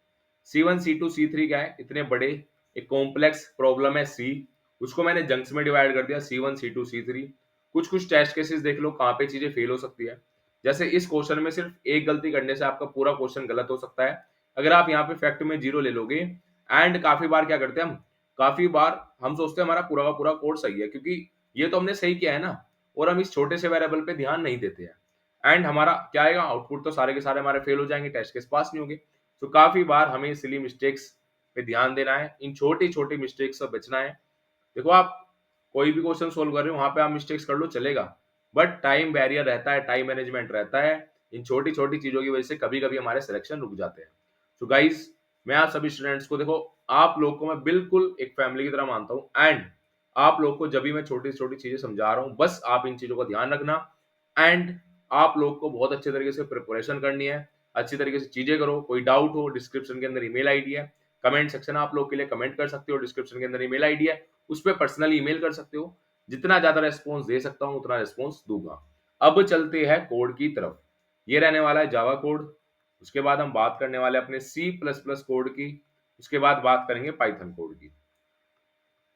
C1 C2 C3 क्या है, इतने बड़े एक कॉम्प्लेक्स प्रॉब्लम है सी, उसको मैंने जंक्स में डिवाइड कर दिया, C1 C2 C3। कुछ कुछ टेस्ट केसेस देख लो कहाँ पे चीजें फेल हो सकती है। जैसे इस क्वेश्चन में सिर्फ एक गलती करने से आपका पूरा क्वेश्चन गलत हो सकता है। अगर आप यहाँ पे फैक्ट में जीरो ले लोगे, एंड काफी बार क्या करते हैं हम, काफी बार हम सोचते हैं हमारा पूरा का पूरा कोड सही है, क्योंकि ये तो हमने सही किया है ना, और हम इस छोटे से वेरिएबल पे ध्यान नहीं देते हैं। एंड हमारा क्या आएगा, आउटपुट तो सारे के सारे हमारे फेल हो जाएंगे, टेस्ट केस पास नहीं होंगे। तो काफी बार हमें सिली मिस्टेक्स पे ध्यान देना है, इन छोटी छोटी मिस्टेक्स से बचना है। देखो आप कोई भी क्वेश्चन सोल्व कर रहे हो, वहां पे आप मिस्टेक्स कर लो चलेगा, बट टाइम बैरियर रहता है, टाइम मैनेजमेंट रहता है। इन छोटी छोटी चीजों की वजह से कभी कभी हमारे सिलेक्शन रुक जाते हैं। तो गाइस, मैं आप सभी स्टूडेंट्स को, देखो आप लोग को मैं बिल्कुल एक फैमिली की तरह मानता हूँ। एंड आप लोग को जब भी मैं छोटी छोटी चीजें समझा रहा हूँ, बस आप इन चीजों का ध्यान रखना। एंड आप लोग को बहुत अच्छे तरीके से प्रिपरेशन करनी है, अच्छी तरीके से चीजें करो। कोई डाउट हो, डिस्क्रिप्शन के अंदर ईमेल आईडी है, कमेंट सेक्शन आप लोग के लिए कमेंट कर सकते हो, डिस्क्रिप्शन के अंदर ईमेल आईडी है, उस पर पर्सनली ईमेल कर सकते हो। जितना ज्यादा रेस्पॉन्स दे सकता हूँ उतना रेस्पॉन्स दूंगा। अब चलते हैं कोड की तरफ। ये रहने वाला है जावा कोड, उसके बाद हम बात करने वाले अपने सी प्लस प्लस कोड की, उसके बाद बात करेंगे पाइथन कोड की।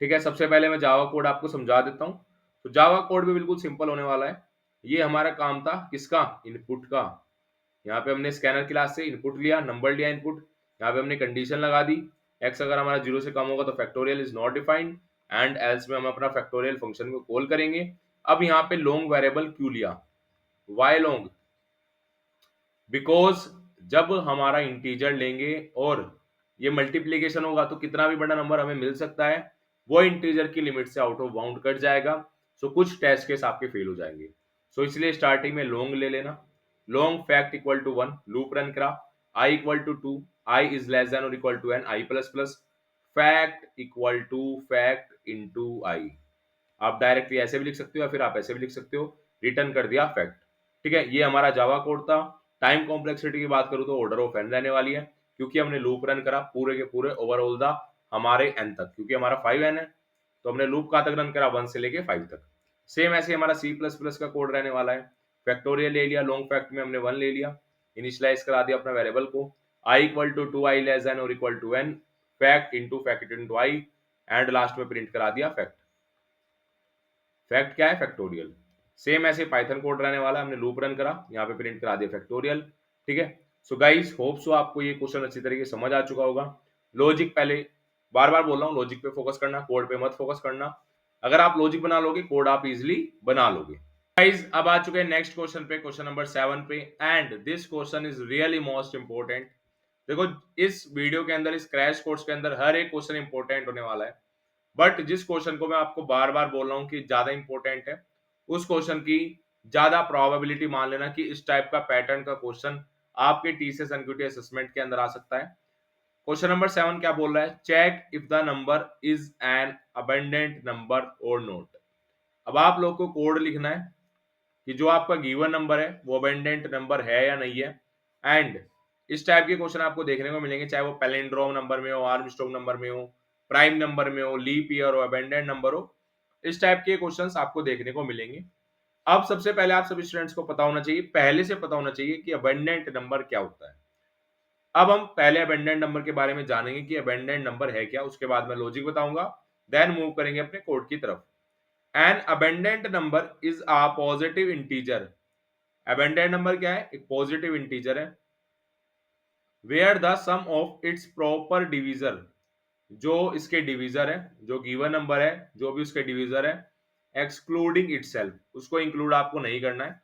ठीक है, सबसे पहले मैं जावा कोड आपको समझा देता हूँ। तो जावा कोड भी बिल्कुल सिंपल होने वाला है। ये हमारा काम था किसका, इनपुट का। यहाँ पे हमने स्कैनर क्लास से इनपुट लिया, नंबर लिया इनपुट, यहाँ पे हमने कंडीशन लगा दी, एक्स अगर हमारा जीरो से कम होगा तो factorial is not defined, and else में हम अपना फैक्टोरियल फंक्शन को कॉल करेंगे। अब यहाँ पे लॉन्ग वेरिएबल क्यों लिया, वाई लॉन्ग, बिकॉज जब हमारा इंटीजर लेंगे और ये मल्टीप्लीकेशन होगा तो कितना भी बड़ा नंबर हमें मिल सकता है, वो इंटीजर की लिमिट से आउट ऑफ बाउंड कट जाएगा। सो कुछ टेस्ट केस आपके फेल हो जाएंगे। सो इसलिए स्टार्टिंग में लॉन्ग ले लेना, long fact equal to one, loop run करा, i equal to two, i is less than or equal to n, i plus plus, fact equal to fact into i. आप directly ऐसे भी लिख सकते हो या फिर आप ऐसे भी लिख सकते हो, रिटर्न कर दिया फैक्ट। ठीक है, ये हमारा जावा कोड था। टाइम कॉम्प्लेक्सिटी की बात करूं तो ऑर्डर ऑफ एन रहने वाली है, क्योंकि हमने लूप रन करा पूरे के पूरे ओवरऑल द हमारे एन तक, क्योंकि हमारा 5n है, तो हमने लूप कहां तक रन करा, 1 से लेके 5 तक। सेम ऐसे हमारा सी प्लस प्लस का कोड रहने वाला है। फैक्टोरियल ले लिया, लॉन्ग फैक्ट में हमने 1 ले लिया, इनिशियलाइज करा दिया अपना वेरिएबल को, i equal to two, i less than or equal to n, fact into i, and last में प्रिंट करा दिया फैक्ट। फैक्ट क्या है, फैक्टोरियल। सेम ऐसे पाइथन कोड रहने वाला, हमने लूप रन करा, यहाँ पे प्रिंट करा दिया फैक्टोरियल। ठीक है, सो गाइस होप सो आपको ये क्वेश्चन अच्छी तरीके से समझ आ चुका होगा। लॉजिक पहले बार बार बोल रहा हूँ, लॉजिक पे फोकस करना, कोड पे मत फोकस करना। अगर आप लॉजिक बना लोगे, कोड आप इजिली बना लोगे। गाइस अब आ चुके हैं नेक्स्ट क्वेश्चन पे, क्वेश्चन नंबर 7 पे, and this question is really most important. देखो इस वीडियो के अंदर, इस क्रैश कोर्स के अंदर हर एक क्वेश्चन इंपॉर्टेंट होने वाला है, बट जिस क्वेश्चन को मैं आपको बार बार बोल रहा हूँ कि ज्यादा इंपॉर्टेंट है, उस क्वेश्चन की ज्यादा प्रोबेबिलिटी मान लेना कि इस टाइप का पैटर्न का क्वेश्चन आपके टीसीएस एनक्यूटी असेसमेंट के अंदर आ सकता है। क्वेश्चन नंबर 7 क्या बोल रहा है, check if the number is an abundant number और नोट। अब आप लोग को कोड लिखना है कि जो आपका गिवन नंबर है वो अबेंडेंट नंबर है या नहीं है। एंड इस टाइप के क्वेश्चन आपको देखने को मिलेंगे, चाहे वो पैलिंड्रोम नंबर में हो, आर्मस्ट्रांग नंबर में हो, प्राइम नंबर में हो, लीप ईयर हो, अबेंडेंट नंबर हो, इस टाइप के क्वेश्चंस आपको देखने को मिलेंगे। अब सबसे पहले आप सभी स्टूडेंट्स को पता होना चाहिए, पहले से पता होना चाहिए कि अबेंडेंट नंबर क्या होता है। अब हम पहले अबेंडेंट नंबर के बारे में जानेंगे कि अबेंडेंट नंबर है क्या, उसके बाद मैं लॉजिक बताऊंगा, देन मूव करेंगे अपने कोड की तरफ। An abundant number is a positive integer. Abundant number क्या है? एक पॉजिटिव इंटीजर है where the sum of its proper divisor, जो इसके डिवीजर है, जो गिवन नंबर है जो भी उसके डिवीजर है, एक्सक्लूडिंग इटसेल्फ, उसको इंक्लूड आपको नहीं करना है,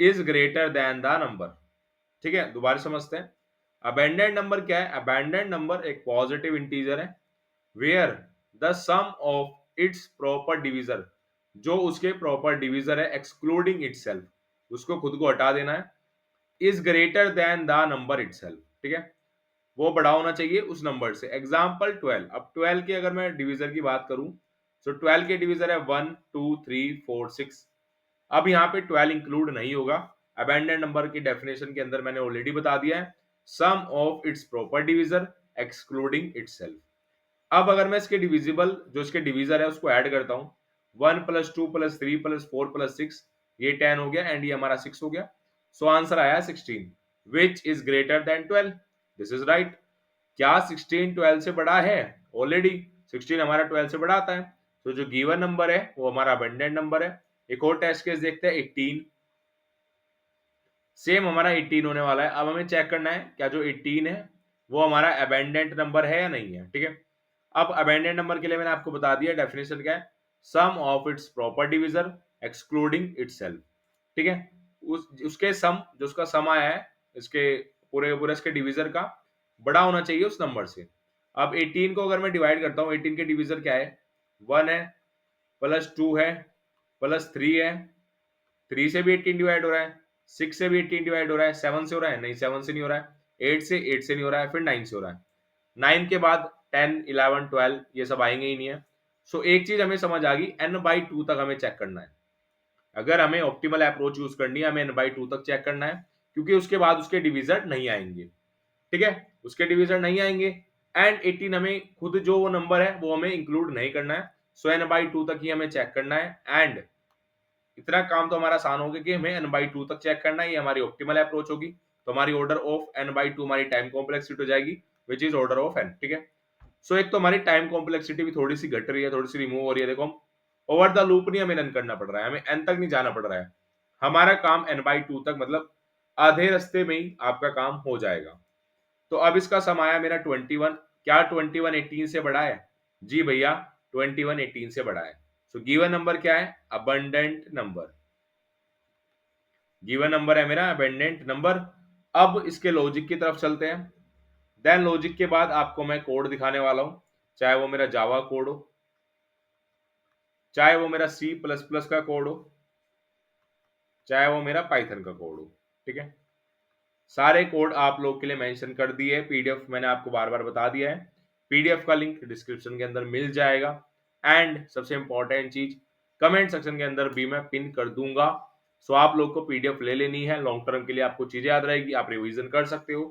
is greater than the number. ठीक है, दोबारा समझते हैं। अबेंडेंट नंबर क्या है? अबेंडेंट नंबर एक पॉजिटिव इंटीजर है where the sum of its proper divisor, जो उसके प्रॉपर डिवीजर है एक्सक्लूडिंग इटसेल्फ, उसको खुद को हटा देना है, is greater than the number itself. ठीक है, वो बड़ा होना चाहिए उस नंबर से। एग्जाम्पल 12। अब 12 के अगर मैं डिवीजर की बात करूं तो 12 के डिवीजर है 1 2 3 4 6। अब यहाँ पे 12 इंक्लूड नहीं होगा। अबेंडेंट नंबर की डेफिनेशन के अंदर मैंने ऑलरेडी बता दिया है, sum of its proper divisor excluding itself. अब अगर मैं इसके डिविजिबल जो इसके डिवीजर है उसको ऐड करता हूँ, 1 प्लस 2 प्लस 3 प्लस 4 प्लस 6, ये 10 हो गया एंड ये हमारा 6 हो गया। सो आंसर आया 16 which is greater then 12। This is right. क्या 16 12 से बड़ा है? ऑलरेडी 16 हमारा 12 से बड़ा आता है। तो जो गिवन नंबर है वो हमारा अबेंडेंट नंबर है। एक और टेस्ट केस देखते हैं, 18। सेम हमारा 18 होने वाला है। अब हमें चेक करना है क्या जो 18 है वो हमारा अबेंडेंट नंबर है या नहीं है। ठीक है, अब अबेंडेंट नंबर के लिए मैंने आपको बता दिया डेफिनेशन क्या है, sum of its proper divisor excluding itself. ठीक है, उसके सम, जो उसका सम आया है इसके पूरे पूरे इसके डिवीजर का, बड़ा होना चाहिए उस नंबर से। अब 18 को अगर मैं डिवाइड करता हूँ, 18 के डिवीजर क्या है? 1 है, प्लस 2 है, प्लस 3 है, 3 से भी 18 डिवाइड हो रहा है, 6 से भी 18 डिवाइड हो रहा है, 7 से हो रहा है? नहीं, 7 से नहीं हो रहा है, 8 से नहीं हो रहा है, फिर 9 से हो रहा है। 9 के बाद 10 11 12 ये सब आएंगे ही नहीं है। सो एक चीज हमें समझ आ गई, n/2 तक हमें चेक करना है। अगर हमें ऑप्टिमल अप्रोच यूज करनी है, हमें n/2 तक चेक करना है, क्योंकि उसके बाद उसके डिवीजर नहीं आएंगे। ठीक है, उसके डिवीजर नहीं आएंगे एंड 18 हमें खुद जो वो नंबर है वो हमें इंक्लूड नहीं करना है। सो n/2 तक ही हमें चेक करना है एंड इतना काम तो हमारा आसान हो गया कि हमें n/2 तक चेक करना है। ये हमारी ऑप्टिमल अप्रोच होगी। तो हमारी ऑर्डर ऑफ n/2 हमारी टाइम कॉम्प्लेक्सिटी हो जाएगी which is order of n। ठीक है, सो एक तो हमारी टाइम कॉम्प्लेक्सिटी भी थोड़ी सी घट रही है, थोड़ी सी रिमूव हो रही है। देखो, ओवर द लूप नहीं हमें रन करना पड़ रहा है, हमें n तक नहीं जाना पड़ रहा है, हमारा काम n/2 तक, मतलब आधे रास्ते में ही आपका काम हो जाएगा। तो अब इसका सम आया मेरा 21। क्या 21 18 से बड़ा है? जी भैया, 21 18 से बड़ा है। सो गिवन नंबर क्या है? Abundant number. गिवन नंबर है मेरा अबंडेंट नंबर। अब इसके लॉजिक की तरफ चलते हैं। देन लॉजिक के बाद आपको मैं कोड दिखाने वाला हूं, चाहे वो मेरा जावा कोड हो, चाहे वो मेरा C++ का कोड हो, चाहे वो मेरा पाइथन का कोड हो। ठीक है, सारे कोड आप लोग के लिए मेंशन कर दिए है। पीडीएफ मैंने आपको बार बार बता दिया है, पीडीएफ का लिंक डिस्क्रिप्शन के अंदर मिल जाएगा। एंड सबसे इंपॉर्टेंट चीज, कमेंट सेक्शन के अंदर भी मैं पिन कर दूंगा। सो आप लोग को पीडीएफ ले लेनी है, लॉन्ग टर्म के लिए आपको चीजें याद रहेगी, आप रिवीजन कर सकते हो।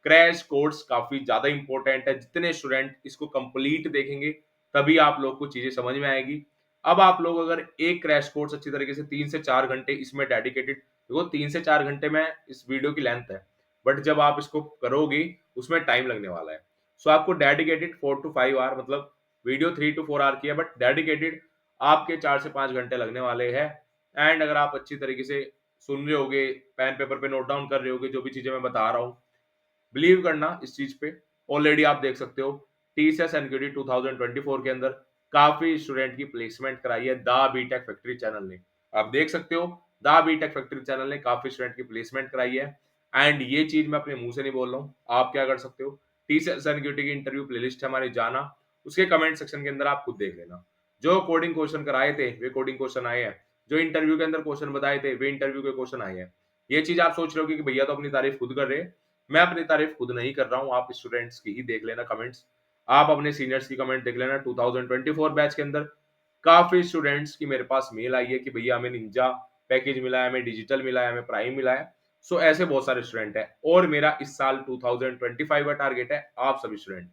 क्रैश कोर्स काफी ज्यादा इंपॉर्टेंट है, जितने स्टूडेंट इसको कंप्लीट देखेंगे तभी आप लोग को चीजें समझ में आएगी। अब आप लोग अगर एक क्रैश कोर्स अच्छी तरीके से 3 से 4 घंटे इसमें डेडिकेटेड, देखो 3 से 4 घंटे में इस वीडियो की लेंथ है, बट जब आप इसको करोगे उसमें टाइम लगने वाला है। सो आपको डेडिकेटेड 4 to 5 आवर, मतलब वीडियो 3 to 4 आवर की है, बट डेडिकेटेड आपके 4 से 5 घंटे लगने वाले हैं। एंड अगर आप अच्छी तरीके से सुन रहे होगे, पेन पेपर पे नोट डाउन कर रहे होगे जो भी चीजें मैं बता रहा हूँ, बिलीव करना इस चीज पे। ऑलरेडी आप देख सकते हो टीसीएस एनक्यूटी 2024 के अंदर काफी स्टूडेंट की प्लेसमेंट कराई है द बीटेक फैक्ट्री चैनल ने। आप देख सकते हो द बीटेक फैक्ट्री चैनल ने काफी स्टूडेंट की प्लेसमेंट कराई है। एंड ये चीज मैं अपने मुंह से नहीं बोल रहा हूँ, आप क्या कर सकते हो, टीसीएस एनक्यूटी की इंटरव्यू प्लेलिस्ट है हमारी, जाना उसके कमेंट सेक्शन के अंदर आप खुद देख लेना। जो कोडिंग क्वेश्चन कराए थे वे कोडिंग क्वेश्चन आए हैं, जो इंटरव्यू के अंदर क्वेश्चन बताए थे वे इंटरव्यू के क्वेश्चन आए हैं। ये चीज आप सोच रहे हो कि भैया तो अपनी तारीफ खुद कर रहे हैं, मैं अपनी तारीफ खुद नहीं कर रहा हूँ, आप स्टूडेंट्स की ही देख लेना कमेंट्स। आप अपने सीनियर्स की कमेंट देख लेना 2024 बैच के अंदर, काफी स्टूडेंट्स की मेरे पास मेल आई है कि भैया हमें निंजा पैकेज मिला है, हमें डिजिटल मिला है, हमें प्राइम मिला है। सो ऐसे बहुत सारे स्टूडेंट है। और मेरा इस साल 2025 का टारगेट है आप सभी स्टूडेंट,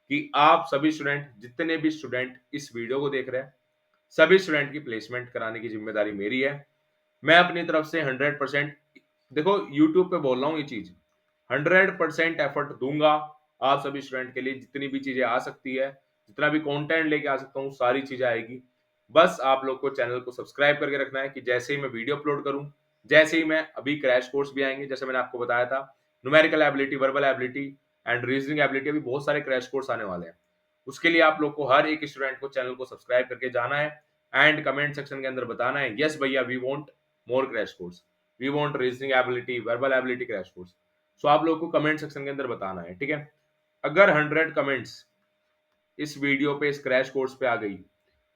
कि आप सभी स्टूडेंट, जितने भी स्टूडेंट इस वीडियो को देख रहे हैं, सभी स्टूडेंट की प्लेसमेंट कराने की जिम्मेदारी मेरी है। मैं अपनी तरफ से 100%, देखो यूट्यूब पे बोल रहा हूँ ये चीज, 100% एफर्ट दूंगा आप सभी स्टूडेंट के लिए। जितनी भी चीजें आ सकती है, जितना भी कंटेंट लेके आ सकता हूँ, सारी चीजें आएगी। बस आप लोग को चैनल को सब्सक्राइब करके रखना है कि जैसे ही मैं वीडियो अपलोड करूं, जैसे ही मैं, अभी क्रैश कोर्स भी आएंगे, जैसे मैंने आपको बताया था, numerical ability, verbal ability and reasoning ability, अभी बहुत सारे क्रैश कोर्स आने वाले हैं। उसके लिए आप लोग को, हर एक स्टूडेंट को चैनल को सब्सक्राइब करके जाना है एंड कमेंट सेक्शन के अंदर बताना है, यस भैया we want more crash course, we want reasoning ability, verbal ability crash course. So आप लोग को कमेंट सेक्शन के अंदर बताना है, ठीक है। अगर 100 कमेंट्स इस वीडियो पे, इस क्रैश कोर्स पे आ गई,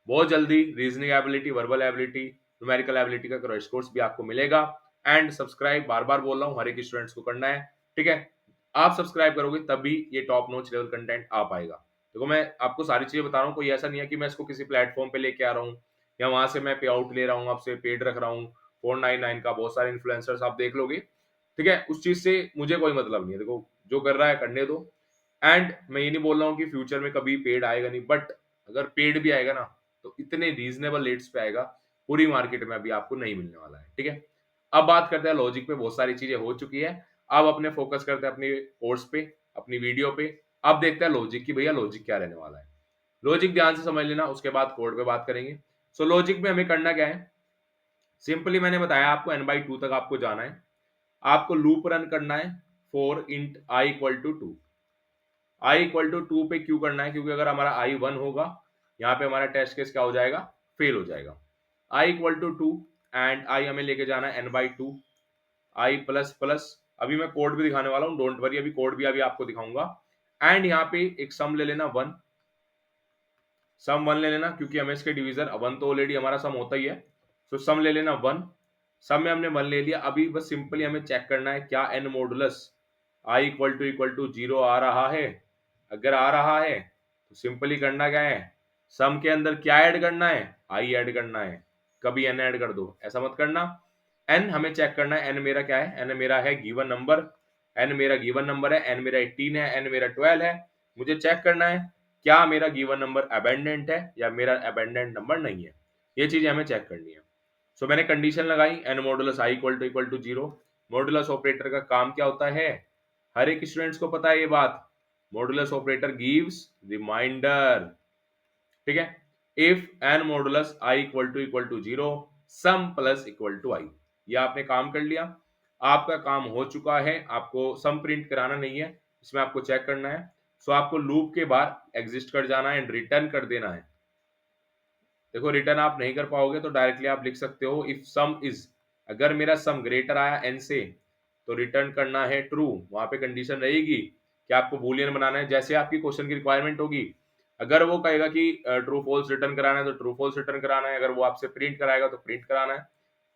बहुत जल्दी reasoning ability, verbal ability, numerical ability का क्रैश कोर्स भी आपको मिलेगा। एंड सब्सक्राइब, बार बार बोल रहा हूँ, हर एक स्टूडेंट्स को करना है, ठीक है। आप सब्सक्राइब करोगे तभी ये टॉप नॉच लेवल कंटेंट आ पाएगा। देखो मैं आपको सारी चीजें बता रहा हूँ, कोई ऐसा नहीं है कि मैं इसको किसी प्लेटफॉर्म पे लेके आ रहा हूँ या वहां से मैं पे आउट ले रहा हूँ, आपसे पेड रख रहा हूँ। 499 का, बहुत सारे इन्फ्लुएंसर्स आप देख लोगे, ठीक है। उस चीज से मुझे कोई मतलब नहीं है, देखो जो कर रहा है करने दो। एंड मैं ये नहीं बोल रहा हूँ कि फ्यूचर में कभी पेड आएगा नहीं, बट अगर पेड भी आएगा ना, तो इतने रीजनेबल रेट्स पे आएगा, पूरी मार्केट में अभी आपको नहीं मिलने वाला है, ठीक है। अब बात करते हैं लॉजिक पे, बहुत सारी चीजें हो चुकी है। अब अपने फोकस करते हैं अपने कोर्स पे, अपनी वीडियो पे। अब देखते हैं लॉजिक की, भैया लॉजिक क्या रहने वाला है। लॉजिक ध्यान से समझ लेना, उसके बाद कोड पे बात करेंगे। सो लॉजिक में हमें करना क्या है, सिंपली मैंने बताया आपको n/2 तक आपको जाना है। आपको लूप रन करना है for int i equal to 2। i equal to 2 पे क्यों करना है, क्योंकि अगर हमारा i 1 होगा, यहाँ पे हमारा टेस्ट केस क्या हो जाएगा, फेल हो जाएगा। i equal to 2 and i हमें लेके जाना है n/2, i प्लस प्लस, अभी मैं कोड भी दिखाने वाला हूँ, डोंट वरी, अभी कोड भी अभी आपको दिखाऊंगा। एंड यहाँ पे एक सम ले लेना 1, सम 1 ले लेना, क्योंकि हमें इसके डिवीजन 1 तो ऑलरेडी हमारा सम होता ही है। सो सम ले लेना 1, सम में हमने 1 ले लिया। अभी बस सिंपली हमें चेक करना है क्या n modulus i equal to 0 आ रहा है। अगर आ रहा है तो सिंपली करना क्या है, सम के अंदर क्या ऐड करना है, i ऐड करना है। कभी n ऐड कर दो, ऐसा मत करना। n हमें चेक करना है, n मेरा क्या है, n मेरा है गिवन नंबर, n मेरा गिवन नंबर है, n मेरा 18 है, n मेरा 12 है। मुझे चेक करना है क्या मेरा गिवन नंबर अबेंडेंट है या मेरा अबेंडेंट नंबर नहीं है, ये चीजें हमें चेक करनी है। सो मैंने कंडीशन लगाई n modulus i equal to 0। Modulus operator का काम क्या होता है, हर एक स्टूडेंट्स को पता है ये बात, मॉडुलस ऑपरेटर गिव्स रिमाइंडर, ठीक है। If n modulus i equal to 0, sum plus equal to i, ये आपने काम कर लिया, आपका काम हो चुका है। आपको सम प्रिंट कराना नहीं है, इसमें आपको चेक करना है। सो आपको लूप के बाहर एग्जिस्ट कर जाना है एंड रिटर्न कर देना है। देखो रिटर्न आप नहीं कर पाओगे तो डायरेक्टली आप लिख सकते हो इफ सम इज, अगर मेरा सम ग्रेटर आया n से तो रिटर्न करना है ट्रू। वहां पे कंडीशन रहेगी कि आपको बूलियन बनाना है, जैसे आपकी क्वेश्चन की रिक्वायरमेंट होगी। अगर वो कहेगा कि ट्रू फॉल्स रिटर्न कराना है तो ट्रू फॉल्स रिटर्न कराना है, अगर वो आपसे प्रिंट कराएगा तो प्रिंट कराना है,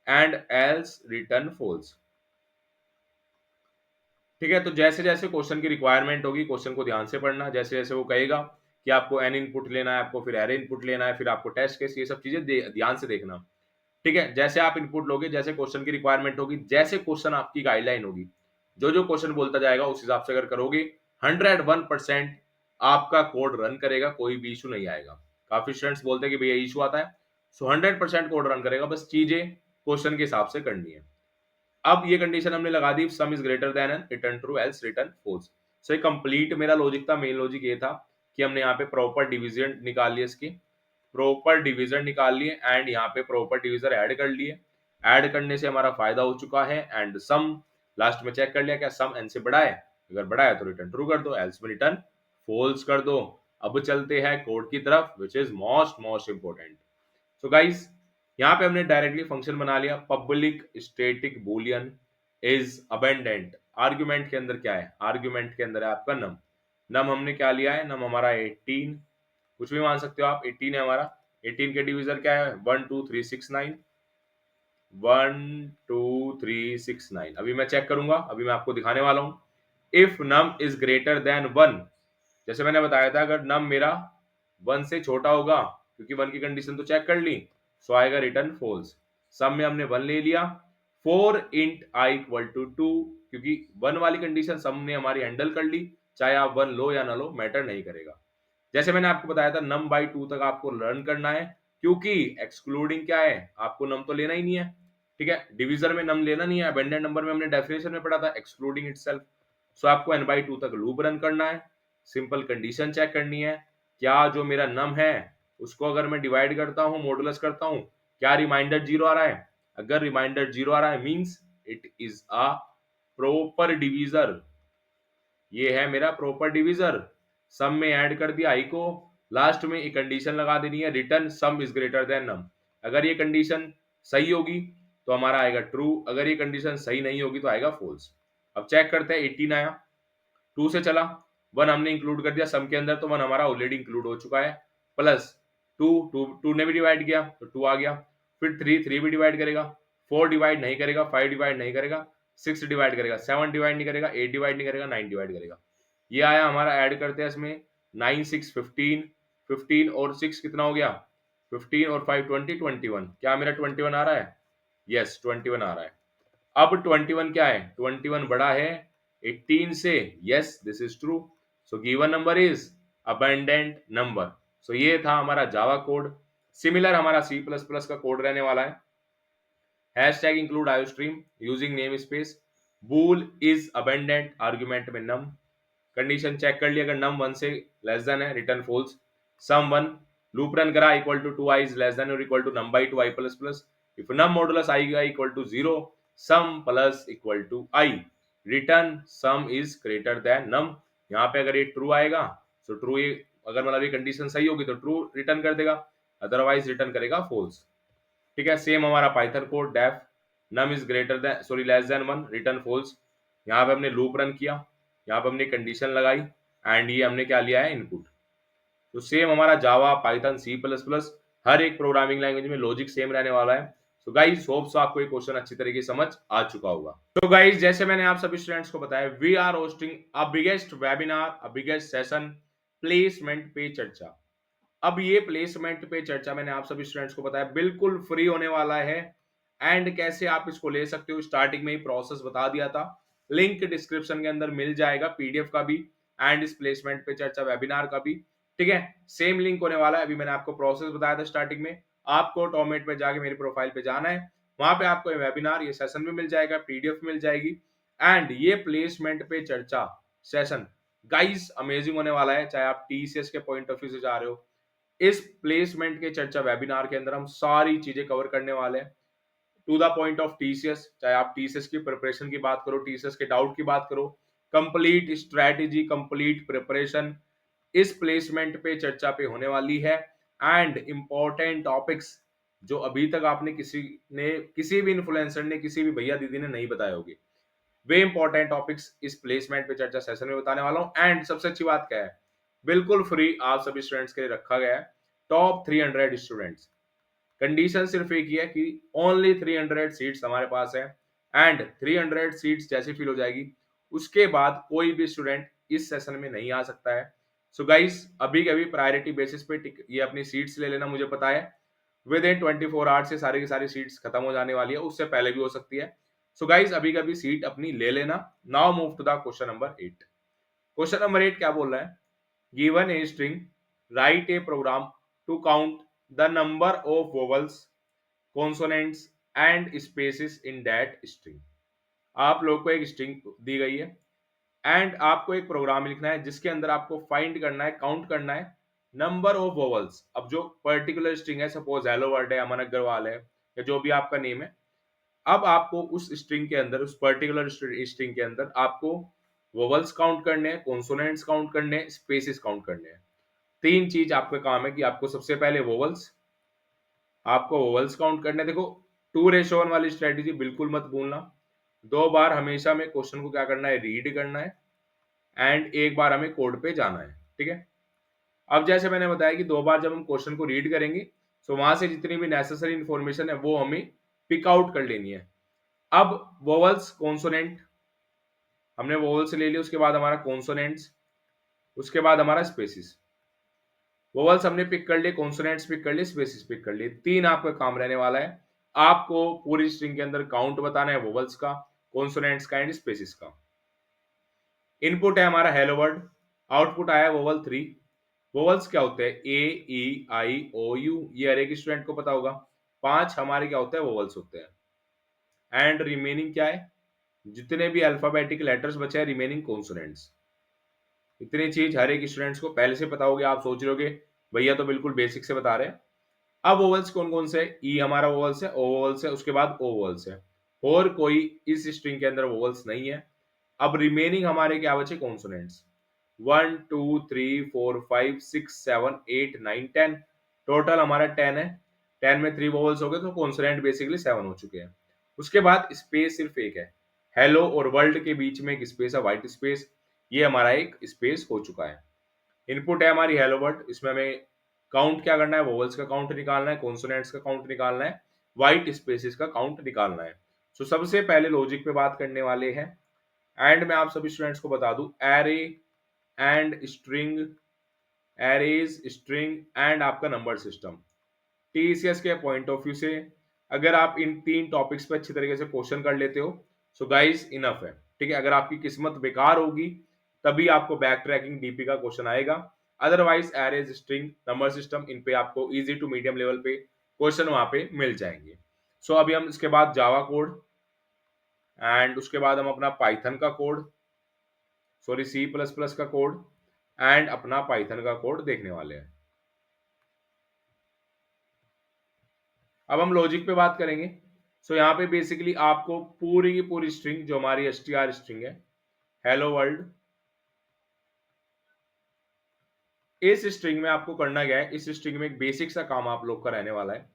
एंड एल्स रिटर्न फॉल्स, ठीक है। तो जैसे जैसे क्वेश्चन की रिक्वायरमेंट होगी, क्वेश्चन को ध्यान से पढ़ना, जैसे जैसे वो कहेगा कि आपको एन इनपुट लेना है, आपको फिर एरे इनपुट लेना है, फिर आपको टेस्ट केस, ये सब चीजें ध्यान से देखना, ठीक है। जैसे आप इनपुट लोगे, जैसे क्वेश्चन की रिक्वायरमेंट होगी, जैसे क्वेश्चन आपकी गाइडलाइन होगी, जो जो क्वेश्चन बोलता जाएगा उस हिसाब से अगर करोगे, 101% आपका कोड रन करेगा, कोई भी इशू नहीं आएगा। काफी स्टूडेंट्स बोलते हैं कि भैया इशू आता है, सो 100% कोड रन करेगा, बस चीजें क्वेश्चन के हिसाब से करनी है। अब ये कंडीशन हमने लगा दी, sum is greater than n, return true else return false. So ये कंप्लीट मेरा लॉजिक था। मेन लॉजिक ये था कि हमने यहाँ पे प्रॉपर डिवीजन निकाल लिए, इसकी प्रॉपर डिवीजन निकाल लिए एंड यहाँ पे प्रॉपर डिवीजन ऐड कर लिए। ऐड करने से हमारा फायदा हो चुका है एंड सम लास्ट में चेक कर लिया क्या सम n से बड़ा है, अगर बड़ा है तो रिटर्न ट्रू कर दो, एल्स में रिटर्न फॉल्स कर दो। अब चलते हैं कोड की तरफ, which is most most important. So guys, यहाँ पे हमने डायरेक्टली फंक्शन बना लिया, public static boolean is abundant. Argument के अंदर क्या है, आर्ग्यूमेंट के अंदर है आपका नम। नम हमने क्या लिया है, नम हमारा 18, कुछ भी मान सकते हो आप, 18 है हमारा। 18 के डिवीजर क्या है, 1 2 3 6 9, 1 2 3 6 9। अभी मैं चेक करूंगा, अभी मैं आपको दिखाने वाला हूं। If num is greater than 1, जैसे मैंने बताया था, अगर नम मेरा 1 से छोटा होगा क्योंकि 1 की कंडीशन तो चेक कर ली, सो आएगा रिटर्न फॉल्स। सम में हमने 1 ले लिया, 4 int i इक्वल टू 2, क्योंकि 1 वाली कंडीशन सम ने हमारी हैंडल कर ली, चाहे आप 1 लो या ना लो मैटर नहीं करेगा। जैसे मैंने आपको बताया था नम बाई 2 तक आपको लर्न करना है, क्योंकि एक्सक्लूडिंग क्या है, आपको नम तो लेना ही नहीं है, ठीक है, डिवीजर में नम लेना नहीं है, अबेंडेंट नंबर में हमने डेफिनेशन में पढ़ा था एक्सक्लूडिंग इटसेल्फ। सो आपको n बाई 2 तक लूप रन करना है, सिंपल कंडीशन चेक करनी है, क्या जो मेरा नम है उसको अगर मैं डिवाइड करता हूँ, मॉडुलस करता हूँ, क्या रिमाइंडर 0 आ रहा है? अगर रिमाइंडर 0 आ रहा है means it is a proper divisor, ये है मेरा प्रॉपर डिवीजर। सम में ऐड कर दिया i को, लास्ट में एक कंडीशन लगा देनी है, return sum is greater than num. अगर ये कंडीशन सही होगी तो हमारा आएगा ट्रू, अगर ये कंडीशन सही नहीं होगी तो आएगा फॉल्स। अब चेक करते हैं, 18 आया, 2 से चला, 1 हमने इंक्लूड कर दिया सम के अंदर, तो 1 हमारा ऑलरेडी इंक्लूड हो चुका है, प्लस 2, 2 ने भी डिवाइड किया तो 2 आ गया, फिर 3 भी डिवाइड करेगा, 4 डिवाइड नहीं करेगा, 5 डिवाइड नहीं करेगा, 6 डिवाइड करेगा, 7 डिवाइड नहीं करेगा, 8 डिवाइड नहीं करेगा, 9 डिवाइड करेगा। ये आया हमारा, ऐड करते हैं इसमें, 9 6 15, 15 और 6 कितना हो गया, 15 और 5 20, 21। क्या मेरा 21 आ रहा है? यस 21 आ रहा है। अब 21 क्या है? 21 बड़ा है 18 से, yes this is true, so given number is abundant number. So ये था हमारा जावा कोड। सिमिलर हमारा सी प्लस प्लस का कोड रहने वाला है, hashtag include iostream using name space, bool is abundant argument में नम, कंडीशन चेक कर लिया, अगर नम 1 से लेस देन है return false, sum 1 loop run करा equal to 2i is less than or equal to num by 2i plus plus, if num modulus i equal to 0, sum plus equal to i, return sum is greater than num. यहाँ पे अगर ये true आएगा तो true, ये अगर मतलब ये कंडीशन सही होगी तो ट्रू रिटर्न कर देगा, अदरवाइज रिटर्न करेगा फॉल्स। ठीक है, सेम हमारा Python code, def num is greater than sorry less than 1 return false. यहाँ पे हमने लूप रन किया, यहाँ पे हमने कंडीशन लगाई एंड ये हमने क्या लिया है इनपुट। तो सेम हमारा जावा, पाइथन, सी प्लस प्लस, हर एक प्रोग्रामिंग लैंग्वेज में लॉजिक सेम रहने वाला है। सो गाइस होप सो आपको ये क्वेश्चन अच्छी तरीके से समझ आ चुका होगा। तो गाइस जैसे मैंने आप सभी स्टूडेंट्स को बताया, we are hosting a biggest webinar, a biggest session, placement पे चर्चा। अब ये प्लेसमेंट पे चर्चा मैंने आप सभी स्टूडेंट्स को बताया बिल्कुल फ्री होने वाला है, एंड कैसे आप इसको ले सकते हो स्टार्टिंग में ही प्रोसेस बता दिया था, लिंक डिस्क्रिप्शन के अंदर मिल जाएगा, पीडीएफ का भी एंड इस प्लेसमेंट पे चर्चा वेबिनार का भी। ठीक है, सेम लिंक होने वाला है, अभी मैंने आपको प्रोसेस बताया था स्टार्टिंग में, आपको टॉमेट पे जाके मेरी प्रोफाइल पे जाना है, वहां पे आपको ये वेबिनार, ये सेशन भी मिल जाएगा, पीडीएफ मिल जाएगी, एंड ये प्लेसमेंट पे चर्चा सेशन गाइस अमेजिंग होने वाला है। चाहे आप टीसीएस के पॉइंट ऑफ व्यू से जा रहे हो, इस प्लेसमेंट के चर्चा वेबिनार के अंदर हम सारी चीजें कवर करने वाले हैं to the point of TCS. चाहे आप टीसीएस की प्रिपरेशन की बात करो, टीसीएस के डाउट की बात करो, कंप्लीट स्ट्रेटेजी, कंप्लीट प्रिपरेशन इस प्लेसमेंट पे चर्चा पे होने वाली है, एंड इंपॉर्टेंट टॉपिक्स जो अभी तक आपने किसी भी इन्फ्लुएंसर ने, किसी भी भैया दीदी ने नहीं बताए होंगे, वे इंपॉर्टेंट टॉपिक्स इस प्लेसमेंट पे चर्चा सेशन में बताने वाला हूं। एंड सबसे अच्छी बात क्या है, बिल्कुल फ्री आप सभी स्टूडेंट्स के लिए रखा गया है, टॉप 300 स्टूडेंट्स। कंडीशन सिर्फ एक ही है कि ओनली 300 सीट्स हमारे पास है, एंड 300 सीट्स जैसी फिल हो जाएगी उसके बाद कोई भी स्टूडेंट इस सेशन में नहीं आ सकता है। सो गाइस अभी के अभी प्रायोरिटी बेसिस पे ये अपनी सीट्स ले लेना, मुझे पता है विद इन 24 आवर्स से सारी की सारी सीट्स खत्म हो जाने वाली है, उससे पहले भी हो सकती है। सो गाइस अभी का अभी सीट अपनी ले लेना। Now move to the question number 8। Question number 8 क्या बोल रहा है, given a string write a program to count the number of vowels, consonants and spaces in that string. आप लोग को एक स्ट्रिंग दी गई है एंड आपको एक प्रोग्राम लिखना है जिसके अंदर आपको फाइंड करना है, काउंट करना है नंबर ऑफ वोवल्स। अब जो पर्टिकुलर स्ट्रिंग है, सपोज हेलो वर्ल्ड है, अमन अग्रवाल है, या जो भी आपका नेम है, अब आपको उस स्ट्रिंग के अंदर, उस पर्टिकुलर स्ट्रिंग के अंदर आपको वोवल्स काउंट करने हैं, कॉन्सोनेंट्स काउंट करने हैं, स्पेसेस काउंट करने हैं। तीन चीज आपका काम है कि आपको सबसे पहले वोवल्स, आपको वोवल्स काउंट करने हैं। देखो 2:1 वाली स्ट्रेटेजी बिल्कुल मत भूलना, 2 बार हमेशा में क्वेश्चन को क्या करना है, रीड करना है, एंड 1 बार हमें कोड पे जाना है। ठीक है, अब जैसे मैंने बताया कि 2 बार जब हम क्वेश्चन को रीड करेंगे तो वहां से जितनी भी नेसेसरी इंफॉर्मेशन है वो हमें पिक आउट कर लेनी है। अब वोवल्स, कॉन्सोनेंट हमने वोवल्स ले लिया, उसके बाद हमारा कॉन्सोनेंट्स, उसके बाद हमारा स्पेसिस। वोवल्स हमने पिक कर लिए, कॉन्सोनेंट्स पिक कर लिए, स्पेसिस पिक कर लिए। 3 आपका काम रहने वाला है। आपको पूरी स्ट्रिंग के अंदर काउंट बताना है वोवल्स का, कॉन्सोनेंट्स का एंड स्पेसिस का। इनपुट है हमारा हेलो वर्ड, आउटपुट आया वोवल 3। वोवल्स क्या होते हैं? ए, ई, आई, ओ, यू। ये हर एक स्टूडेंट को पता होगा। 5 हमारे क्या होते हैं? वोवल्स होते हैं। एंड रिमेनिंग क्या है? जितने भी अल्फाबेटिक लेटर्स बचे हैं, रिमेनिंग कॉन्सोनेंट्स। इतनी चीज हर एक स्टूडेंट्स को पहले से पता होगी। आप सोच रहे होगे भैया तो बिल्कुल बेसिक से बता रहे हैं। अब वोवल्स कौन कौन से? ई हमारा वोवल्स है, ओ वोवल्स है, उसके बाद ओ वोवल्स है, और कोई इस स्ट्रिंग के अंदर वोवल्स नहीं है। अब रिमेनिंग हमारे क्या बचे? कॉन्सोनेंट्स। 1 2 3 4 5 6 7 8 9 10, टोटल हमारा 10 है। 10 में 3 वोवल्स हो गए तो कॉन्सोनेंट बेसिकली 7 हो चुके हैं। उसके बाद स्पेस सिर्फ एक है। हेलो और वर्ल्ड के बीच में एक स्पेस है, व्हाइट स्पेस। ये हमारा एक स्पेस हो चुका है। इनपुट है हमारी हेलो वर्ड। इसमें हमें काउंट क्या करना है? वोवल्स का काउंट निकालना है, कॉन्सोनेंट्स का काउंट निकालना है, व्हाइट स्पेसिस का काउंट निकालना है। सो सबसे पहले लॉजिक पे बात करने वाले हैं। एंड मैं आप सभी स्टूडेंट्स को बता दूं, array and string, arrays, string and आपका नंबर सिस्टम, टीसीएस के पॉइंट ऑफ व्यू से अगर आप इन 3 टॉपिक्स पे अच्छी तरीके से क्वेश्चन कर लेते हो, सो गाइस इनफ है। ठीक है, अगर आपकी किस्मत बेकार होगी तभी आपको बैक ट्रैकिंग डीपी का क्वेश्चन आएगा। Otherwise arrays, string, number system, इन पे आपको इजी टू मीडियम लेवल पे क्वेश्चन वहां पे मिल जाएंगे। सो अभी हम इसके बाद जावा कोड एंड उसके बाद हम अपना पाइथन का कोड, सॉरी सी प्लस प्लस का कोड एंड अपना पाइथन का कोड देखने वाले हैं। अब हम लॉजिक पे बात करेंगे। सो यहाँ पे बेसिकली आपको पूरी की पूरी स्ट्रिंग जो हमारी एसटीआर स्ट्रिंग है, हेलो वर्ल्ड, इस स्ट्रिंग में आपको करना क्या है? इस स्ट्रिंग में एक बेसिक सा काम आप लोग का रहने वाला है।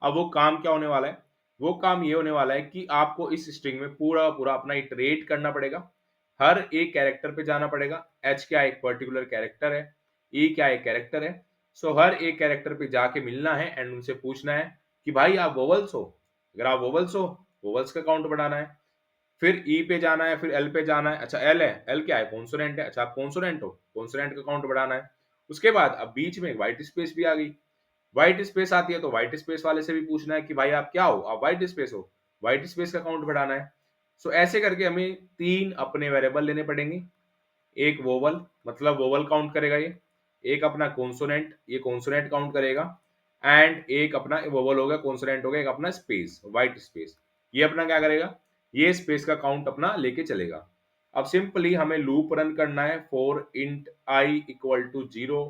अब वो काम क्या होने वाला है? वो काम ये होने वाला है कि आपको इस स्ट्रिंग में पूरा पूरा अपना इटरेट करना पड़ेगा। हर एक कैरेक्टर पे जाना पड़ेगा। एच क्या एक पर्टिकुलर कैरेक्टर है, ई क्या एक कैरेक्टर है। सो हर एक कैरेक्टर पे जाके मिलना है एंड उनसे पूछना है कि भाई आप वोवल्स हो? अगर आप वोवल्स हो, वोवल्स का काउंट बढ़ाना है। फिर ई पे जाना है, फिर एल पे जाना है। अच्छा एल है, एल क्या है? कॉन्सोनेंट है। अच्छा आप कॉन्सोनेंट हो, कॉन्सोनेंट का काउंट बढ़ाना है। उसके बाद अब बीच में व्हाइट स्पेस भी आ गई। व्हाइट स्पेस आती है तो व्हाइट स्पेस वाले से भी पूछना है कि भाई आप क्या हो? आप व्हाइट स्पेस हो, व्हाइट स्पेस का काउंट बढ़ाना है। सो ऐसे करके हमें 3 अपने वेरिएबल लेने पड़ेंगे। एक वोवल, मतलब वोवल काउंट करेगा ये। एक अपना कॉन्सोनेंट, ये कॉन्सोनेंट काउंट करेगा। एंड एक अपना वोवल हो गया, कॉन्सोनेंट हो गया, एक अपना स्पेस, व्हाइट स्पेस, ये अपना क्या करेगा? ये स्पेस का काउंट अपना लेके चलेगा। अब सिंपली हमें लूप रन करना है for int i equal to 0,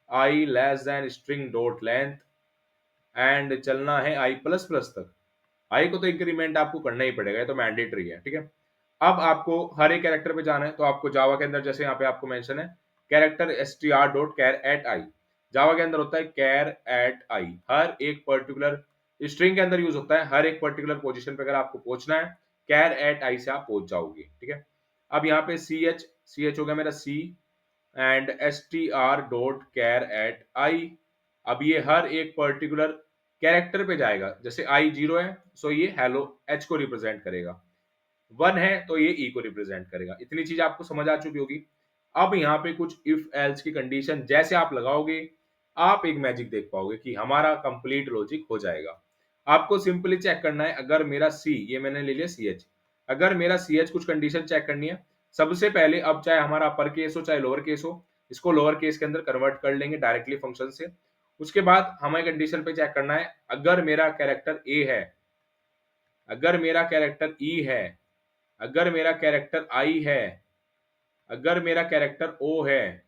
i less than string dot length, and चलना है आई प्लस प्लस तक। आई को तो इंक्रीमेंट आपको करना ही पड़ेगा, ये तो मैंडेटरी है। ठीक है, अब आपको हर एक कैरेक्टर पे जाना है। तो आपको जावा के अंदर जैसे यहाँ पे आपको मेंशन है character str dot char at i, Java के अंदर होता है कैर एट आई। हर एक पर्टिकुलर स्ट्रिंग के अंदर यूज होता है। हर एक पर्टिकुलर पोजीशन पे अगर आपको पहुंचना है, कैर एट आई से आप पहुंच जाओगे। ठीक है, अब यहाँ पे सी एच हो गया मेरा C, and str dot char at i. अब ये हर एक पर्टिकुलर कैरेक्टर पे जाएगा। जैसे आई 0 है, सो ये हेलो एच को रिप्रेजेंट करेगा। 1 है तो ये ई को रिप्रेजेंट करेगा। इतनी चीज आपको समझ आ चुकी होगी। अब यहाँ पे कुछ इफ एल्स की कंडीशन जैसे आप लगाओगे, आप एक मैजिक देख पाओगे कि हमारा कंप्लीट लॉजिक हो जाएगा। आपको सिंपली चेक करना है, अगर मेरा सी, ये मैंने ले लिया सी एच, अगर मेरा सी एच कुछ कंडीशन चेक करनी है। सबसे पहले अब चाहे हमारा अपर केस हो चाहे लोअर केस हो, इसको लोअर केस के अंदर कन्वर्ट कर लेंगे डायरेक्टली फंक्शन से। उसके बाद हमें कंडीशन पे चेक करना है, अगर मेरा कैरेक्टर ए है, अगर मेरा कैरेक्टर ई है, अगर मेरा कैरेक्टर आई है, अगर मेरा कैरेक्टर ओ है,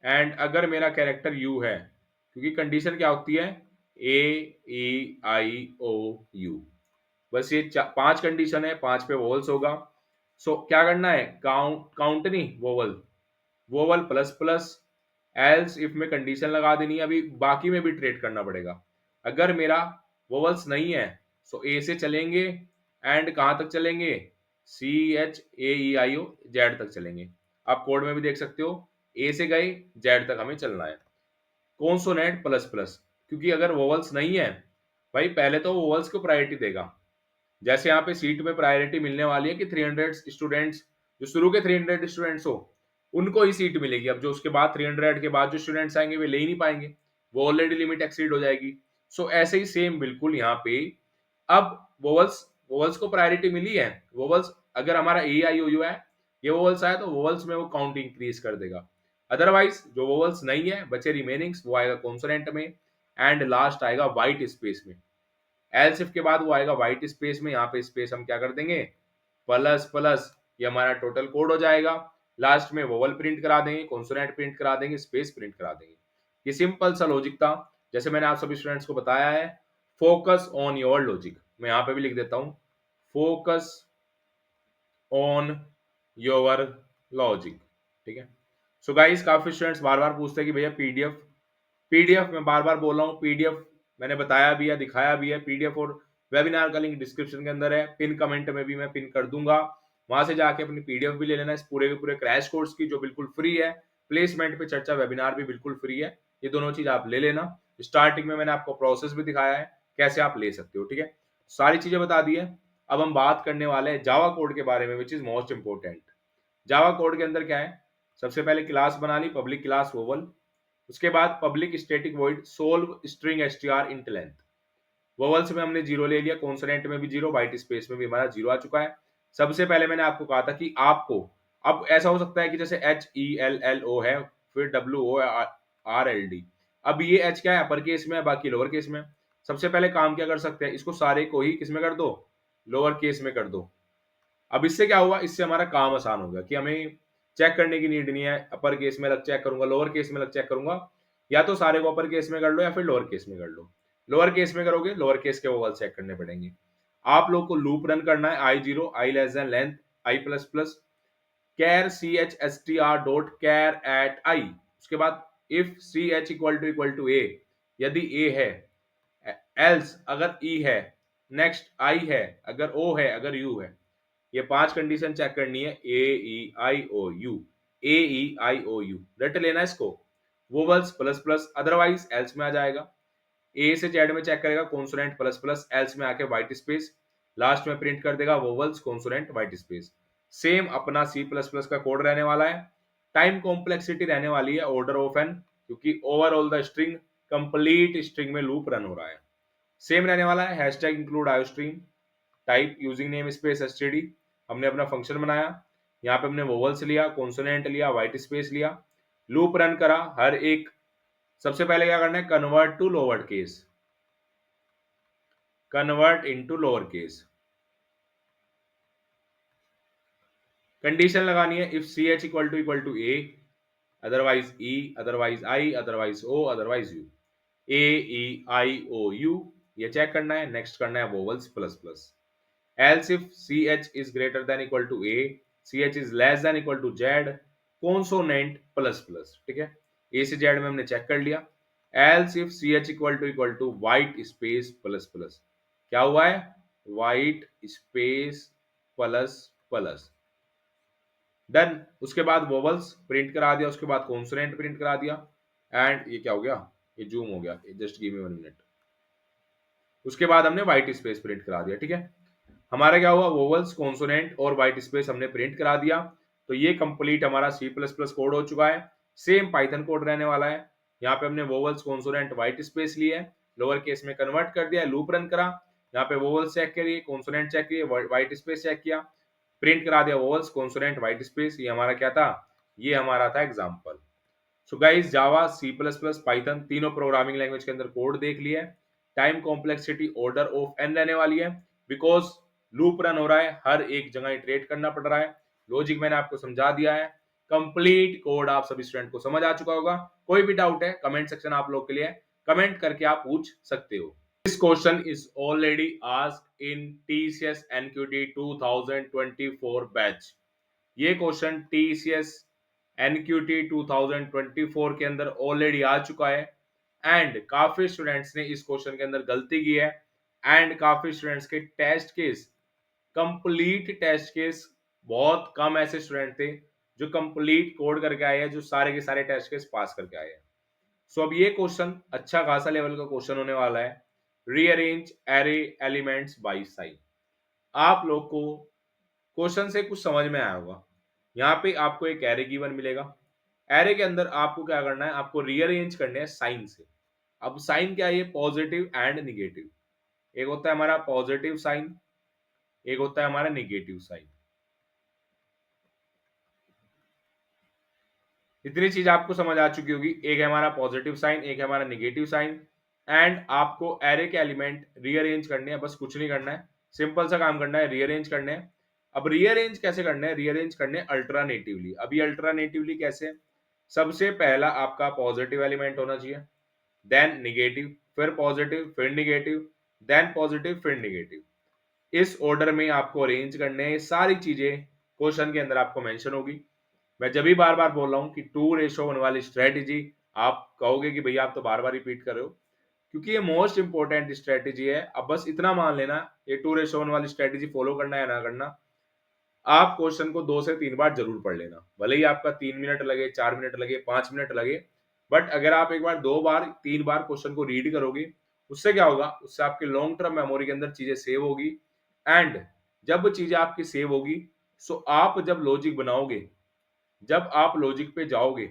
एंड अगर मेरा कैरेक्टर यू है। क्योंकि कंडीशन क्या होती है? ए, ई, आई, ओ, यू। बस ये 5 कंडीशन है, 5 पे वोवल्स होगा। सो क्या करना है? काउंट नहीं, vowel, vowel plus plus, else if में कंडीशन लगा देनी है। अभी बाकी में भी ट्रेड करना पड़ेगा। अगर मेरा वोवल्स नहीं है, सो ए से चलेंगे एंड कहां तक चलेंगे? C H A E I O Z तक चलेंगे। आप कोड में भी देख सकते हो, ए से गए जेड तक हमें चलना है। कॉन्सोनेंट प्लस प्लस, क्योंकि अगर वोवल्स नहीं है भाई, पहले तो वोवल्स को प्रायोरिटी देगा। जैसे यहाँ पे सीट में प्रायोरिटी मिलने वाली है कि 300 स्टूडेंट्स, जो शुरू के 300 स्टूडेंट्स हो, उनको ही सीट मिलेगी। अब जो उसके बाद 300 के बाद जो स्टूडेंट्स आएंगे वे ले ही नहीं पाएंगे, वो ऑलरेडी लिमिट एक्सीड हो जाएगी। सो ऐसे ही सेम बिल्कुल यहाँ पे अब वोवल्स वोवल्स को प्रायोरिटी मिली है। वोवल्स अगर हमारा ए आई ओ यू है, ये वोवल्स आया तो वोवल्स में वो काउंट इंक्रीज कर देगा। अदरवाइज जो वोवल्स नहीं है बचे रिमेनिंग्स, वो आएगा कॉन्सोनेंट में, एंड लास्ट आएगा व्हाइट स्पेस में। एलसिफ के बाद वो आएगा व्हाइट स्पेस में। यहाँ पे स्पेस हम क्या कर देंगे, प्लस प्लस, ये हमारा टोटल कोड हो जाएगा। लास्ट में वोवल प्रिंट करा देंगे, कॉन्सोनेंट प्रिंट करा देंगे, स्पेस प्रिंट करा देंगे। ये सिंपल सा लॉजिक था, जैसे मैंने आप सभी स्टूडेंट्स को बताया है। फोकस ऑन योर लॉजिक, मैं यहाँ पे भी लिख देता हूँ, फोकस ऑन योर लॉजिक। ठीक है। सो गाइस, काफी स्टूडेंट्स बार बार पूछते हैं कि भैया पीडीएफ, पीडीएफ मैं बार बार बोल रहा हूँ, पीडीएफ मैंने बताया भी है, दिखाया भी है। पीडीएफ और वेबिनार का लिंक डिस्क्रिप्शन के अंदर है, पिन कमेंट में भी मैं पिन कर दूंगा, वहां से जाके अपनी पीडीएफ भी ले लेना इस पूरे के पूरे क्रैश कोर्स की, जो बिल्कुल फ्री है। प्लेसमेंट पे चर्चा वेबिनार भी बिल्कुल फ्री है, ये दोनों चीज आप ले लेना। स्टार्टिंग में मैंने आपको प्रोसेस भी दिखाया है कैसे आप ले सकते हो। ठीक है, सारी चीजें बता दी है। अब हम बात करने वाले हैं जावा कोड के बारे में, विच is most important. Java code के अंदर क्या है, सबसे पहले क्लास बना ली, पब्लिक क्लास वोवल। उसके बाद public static void solve string STR int length. Vowels में हमने जीरो ले लिया, कॉन्सोनेंट में भी जीरो, व्हाइट स्पेस में भी हमारा जीरो आ चुका है। सबसे पहले मैंने आपको कहा था कि आपको, अब ऐसा हो सकता है कि जैसे H E L L O है, फिर W O R L D, अब ये एच क्या है, अपर केस में है, बाकी लोअर केस में। सबसे पहले काम क्या कर सकते हैं, इसको सारे को ही किस में कर दो, लोअर केस में कर दो। अब इससे क्या हुआ, इससे हमारा काम आसान हो गया कि हमें चेक करने की नीड नहीं है, अपर केस में लग चेक करूंगा, लोअर केस में लग चेक करूंगा। या तो सारे को अपर केस में कर लो या फिर लोअर केस में कर लो। लोअर केस में करोगे, लोअर केस के वोवल चेक करने पड़ेंगे। आप लोग को लूप रन करना है, i zero, i less than length, i plus plus, char C H S T R dot char at i. उसके बाद if C H equal to A, यदि ए है, एल्स अगर ई है, नेक्स्ट आई है, अगर ओ है, अगर यू है। ये 5 कंडीशन चेक करनी है, ए E I O you, A E I O you रट लेना इसको। Vowels plus plus, otherwise else में आ जाएगा। ए से जेड में चेक करेगा, कॉन्सोनेंट प्लस प्लस, एल्स में आके व्हाइट स्पेस, लास्ट में प्रिंट कर देगा vowels consonant white space. Same अपना सी प्लस प्लस का कोड रहने वाला है। टाइम कॉम्प्लेक्सिटी रहने वाली है ऑर्डर ऑफ एन, क्योंकि overall the string, complete string में लूप रन हो रहा है। सेम रहने वाला है, hashtag include iostream, type using name space STD. हमने अपना फंक्शन बनाया, यहाँ पे हमने वोवल्स लिया, कॉन्सोनेंट लिया, व्हाइट स्पेस लिया, लूप रन करा हर एक। सबसे पहले क्या करना है, convert to lower case, convert into lower case. Condition लगानी है, if C H equal to A, otherwise E, otherwise I, otherwise O, otherwise U, A E I O U, ये चेक करना है। नेक्स्ट करना है vowels plus plus. else if ch is greater than equal to a, ch is less than equal to z, consonant plus plus. ठीक है, a से z में हमने चेक कर लिया। else if ch equal to white space plus plus, क्या हुआ है, white space plus plus, done. उसके बाद वोवल्स प्रिंट करा दिया, उसके बाद कॉन्सोनेंट प्रिंट करा दिया, एंड ये क्या हो गया, ये जूम हो गया, जस्ट गिव मी 1 मिनट। उसके बाद हमने व्हाइट स्पेस प्रिंट करा दिया। ठीक है, हमारा क्या हुआ, वोवल्स कॉन्सोनेंट और व्हाइट स्पेस हमने प्रिंट करा दिया। तो ये कंप्लीट हमारा सी प्लस प्लस कोड हो चुका है। सेम पाइथन कोड रहने वाला है। यहाँ पे हमने वोवल्स कॉन्सोनेंट व्हाइट स्पेस लिए, लोअर केस में कन्वर्ट कर दिया, लूप रन करा, यहाँ पे वोवल्स चेक करिए, कॉन्सोनेंट चेक किए, व्हाइट स्पेस चेक किया, प्रिंट करा दिया वोवल्स कॉन्सोनेंट व्हाइट स्पेस। ये हमारा क्या था, ये हमारा था example. So guys, Java, C plus plus, Python, तीनों प्रोग्रामिंग लैंग्वेज के अंदर कोड देख लिया है। Time complexity order of n रहने वाली है, बिकॉज लूप रन हो रहा है, हर एक जगह इटरेट करना पड़ रहा है। लॉजिक मैंने आपको समझा दिया है, कंप्लीट कोड आप सभी स्टूडेंट को समझ आ चुका होगा। कोई भी डाउट है, कमेंट सेक्शन आप लोग के लिए, कमेंट करके आप पूछ सकते हो। This question is already asked in TCS NQT 2024 batch. ये क्वेश्चन TCS NQT 2024 के अंदर ऑलरेडी आ चुका है, एंड काफी स्टूडेंट्स ने इस क्वेश्चन के अंदर गलती की है, एंड काफी स्टूडेंट्स के test case, complete test case, बहुत कम ऐसे स्टूडेंट थे जो कंप्लीट कोड करके आए हैं, जो सारे के सारे टेस्ट केस पास करके आए हैं। सो अब ये क्वेश्चन अच्छा खासा लेवल का क्वेश्चन होने वाला है, rearrange array elements by sine. आप लोग को क्वेश्चन से कुछ समझ में आया होगा, यहाँ पे आपको एक एरे गिवन मिलेगा। एरे के अंदर आपको क्या करना है, आपको रीअरेंज करने हैं साइन से। अब साइन क्या है, ये पॉजिटिव एंड निगेटिव। एक होता है हमारा पॉजिटिव साइन, एक होता है हमारा निगेटिव साइन। इतनी चीज आपको समझ आ चुकी होगी। एक है हमारा पॉजिटिव साइन, एक है हमारा निगेटिव साइन। एंड आपको एरे के एलिमेंट रीअरेंज करने हैं, बस कुछ नहीं करना है, सिंपल सा काम करना है, रीअरेंज करने हैं। अब रीअरेंज कैसे करने हैं, रीअरेंज करने अल्टरनेटिवली। अभी अल्टरनेटिवली कैसे, सबसे पहला आपका पॉजिटिव एलिमेंट होना चाहिए, देन निगेटिव, फिर पॉजिटिव, फिर निगेटिव, देन पॉजिटिव, फिर निगेटिव। इस ऑर्डर में आपको अरेंज करने हैं। सारी चीजें क्वेश्चन के अंदर आपको मेंशन होगी। मैं जब भी बार बार बोल रहा हूं कि 2:1 वाली स्ट्रेटेजी, आप कहोगे कि भैया आप तो बार बार रिपीट कर रहे हो, क्योंकि ये मोस्ट इंपॉर्टेंट स्ट्रेटेजी है। अब बस इतना मान लेना, ये 2:1 वाली स्ट्रेटेजी फॉलो करना है या ना करना, आप क्वेश्चन को 2 से 3 बार जरूर पढ़ लेना। भले ही आपका 3 मिनट लगे, 4 मिनट लगे, 5 मिनट लगे, बट अगर आप एक बार, 2 बार, 3 बार क्वेश्चन को रीड करोगे, उससे क्या होगा, उससे आपके लॉन्ग टर्म मेमोरी के अंदर चीजें सेव होगी। एंड जब चीजें आपकी सेव होगी, सो आप जब लॉजिक बनाओगे, जब आप लॉजिक पे जाओगे,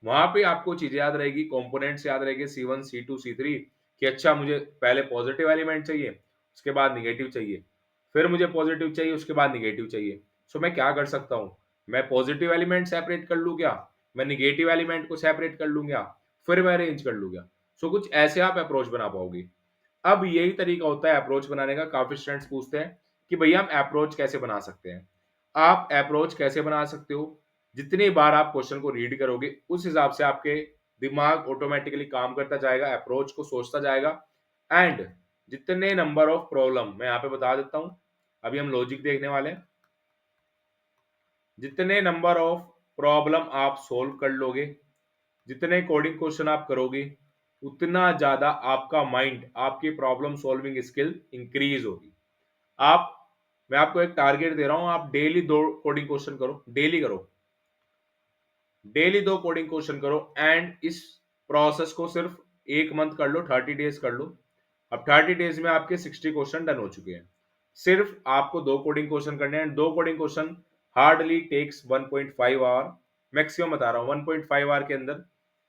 वहां पे आपको चीजें याद रहेगी, कंपोनेंट्स याद रहेंगे, C1, C2, C3, कि अच्छा मुझे पहले पॉजिटिव एलिमेंट चाहिए, उसके बाद निगेटिव चाहिए, फिर मुझे पॉजिटिव चाहिए, उसके बाद निगेटिव चाहिए। सो मैं क्या कर सकता हूँ, मैं पॉजिटिव एलिमेंट सेपरेट कर लूँ क्या, मैं निगेटिव एलिमेंट को सेपरेट कर लूँ क्या, फिर मैं अरेंज कर लूँ क्या। सो कुछ ऐसे आप अप्रोच बना पाओगे। अब यही तरीका होता है अप्रोच बनाने का। काफी स्टूडेंट्स पूछते हैं कि भैया हम अप्रोच कैसे बना सकते हैं। आप अप्रोच कैसे बना सकते हो, जितनी बार आप क्वेश्चन को रीड करोगे, उस हिसाब से आपके दिमाग ऑटोमेटिकली काम करता जाएगा, अप्रोच को सोचता जाएगा। एंड जितने नंबर ऑफ प्रॉब्लम, मैं यहाँ पे बता देता हूँ, अभी हम लॉजिक देखने वाले हैं, जितने नंबर ऑफ प्रॉब्लम आप सोल्व कर लोगे, जितने कोडिंग क्वेश्चन आप करोगे, उतना ज्यादा आपका माइंड, आपकी प्रॉब्लम सॉल्विंग स्किल इंक्रीज होगी। आप, मैं आपको एक टारगेट दे रहा हूं, आप डेली 2 कोडिंग क्वेश्चन करो, डेली करो, डेली 2 कोडिंग क्वेश्चन करो। एंड इस प्रोसेस को सिर्फ 1 मंथ कर लो, 30 डेज कर लो। अब 30 डेज में आपके 60 क्वेश्चन डन हो चुके हैं। सिर्फ आपको 2 कोडिंग क्वेश्चन करने हैं। 2 coding question hardly takes 1.5 hour, maximum बता रहा हूँ, 1.5 आवर के अंदर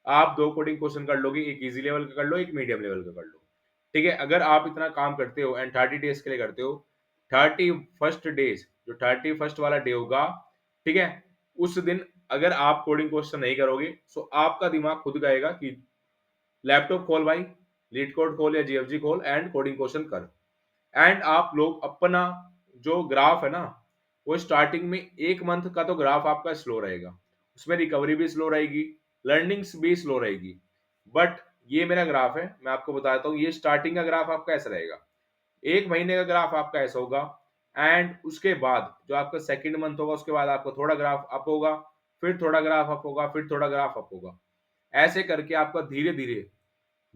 आप 2 कोडिंग क्वेश्चन कर लोगे। एक इजी लेवल का कर लो, एक मीडियम लेवल का कर लो, ठीक है। अगर आप इतना काम करते हो एंड 30 डेज के लिए करते हो, 31st डेज, जो 31st वाला डे होगा, ठीक है, उस दिन अगर आप कोडिंग क्वेश्चन नहीं करोगे, सो आपका दिमाग खुद कहेगा कि लैपटॉप खोल भाई, लीड कोड खोल या जीएफजी खोल एंड कोडिंग क्वेश्चन कर। एंड आप लोग अपना जो ग्राफ है ना, वो स्टार्टिंग में 1 मंथ का तो ग्राफ आपका स्लो रहेगा, उसमें रिकवरी भी स्लो रहेगी, लर्निंग्स भी स्लो रहेगी। बट ये मेरा ग्राफ है, मैं आपको बताता हूँ, ये स्टार्टिंग का ग्राफ आपका ऐसा रहेगा, 1 महीने का ग्राफ आपका ऐसा होगा। एंड उसके बाद जो आपका सेकंड मंथ होगा, उसके बाद आपका थोड़ा ग्राफ अप होगा, फिर थोड़ा ग्राफ अप होगा, फिर थोड़ा ग्राफ अप होगा। ऐसे करके आपका धीरे धीरे,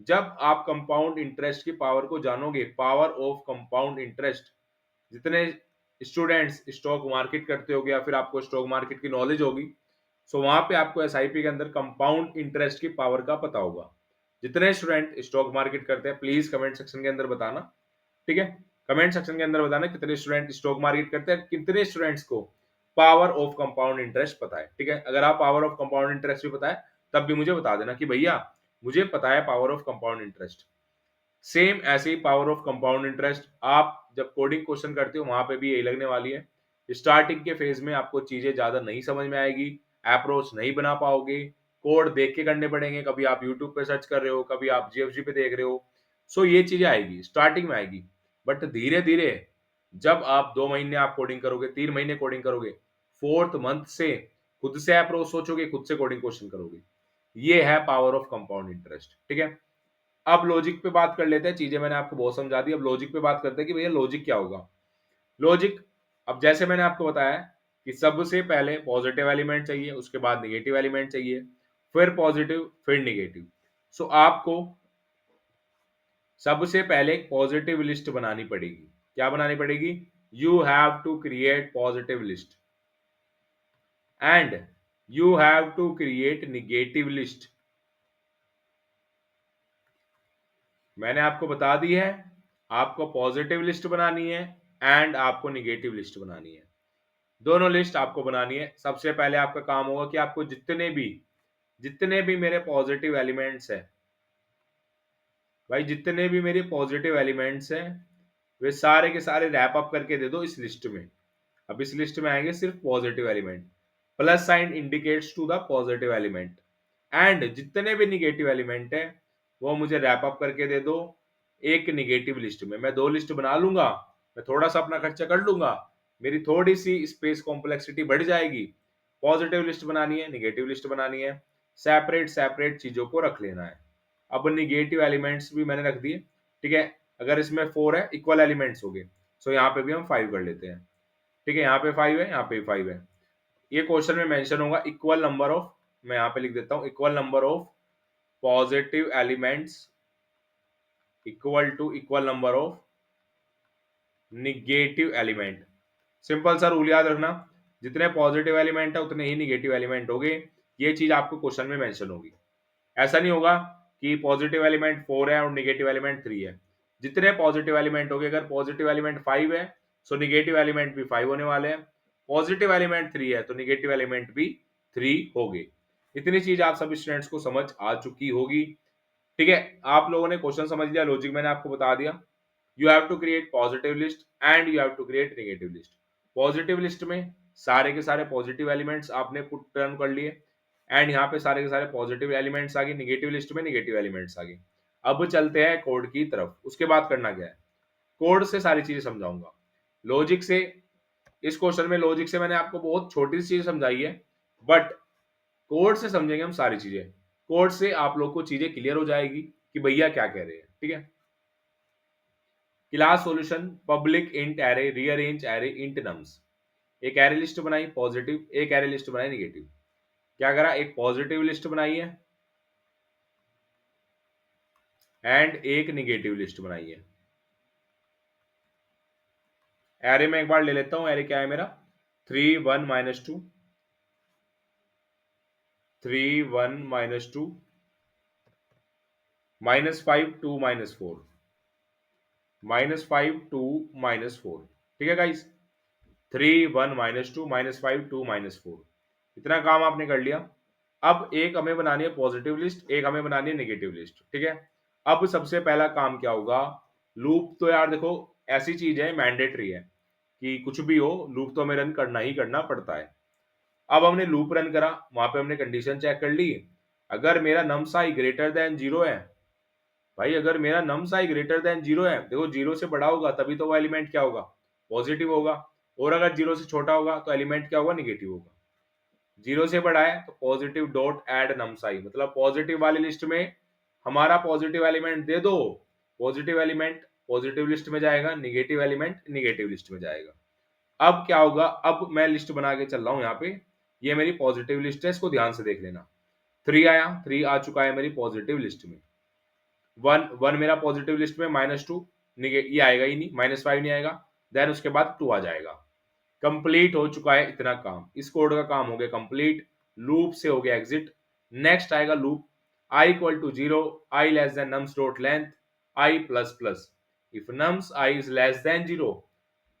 जब आप कंपाउंड इंटरेस्ट की पावर को जानोगे, पावर ऑफ कंपाउंड इंटरेस्ट, जितने स्टूडेंट्स स्टॉक मार्केट करते हो या फिर आपको स्टॉक मार्केट की नॉलेज होगी, सो वहां पे आपको एसआईपी के अंदर कंपाउंड इंटरेस्ट की पावर का पता होगा। जितने स्टूडेंट स्टॉक मार्केट करते हैं, प्लीज कमेंट सेक्शन के अंदर बताना, ठीक है। कमेंट सेक्शन के अंदर बताना कितने स्टूडेंट स्टॉक मार्केट करते हैं, कितने स्टूडेंट्स को पावर ऑफ कंपाउंड इंटरेस्ट पता है, ठीक है। अगर आप पावर ऑफ कंपाउंड इंटरेस्ट भी पता है, तब भी मुझे बता देना कि भैया मुझे पता है power of compound interest. Same ऐसे ही पावर ऑफ कंपाउंड इंटरेस्ट आप जब कोडिंग क्वेश्चन करते हो, वहां पे भी यही लगने वाली है। स्टार्टिंग के फेज में आपको चीजें ज्यादा नहीं समझ में आएगी, अप्रोच नहीं बना पाओगे, कोड देख के करने पड़ेंगे, कभी आप यूट्यूब पे सर्च कर रहे हो, कभी आप जीएफजी पे देख रहे हो। सो ये चीजें आएगी, स्टार्टिंग में आएगी। बट धीरे धीरे जब आप 2 महीने आप कोडिंग करोगे, 3 महीने कोडिंग करोगे, 4th मंथ से खुद से अप्रोच सोचोगे, खुद से कोडिंग क्वेश्चन करोगे। ये है पावर ऑफ कंपाउंड इंटरेस्ट, ठीक है। अब लॉजिक पे बात कर लेते हैं, चीजें मैंने आपको बहुत समझा दी, अब लॉजिक पे बात करते हैं कि भैया लॉजिक क्या होगा। लॉजिक, अब जैसे मैंने आपको बताया कि सबसे पहले पॉजिटिव एलिमेंट चाहिए, उसके बाद निगेटिव एलिमेंट चाहिए, फिर पॉजिटिव, फिर निगेटिव। सो आपको सबसे पहले एक पॉजिटिव लिस्ट बनानी पड़ेगी। क्या बनानी पड़ेगी, you have to create positive list and you have to create negative list. मैंने आपको बता दी है, आपको पॉजिटिव लिस्ट बनानी है एंड आपको निगेटिव लिस्ट बनानी है। दोनों लिस्ट आपको बनानी है। सबसे पहले आपका काम होगा कि आपको जितने भी मेरे पॉजिटिव एलिमेंट्स हैं भाई, जितने भी मेरे पॉजिटिव एलिमेंट्स हैं वे सारे के सारे रैप अप करके दे दो इस लिस्ट में। अब इस लिस्ट में आएंगे सिर्फ positive element, plus sign indicates to the positive element, and जितने भी निगेटिव एलिमेंट है वो मुझे रैप अप करके दे दो एक निगेटिव लिस्ट में। मैं दो लिस्ट बना लूंगा, मैं थोड़ा सा अपना खर्चा कर लूंगा, मेरी थोड़ी सी स्पेस कॉम्प्लेक्सिटी बढ़ जाएगी। पॉजिटिव लिस्ट बनानी है, निगेटिव लिस्ट बनानी है, सेपरेट सेपरेट चीजों को रख लेना है। अब निगेटिव एलिमेंट्स भी मैंने रख दिए, ठीक है। अगर इसमें 4 है, इक्वल एलिमेंट्स हो गए, सो यहाँ पे भी हम 5 कर लेते हैं, ठीक है। यहाँ पे 5 है, यहाँ पे 5 है। ये क्वेश्चन में मेंशन होगा इक्वल नंबर ऑफ, मैं यहाँ पे लिख देता हूँ equal number of positive elements equal to equal number of negative element. Simple सा रूल याद रखना, जितने पॉजिटिव एलिमेंट है उतने ही निगेटिव एलिमेंट हो गए। ये चीज आपको क्वेश्चन में मेंशन होगी। ऐसा नहीं होगा कि पॉजिटिव एलिमेंट 4 है और निगेटिव एलिमेंट 3 है। जितने पॉजिटिव एलिमेंट हो गए, अगर पॉजिटिव एलिमेंट 5 है सो निगेटिव एलिमेंट भी 5 होने वाले हैं, पॉजिटिव एलिमेंट 3 है तो निगेटिव एलिमेंट भी 3 हो गए। इतनी चीज आप सब स्टूडेंट्स को समझ आ चुकी होगी, ठीक है। आप लोगों ने क्वेश्चन समझ लिया, लॉजिक मैंने आपको बता दिया। You have to create positive list and you have to create negative list. Positive list में सारे के सारे पॉजिटिव एलिमेंट्स आपने पुट टर्न कर लिए, एंड यहाँ पे सारे के सारे पॉजिटिव एलिमेंट्स आ गए, निगेटिव लिस्ट में निगेटिव एलिमेंट्स आ गए। अब चलते हैं कोड की तरफ। उसके बाद करना क्या है, कोड से सारी चीजें समझाऊंगा। लॉजिक से, इस क्वेश्चन में लॉजिक से मैंने आपको बहुत छोटी सी चीज समझाई है, बट कोड से समझेंगे हम सारी चीजें। कोड से आप लोग को चीजें क्लियर हो जाएगी कि भैया क्या कह रहे हैं, ठीक है। Class solution public int array rearrange array int nums. एक एरे लिस्ट बनाई पॉजिटिव, एक एरे लिस्ट बनाई निगेटिव। क्या करा, एक पॉजिटिव लिस्ट बनाई है एंड एक निगेटिव लिस्ट बनाई है। एरे में एक बार ले लेता हूं, एरे क्या है मेरा 3 1 -2, 3 1 -2, -5 2 -4, -5 2 -4, ठीक है गाइस। 3 1 -2 -5 2 -4, इतना काम आपने कर लिया। अब एक हमें बनानी है पॉजिटिव लिस्ट, एक हमें बनानी है नेगेटिव लिस्ट, ठीक है। अब सबसे पहला काम क्या होगा, लूप तो यार देखो ऐसी चीज है मैंडेटरी है कि कुछ भी हो लूप तो हमें रन करना ही करना पड़ता है। अब हमने लूप रन करा, वहां पे हमने कंडीशन चेक कर ली। अगर मेरा नम साई ग्रेटर देन 0 है, भाई अगर मेरा नम साई ग्रेटर देन 0 है, देखो 0 से बड़ा होगा तभी तो वो एलिमेंट क्या होगा, पॉजिटिव होगा, और अगर 0 से छोटा होगा तो एलिमेंट क्या होगा, निगेटिव होगा। 0 से बड़ा है तो पॉजिटिव डॉट एड नम साई, मतलब पॉजिटिव वाली लिस्ट में हमारा पॉजिटिव एलिमेंट दे दो, पॉजिटिव एलिमेंट पॉजिटिव लिस्ट में जाएगा, निगेटिव एलिमेंट निगेटिव लिस्ट में जाएगा। अब क्या होगा, अब मैं लिस्ट बना के चल रहा हूं यहाँ पे, ये मेरी पॉजिटिव लिस्ट है, इसको ध्यान से देख लेना। 3 आया, 3 आ चुका है मेरी पॉजिटिव लिस्ट में। 1 1 मेरा पॉजिटिव लिस्ट में, -2 ये आएगा ही नहीं, -5 नहीं आएगा, देन उसके बाद 2 आ जाएगा। कंप्लीट हो चुका है इतना काम, इस कोड का काम हो गया कंप्लीट। लूप से हो गया एग्जिट। नेक्स्ट आएगा loop, i equal to 0, i less than nums dot length i plus plus, if nums i is less than 0।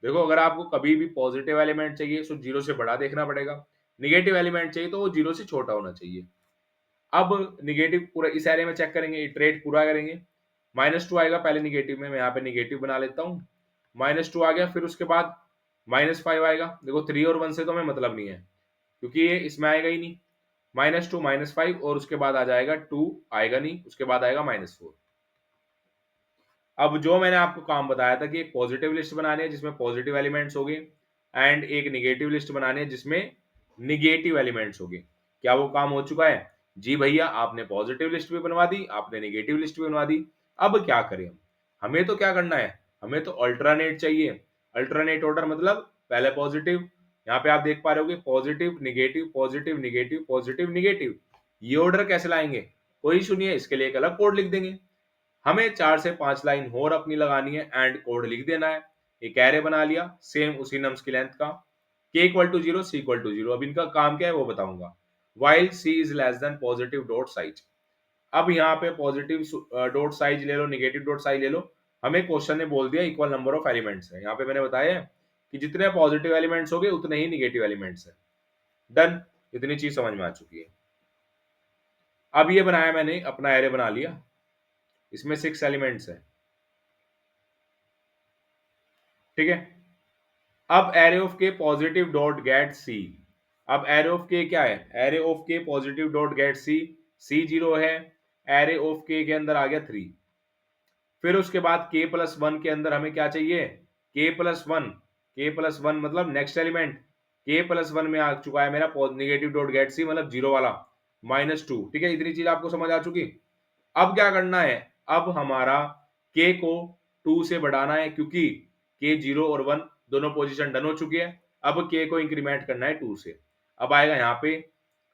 देखो अगर आपको कभी भी पॉजिटिव एलिमेंट चाहिए तो 0 से बड़ा देखना पड़ेगा, निगेटिव एलिमेंट चाहिए तो वो 0 से छोटा होना चाहिए। अब निगेटिव पूरा इस एरे में चेक करेंगे, इटरेट पूरा करेंगे। -2 आएगा पहले निगेटिव में, मैं यहाँ पे निगेटिव बना लेता हूँ। -2 आ गया, फिर उसके बाद -5 आएगा। देखो 3 और 1 से तो हमें मतलब नहीं है क्योंकि ये इसमें आएगा ही नहीं। -2 -5 और उसके बाद आ जाएगा 2, आएगा नहीं, उसके बाद आएगा -4। अब जो मैंने आपको काम बताया था कि एक पॉजिटिव लिस्ट बनानी है जिसमें पॉजिटिव एलिमेंट्स होंगे, एंड एक निगेटिव लिस्ट बनानी है जिसमें निगेटिव एलिमेंट्स होंगे, क्या वो काम हो चुका है? जी भैया, आपने पॉजिटिव लिस्ट भी बनवा दी, आपने निगेटिव लिस्ट भी बनवा दी। अब क्या करें हम, हमें तो क्या करना है, हमें तो अल्टरनेट चाहिए। अल्टरनेट ऑर्डर मतलब पहले पॉजिटिव, यहाँ पे आप देख पा रहे हो positive negative positive negative positive negative, ये ऑर्डर कैसे लाएंगे, कोई इशू नहीं है, इसके लिए एक अलग कोड लिख देंगे। हमें 4 से 5 लाइन और अपनी लगानी है एंड कोड लिख देना है। एक एरे बना लिया सेम उसी नम्स की लेंथ का, k equal to 0 c equal to 0। अब इनका काम क्या है वो बताऊंगा। While c is less than positive dot size. अब यहाँ पे पॉजिटिव डॉट साइज ले लो, निगेटिव डॉट साइज ले लो। हमें क्वेश्चन ने बोल दिया इक्वल नंबर ऑफ एलिमेंट्स है, यहाँ पे मैंने बताया कि जितने पॉजिटिव एलिमेंट्स होंगे उतने ही निगेटिव एलिमेंट्स है। डन, इतनी चीज समझ में आ चुकी है। अब ये बनाया मैंने, अपना एरे बना लिया, इसमें 6 एलिमेंट्स है, ठीक है। अब एरे ऑफ के पॉजिटिव डॉट गेट सी, अब एरे ऑफ के क्या है, एरे ऑफ के पॉजिटिव डॉट गेट सी, सी 0 है, एरे ऑफ के अंदर आ गया 3। फिर उसके बाद k प्लस 1 के अंदर हमें क्या चाहिए, k प्लस 1, k प्लस 1 मतलब नेक्स्ट एलिमेंट, k प्लस 1 में आ चुका है मेरा निगेटिव डॉट गेट सी मतलब 0 वाला, -2, ठीक है। इतनी चीज आपको समझ आ चुकी। अब क्या करना है, अब हमारा k को 2 से बढ़ाना है, क्योंकि k 0 और 1 दोनों पोजीशन डन हो चुकी है। अब k को इंक्रीमेंट करना है 2 से। अब आएगा यहाँ पे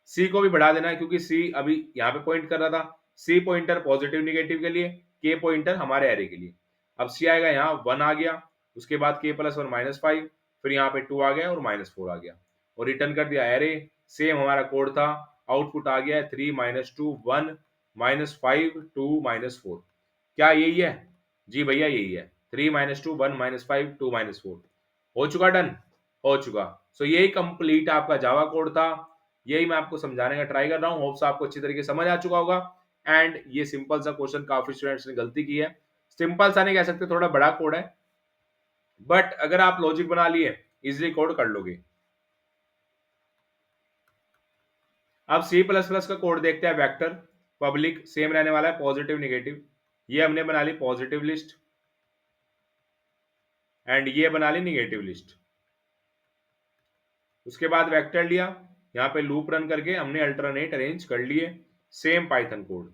c को भी बढ़ा देना है, क्योंकि c अभी यहाँ पे पॉइंट कर रहा था, c पॉइंटर पॉजिटिव निगेटिव के लिए, k पॉइंटर हमारे एरे के लिए। अब c आएगा यहाँ 1 आ गया, उसके बाद k प्लस 1 -5, फिर यहाँ पे 2 आ गया और -4 आ गया, और रिटर्न कर दिया एरे। सेम हमारा कोड था, आउटपुट आ गया 3 -2 1 -5 2 -4। क्या यही है? जी भैया यही है, 3 -2 1 -5 2 -4। हो चुका डन, हो चुका। सो यही कंप्लीट आपका जावा कोड था, यही मैं आपको समझाने का ट्राई कर रहा हूँ। होप्स आपको अच्छी तरीके से समझ आ चुका होगा। एंड ये सिंपल सा क्वेश्चन काफी स्टूडेंट्स ने गलती की है, सिंपल सा नहीं कह सकते, थोड़ा बड़ा कोड है, बट अगर आप लॉजिक बना लिए इजिली कोड कर लोगे। अब C++ का कोड देखते हैं। वेक्टर पब्लिक सेम रहने वाला है, पॉजिटिव निगेटिव, ये हमने बना ली पॉजिटिव लिस्ट, एंड ये बना ली निगेटिव लिस्ट। उसके बाद वेक्टर लिया, यहाँ पे लूप रन करके हमने अल्टरनेट अरेंज कर लिए। Same Python code,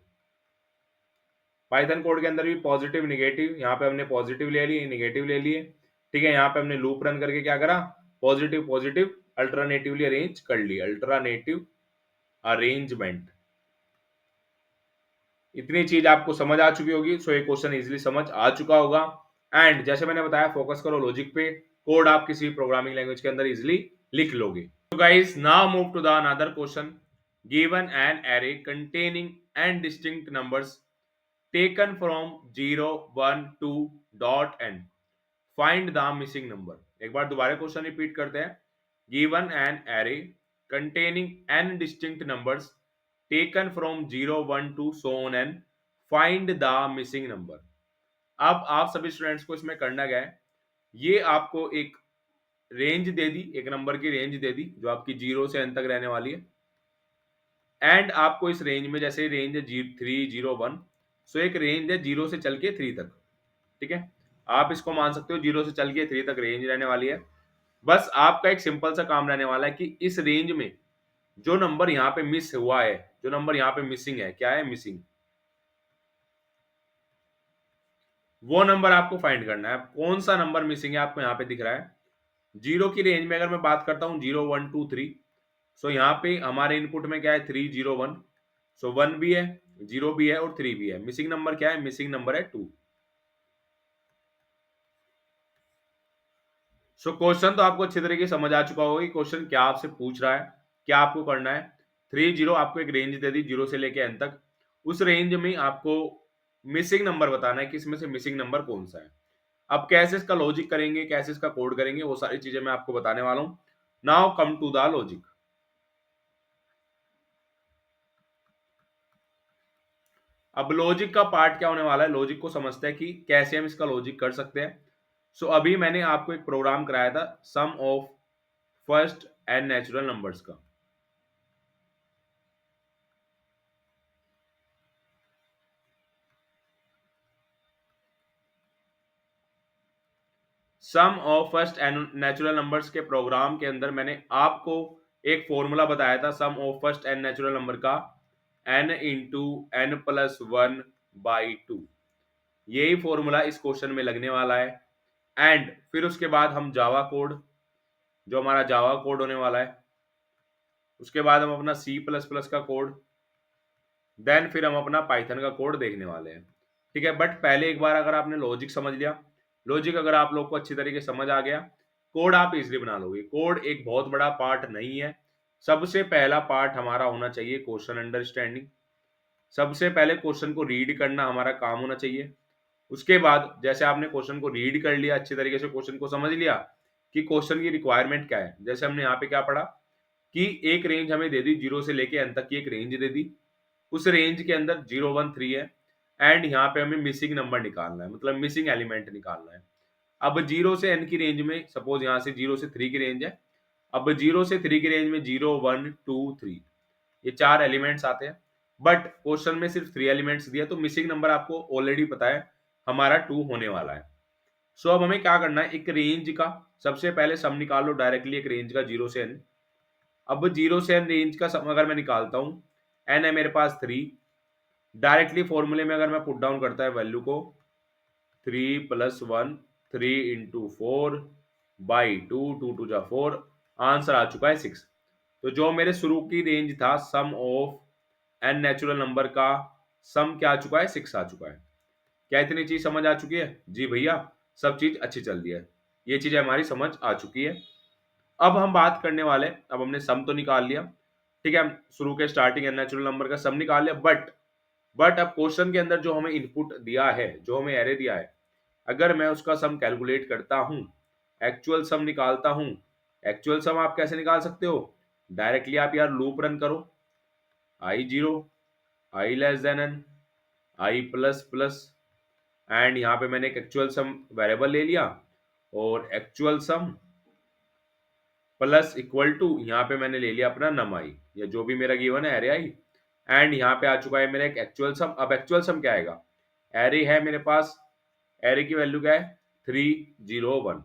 Python code के अंदर भी पॉजिटिव निगेटिव, यहाँ पे हमने पॉजिटिव ले लिए निगेटिव ले लिए, ठीक है। यहाँ पे हमने लूप रन करके क्या करा, पॉजिटिव पॉजिटिव अल्टरनेटिवली अरेंज कर ली, अल्टरनेटिव अरेंजमेंट। इतनी चीज आपको समझ आ चुकी होगी, सो ये क्वेश्चन इजीली समझ आ चुका होगा। एंड जैसे मैंने बताया, फोकस करो लॉजिक पे, कोड आप किसी प्रोग्रामिंग लैंग्वेज के अंदर इजीली लिख लोगे। तो guys now move to the another question. Given an array containing n distinct numbers taken from 0 1 2 dot n, find the missing number. एक बार दोबारा क्वेश्चन रिपीट करते हैं। Given an array containing n distinct numbers taken from 0 1 2 so on n, find the missing number. अब आप सभी students को इसमें करना क्या है, ये आपको एक रेंज दे दी, एक नंबर की रेंज दे दी जो आपकी 0 से n तक रहने वाली है। एंड आपको इस रेंज में, जैसे रेंज है 3 0 1, सो एक रेंज है 0 से चल के 3 तक, ठीक है। आप इसको मान सकते हो 0 से चल के 3 तक रेंज रहने वाली है। बस आपका एक सिंपल सा काम रहने वाला है कि इस रेंज में जो नंबर यहाँ पे मिस हुआ है, जो नंबर यहाँ पे मिसिंग है, क्या है मिसिंग, वो नंबर आपको फाइंड करना है। कौन सा नंबर मिसिंग है आपको यहाँ पे दिख रहा है। 0 की रेंज में अगर मैं बात करता हूँ 0 1 2 3, सो यहाँ पे हमारे इनपुट में क्या है 3 0 1, सो 1 भी है 0 भी है और 3 भी है। मिसिंग नंबर क्या है, मिसिंग नंबर है 2। सो क्वेश्चन तो आपको अच्छी तरीके से समझ आ चुका होगा कि क्वेश्चन क्या आपसे पूछ रहा है, क्या आपको करना है। 3 0 आपको एक रेंज दे दी 0 से लेके n तक, उस रेंज में आपको मिसिंग नंबर बताना है कि इसमें से मिसिंग नंबर कौन सा है। अब कैसे इसका लॉजिक करेंगे, कैसे इसका कोड करेंगे, वो सारी चीजें मैं आपको बताने वाला हूं। Now come to the logic. अब लॉजिक का पार्ट क्या होने वाला है, लॉजिक को समझते हैं कि कैसे हम इसका लॉजिक कर सकते हैं। सो अभी मैंने आपको एक प्रोग्राम कराया था sum of first and natural numbers का। Sum of first and natural numbers के प्रोग्राम के अंदर मैंने आपको एक फॉर्मूला बताया था sum of first and natural number का, n into n plus 1 by 2। यही फॉर्मूला इस क्वेश्चन में लगने वाला है। एंड फिर उसके बाद हम जावा कोड, जो हमारा जावा कोड होने वाला है, उसके बाद हम अपना C++ का कोड, देन फिर हम अपना पाइथन का कोड देखने वाले हैं, ठीक है। बट पहले एक बार अगर आपने लॉजिक समझ लिया, लॉजिक अगर आप लोग को अच्छी तरीके से समझ आ गया, कोड आप इजीली बना लोगे। कोड एक बहुत बड़ा पार्ट नहीं है। सबसे पहला पार्ट हमारा होना चाहिए क्वेश्चन अंडरस्टैंडिंग। सबसे पहले क्वेश्चन को रीड करना हमारा काम होना चाहिए। उसके बाद जैसे आपने क्वेश्चन को रीड कर लिया, अच्छी तरीके से क्वेश्चन को समझ लिया, कि क्वेश्चन की रिक्वायरमेंट क्या है। जैसे हमने यहाँ पे क्या पढ़ा कि एक रेंज हमें दे दी, 0 से लेके n तक की एक रेंज दे दी, उस रेंज के अंदर 0 1 3 है एंड यहाँ पे हमें मिसिंग नंबर निकालना है, मतलब मिसिंग एलिमेंट निकालना है। अब 0 से n की रेंज में सपोज यहाँ से 0 से 3 की रेंज है, अब 0 से 3 की रेंज में 0 1 2 3 ये 4 एलिमेंट्स आते हैं, बट क्वेश्चन में सिर्फ 3 एलिमेंट्स दिया, तो मिसिंग नंबर आपको ऑलरेडी पता है हमारा 2 होने वाला है। सो अब हमें क्या करना है, एक रेंज का सबसे पहले सम निकाल लो डायरेक्टली, एक रेंज का 0 से n। अब 0 से n रेंज का सम अगर मैं निकालता हूं, n है मेरे पास 3, डायरेक्टली फॉर्मूले में अगर मैं पुट डाउन करता है वैल्यू को 3 + 1 3 × 4 बाई 2 2 2 जा 4, आंसर आ चुका है 6। तो जो मेरे शुरू की रेंज था sum of n natural number का सम क्या आ चुका है, 6 आ चुका है। क्या इतनी चीज समझ आ चुकी है? जी भैया, सब चीज अच्छी चल रही है, ये चीज हमारी समझ आ चुकी है। अब हम बात करने वाले, अब हमने सम तो निकाल लिया, ठीक है, शुरू के स्टार्टिंग एन नेचुरल नंबर का सम निकाल लिया, बट अब क्वेश्चन के अंदर जो हमें इनपुट दिया है, जो हमें एरे दिया है, अगर मैं उसका सम कैलकुलेट करता हूं, एक्चुअल सम निकालता हूं, एक्चुअल सम आप कैसे निकाल सकते हो, डायरेक्टली आप यार लूप रन करो, i0 i less than n i plus plus and यहाँ पे मैंने एक एक्चुअल सम वेरिएबल ले लिया और actual sum plus equal to यहाँ पे मैंने ले लिया अपना नम आई, या जो भी मेरा गिवन है एरे आई, एंड यहाँ पे आ चुका है मेरा एक एक्चुअल सम। अब एक्चुअल सम क्या आएगा, एरे है मेरे पास, एरे की वैल्यू क्या है 301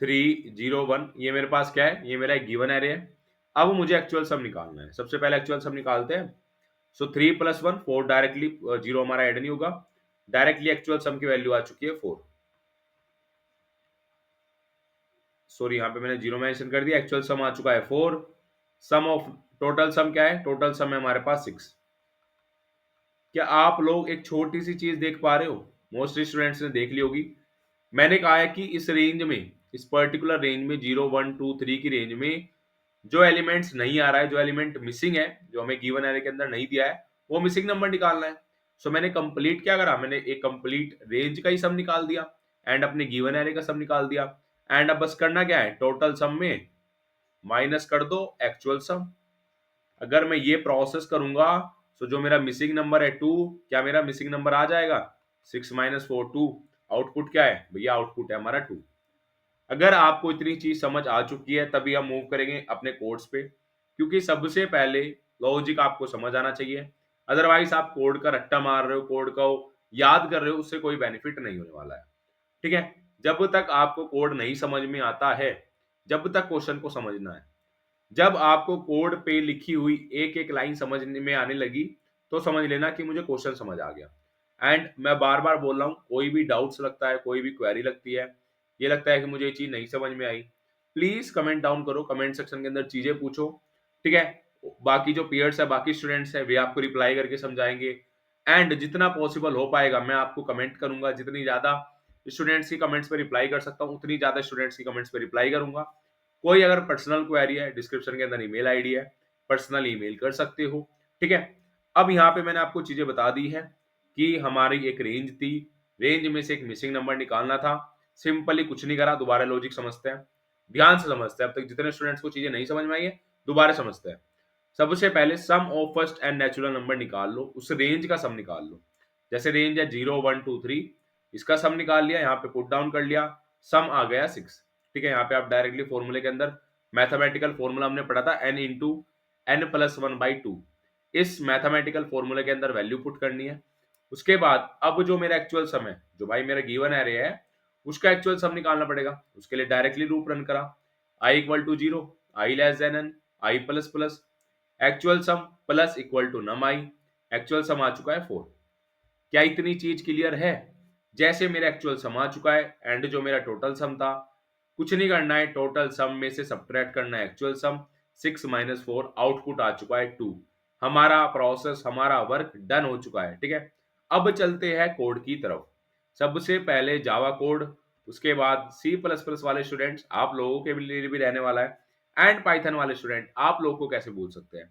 301, ये मेरे पास क्या है, ये मेरा एक गिवन एरे है। अब मुझे एक्चुअल सम निकालना है, सबसे पहले एक्चुअल सम निकालते हैं। सो 3 + 1 4, डायरेक्टली जीरो हमारा ऐड नहीं होगा, डायरेक्टली एक्चुअल सम की वैल्यू आ चुकी है 4। सॉरी, यहाँ पे मैंने जीरो मेंशन कर दिया, एक्चुअल सम आ चुका है 4। सम ऑफ टोटल सम क्या है, टोटल सम है हमारे पास 6। क्या आप लोग एक छोटी सी चीज देख पा रहे हो, मोस्ट स्टूडेंट्स ने देख ली होगी। मैंने कहा है कि इस रेंज में, इस पर्टिकुलर रेंज में 0 1 2 3 की रेंज में जो एलिमेंट्स नहीं आ रहा है, जो एलिमेंट मिसिंग है, जो हमें गिवन एरे के अंदर नहीं दिया है, वो मिसिंग नंबर निकालना है। सो मैंने कंप्लीट क्या करा, मैंने एक कंप्लीट रेंज का ही सम निकाल दिया एंड अपने गिवन एरे का सम निकाल दिया, एंड अब बस करना क्या है, टोटल सम में माइनस कर दो एक्चुअल सम। अगर मैं ये प्रोसेस करूंगा तो जो मेरा मिसिंग नंबर है 2, क्या मेरा मिसिंग नंबर आ जाएगा, 6 - 4 2। आउटपुट क्या है भैया, आउटपुट है हमारा 2। अगर आपको इतनी चीज समझ आ चुकी है तभी हम मूव करेंगे अपने कोड्स पे, क्योंकि सबसे पहले लॉजिक आपको समझ आना चाहिए। अदरवाइज आप कोड का रट्टा मार रहे हो, कोड को याद कर रहे हो, उससे कोई बेनिफिट नहीं होने वाला है। ठीक है, जब तक आपको कोड नहीं समझ में आता है, जब तक क्वेश्चन को समझना है। जब आपको कोड पे लिखी हुई एक एक लाइन समझने में आने लगी, तो समझ लेना कि मुझे क्वेश्चन समझ आ गया। एंड मैं बार बार बोल रहा हूँ, कोई भी डाउट्स लगता है, कोई भी क्वेरी लगती है, ये लगता है कि मुझे ये चीज नहीं समझ में आई, प्लीज कमेंट डाउन करो, कमेंट सेक्शन के अंदर चीजें पूछो। ठीक है, बाकी जो पीयर्स है, बाकी स्टूडेंट्स है, वे आपको रिप्लाई करके समझाएंगे। एंड जितना पॉसिबल हो पाएगा मैं आपको कमेंट करूंगा, जितनी ज्यादा स्टूडेंट्स की कमेंट्स पे रिप्लाई कर सकता हूँ उतनी ज्यादा स्टूडेंट्स की कमेंट्स पे रिप्लाई करूंगा। कोई अगर पर्सनल क्वेरी है, डिस्क्रिप्शन के अंदर ईमेल आईडी है, पर्सनल ईमेल कर सकते हो। ठीक है, अब यहाँ पे मैंने आपको चीजें बता दी है कि हमारी एक रेंज थी, रेंज में से एक मिसिंग नंबर निकालना था। सिंपली कुछ नहीं करा, दोबारा लॉजिक समझते हैं, ध्यान से समझते हैं। अब तक जितने स्टूडेंट्स को चीजें नहीं समझ में आई है, दोबारा समझते हैं। सबसे पहले sum of first and natural number निकाल लो, उस रेंज का सम निकाल लो। जैसे रेंज है 0 1 2 3, इसका सम निकाल लिया, यहाँ पे पुट डाउन कर लिया, सम आ गया 6। ठीक है, यहाँ पे आप डायरेक्टली फॉर्मूले के अंदर, मैथमेटिकल फॉर्मूला हमने पढ़ा था n इंटू n + 1/2, इस मैथमेटिकल फॉर्मूले के अंदर वैल्यू पुट करनी है। उसके बाद अब जो मेरा एक्चुअल सम है, जो भाई मेरा गिवन एरे है, उसका एक्चुअल सम निकालना पड़ेगा। उसके लिए डायरेक्टली लूप रन करा, i = 0 i less than n i plus plus, actual sum plus equal to num i, actual sum आ चुका है 4। क्या इतनी चीज क्लियर है? जैसे मेरा एक्चुअल सम आ चुका है एंड जो मेरा टोटल सम था, कुछ नहीं करना है, टोटल सम में से सब्ट्रैक्ट करना है एक्चुअल सम, 6 - 4, आउटपुट आ चुका है 2। हमारा प्रोसेस, हमारा वर्क डन हो चुका है। ठीक है, अब चलते हैं कोड की तरफ। सबसे पहले जावा कोड, उसके बाद C++ वाले स्टूडेंट्स आप लोगों के लिए भी रहने वाला है, एंड पाइथन वाले स्टूडेंट आप लोगों को कैसे भूल सकते हैं।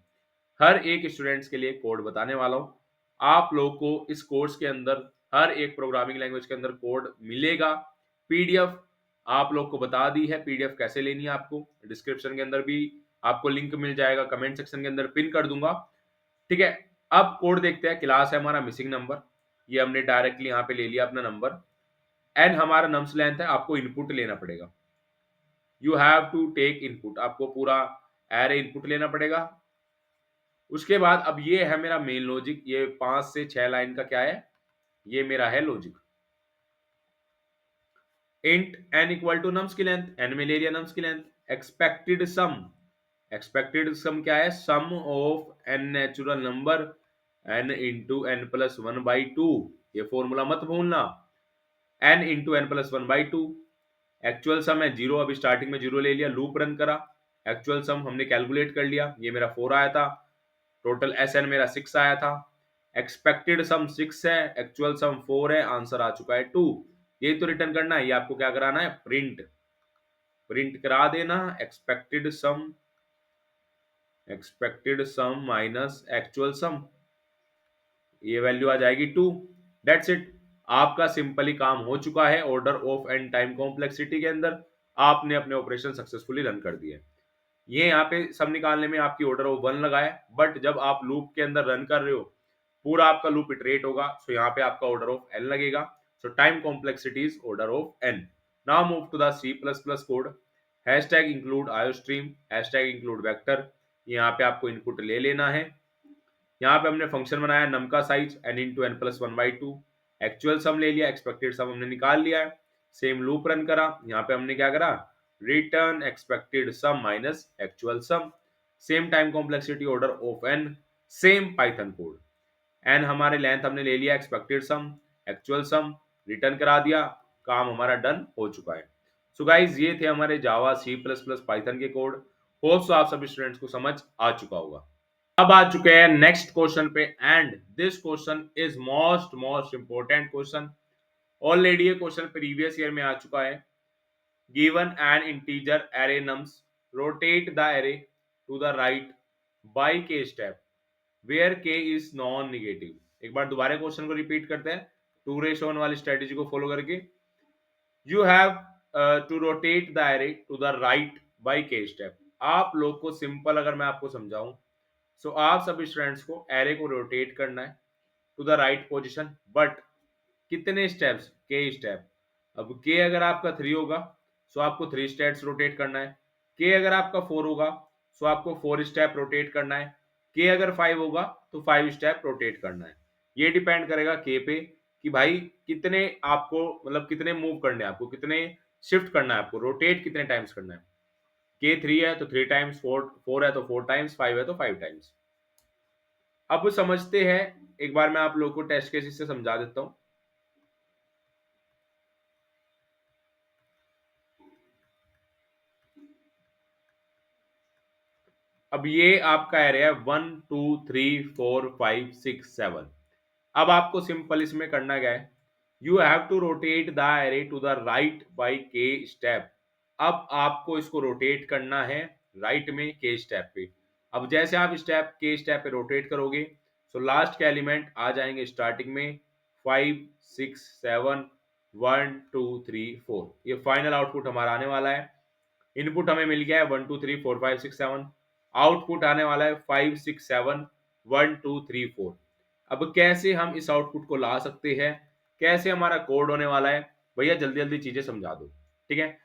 हर एक स्टूडेंट्स के लिए कोड बताने वाला हूं। आप लोग को इस कोर्स के अंदर हर एक प्रोग्रामिंग लैंग्वेज के अंदर कोड मिलेगा, पीडीएफ आप लोग को बता दी है पीडीएफ कैसे लेनी है। आपको डिस्क्रिप्शन के अंदर भी आपको लिंक मिल जाएगा, कमेंट सेक्शन के अंदर पिन कर दूंगा, ठीक है। अब कोड देखते हैं। क्लास है हमारा मिसिंग नंबर, ये हमने डायरेक्टली यहाँ पे ले लिया अपना नंबर। एन हमारा नम्स लेंथ है, आपको इनपुट लेना पड़ेगा। You have to take input, आपको पूरा एरे इनपुट लेना पड़ेगा। उसके बाद अब ये है मेरा मेन लॉजिक, ये 5 से 6 लाइन का क्या है, ये मेरा है logic. Int n equal to nums की लेंथ, एन में ले लिया नम्स की length. Expected sum, expected sum क्या है, sum of n natural number n into n plus one by two, ये फॉर्मूला मत भूलना, n into n plus one by two. Actual sum है जीरो, अभी स्टार्टिंग में जीरो ले लिया, लूप रन करा, एक्चुअल सम हमने कैलकुलेट कर लिया, ये मेरा 4 आया था, टोटल एस एन मेरा 6 आया था। एक्सपेक्टेड सम 6 है, एक्चुअल सम 4 है, आंसर आ चुका है 2। यही तो रिटर्न करना है, ये आपको क्या कराना है, प्रिंट, प्रिंट करा देना। एक्सपेक्टेड सम माइनस एक्चुअल सम, ये वैल्यू आ जाएगी 2। दैट्स इट, आपका सिंपली काम हो चुका है। Order of and time complexity के अंदर आपने अपने ऑपरेशन सक्सेसफुली रन कर दिए। ये यहाँ पे सब निकालने में आपकी ऑर्डर ऑफ 1 लगा है, बट जब आप लूप के अंदर रन कर रहे हो, पूरा आपका लूप इटरेट होगा, सो यहाँ पे आपका ऑर्डर ऑफ n लगेगा। So time complexity is order of n। Now move to the C++ code. Hashtag include iostream, hashtag include vector, यहाँ पे आपको इनपुट ले लेना है। यहाँ पे हमने फंक्शन बनाया नम का size n into n plus one by two, actual sum ले लिया, एक्सपेक्टेड सम हमने निकाल लिया है। सेम लूप रन करा, यहाँ पे हमने क्या करा, return expected sum minus actual sum, same time complexity order of n, same Python code. N हमारे लेंथ हमने ले लिया, expected sum, actual sum, return करा दिया, काम हमारा डन हो चुका है। सो गाइज ये थे हमारे जावा C++ पाइथन के कोड। होप्स आप सभी स्टूडेंट्स को समझ आ चुका होगा। अब आ चुके हैं नेक्स्ट क्वेश्चन पे, and this question is most important question. Already ये क्वेश्चन प्रीवियस ईयर में आ चुका है। Given an integer array nums, rotate the array to the right by k step where k is non negative. एक बार दोबारा question को repeat करते हैं 2:1 वाली स्ट्रेटेजी को फॉलो करके। You have to rotate the array to the right by k step. आप लोग को सिंपल अगर मैं आपको समझाऊं, सो आप सभी स्टूडेंट्स को एरे को रोटेट करना है to the right position, but कितने स्टेप्स, के स्टेप। अब के अगर आपका 3 होगा, सो आपको 3 स्टेप्स रोटेट करना है। के अगर आपका 4 होगा, सो आपको 4 स्टेप रोटेट करना है। के अगर 5 होगा तो 5 स्टेप रोटेट करना है। ये डिपेंड करेगा के पे कि भाई कितने आपको, मतलब कितने मूव करने हैं आपको, कितने शिफ्ट करना है आपको, रोटेट कितने टाइम्स करना है। के 3 है तो 3 टाइम्स, 4 है तो 4 टाइम्स, 5 है तो 5 टाइम्स। अब समझते हैं, एक बार मैं आप लोगों को टेस्ट केसेस से समझा देता हूं। अब ये आपका एरे है 1 2 3 4 5 6 7। अब आपको सिंपल इसमें करना क्या है, you have to rotate the array to the right by k step. अब आपको इसको रोटेट करना है राइट में के स्टेप पे। अब जैसे आप स्टेप के स्टेप पे रोटेट करोगे, सो लास्ट के एलिमेंट आ जाएंगे स्टार्टिंग में 5 6 7 1 2 3 4। ये फाइनल आउटपुट हमारा आने वाला है। इनपुट हमें मिल गया है 1 2 3 4 5 6 7, आउटपुट आने वाला है 5 6 7 1 2 3 4। अब कैसे हम इस आउटपुट को ला सकते हैं, कैसे हमारा कोड होने वाला है, भैया जल्दी जल्दी चीजें समझा दो, ठीक है।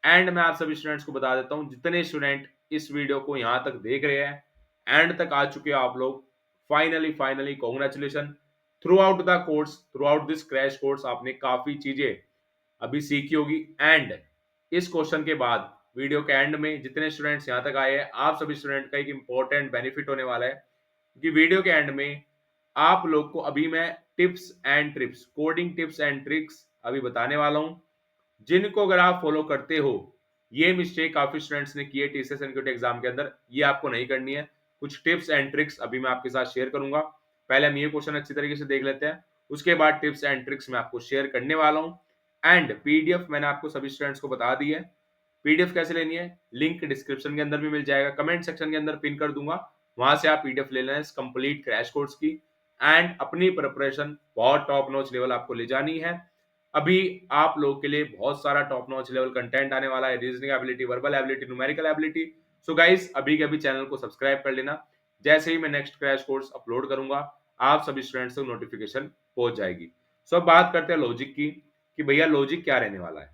एंड मैं आप सभी स्टूडेंट्स को बता देता हूं, जितने स्टूडेंट इस वीडियो को यहां तक देख रहे हैं, एंड तक आ चुके हो आप लोग, finally congratulation. Through out the course, through out this crash course आपने काफी चीजें अभी सीखी होगी। एंड इस क्वेश्चन के बाद वीडियो के एंड में जितने स्टूडेंट्स यहां तक आए हैं, आप सभी स्टूडेंट का एक इंपॉर्टेंट बेनिफिट होने वाला है कि वीडियो के एंड में आप लोग को अभी मैं tips and tricks, coding tips and tricks अभी बताने वाला हूं, जिनको अगर आप फॉलो करते हो, ये मिस्टेक काफी स्टूडेंट्स ने की है टीसीएस एनक्यूटी एग्जाम के अंदर, ये आपको नहीं करनी है। कुछ टिप्स एंड ट्रिक्स अभी मैं आपके साथ शेयर करूंगा। पहले हम ये क्वेश्चन अच्छी तरीके से देख लेते हैं, उसके बाद टिप्स एंड ट्रिक्स मैं आपको शेयर करने वाला हूं। एंड पीडीएफ मैंने आपको सभी स्टूडेंट्स को बता दी है। पीडीएफ कैसे लेनी है, लिंक डिस्क्रिप्शन के अंदर भी मिल जाएगा, कमेंट सेक्शन के अंदर पिन कर दूंगा, वहां से आप पीडीएफ ले लेना इस कंप्लीट क्रैश कोर्स की। एंड अपनी प्रिपरेशन बहुत टॉप नॉच लेवल आपको ले जानी है, अभी आप लोग के लिए बहुत सारा टॉप नॉच लेवल कंटेंट आने वाला है, reasoning ability, verbal ability, numerical ability. So guys अभी के अभी चैनल को सब्सक्राइब कर लेना, जैसे ही मैं नेक्स्ट क्रैश कोर्स अपलोड करूंगा आप सभी स्टूडेंट्स को नोटिफिकेशन पहुंच जाएगी। सो अब बात करते हैं लॉजिक की कि भैया लॉजिक क्या रहने वाला है।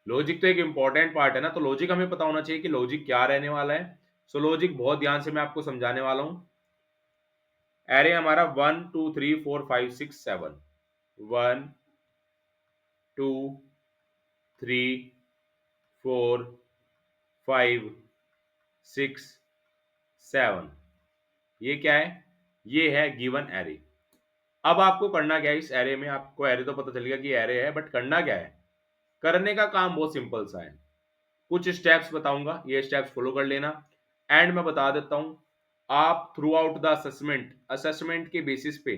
लॉजिक तो एक इंपॉर्टेंट पार्ट है ना, तो लॉजिक हमें पता होना चाहिए कि लॉजिक क्या रहने वाला है। सो लॉजिक बहुत ध्यान से मैं आपको समझाने वाला हूं। एरे हमारा 1 2 3 4 5 6 7, 1 2 3 4 5 6 7। ये क्या है? ये है गिवन एरे। अब आपको करना क्या है इस एरे में, आपको एरे तो पता चल गया कि एरे है, बट करना क्या है? करने का काम बहुत सिंपल सा है। कुछ स्टेप्स बताऊंगा, ये स्टेप्स फॉलो कर लेना। एंड मैं बता देता हूं, आप थ्रू आउट द असेसमेंट के बेसिस पे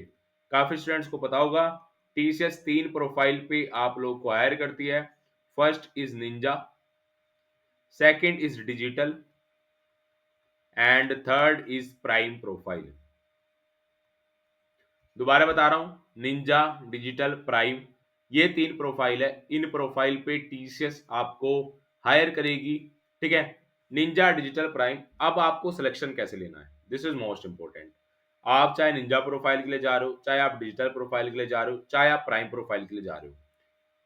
काफी स्टूडेंट्स को पता होगा टीसीएस 3 प्रोफाइल पे आप लोग को हायर करती है। First is Ninja, second is digital and third is prime profile. दोबारा बता रहा हूं, निंजा, डिजिटल, प्राइम, ये 3 प्रोफाइल है। इन प्रोफाइल पे टीसीएस आपको हायर करेगी। ठीक है, निंजा, डिजिटल, प्राइम। अब आपको सिलेक्शन कैसे लेना है, दिस इज मोस्ट इंपॉर्टेंट। आप चाहे निंजा प्रोफाइल के लिए जा रहे हो, चाहे आप डिजिटल प्रोफाइल के लिए जा रहे हो, चाहे आप प्राइम प्रोफाइल के लिए जा रहे हो,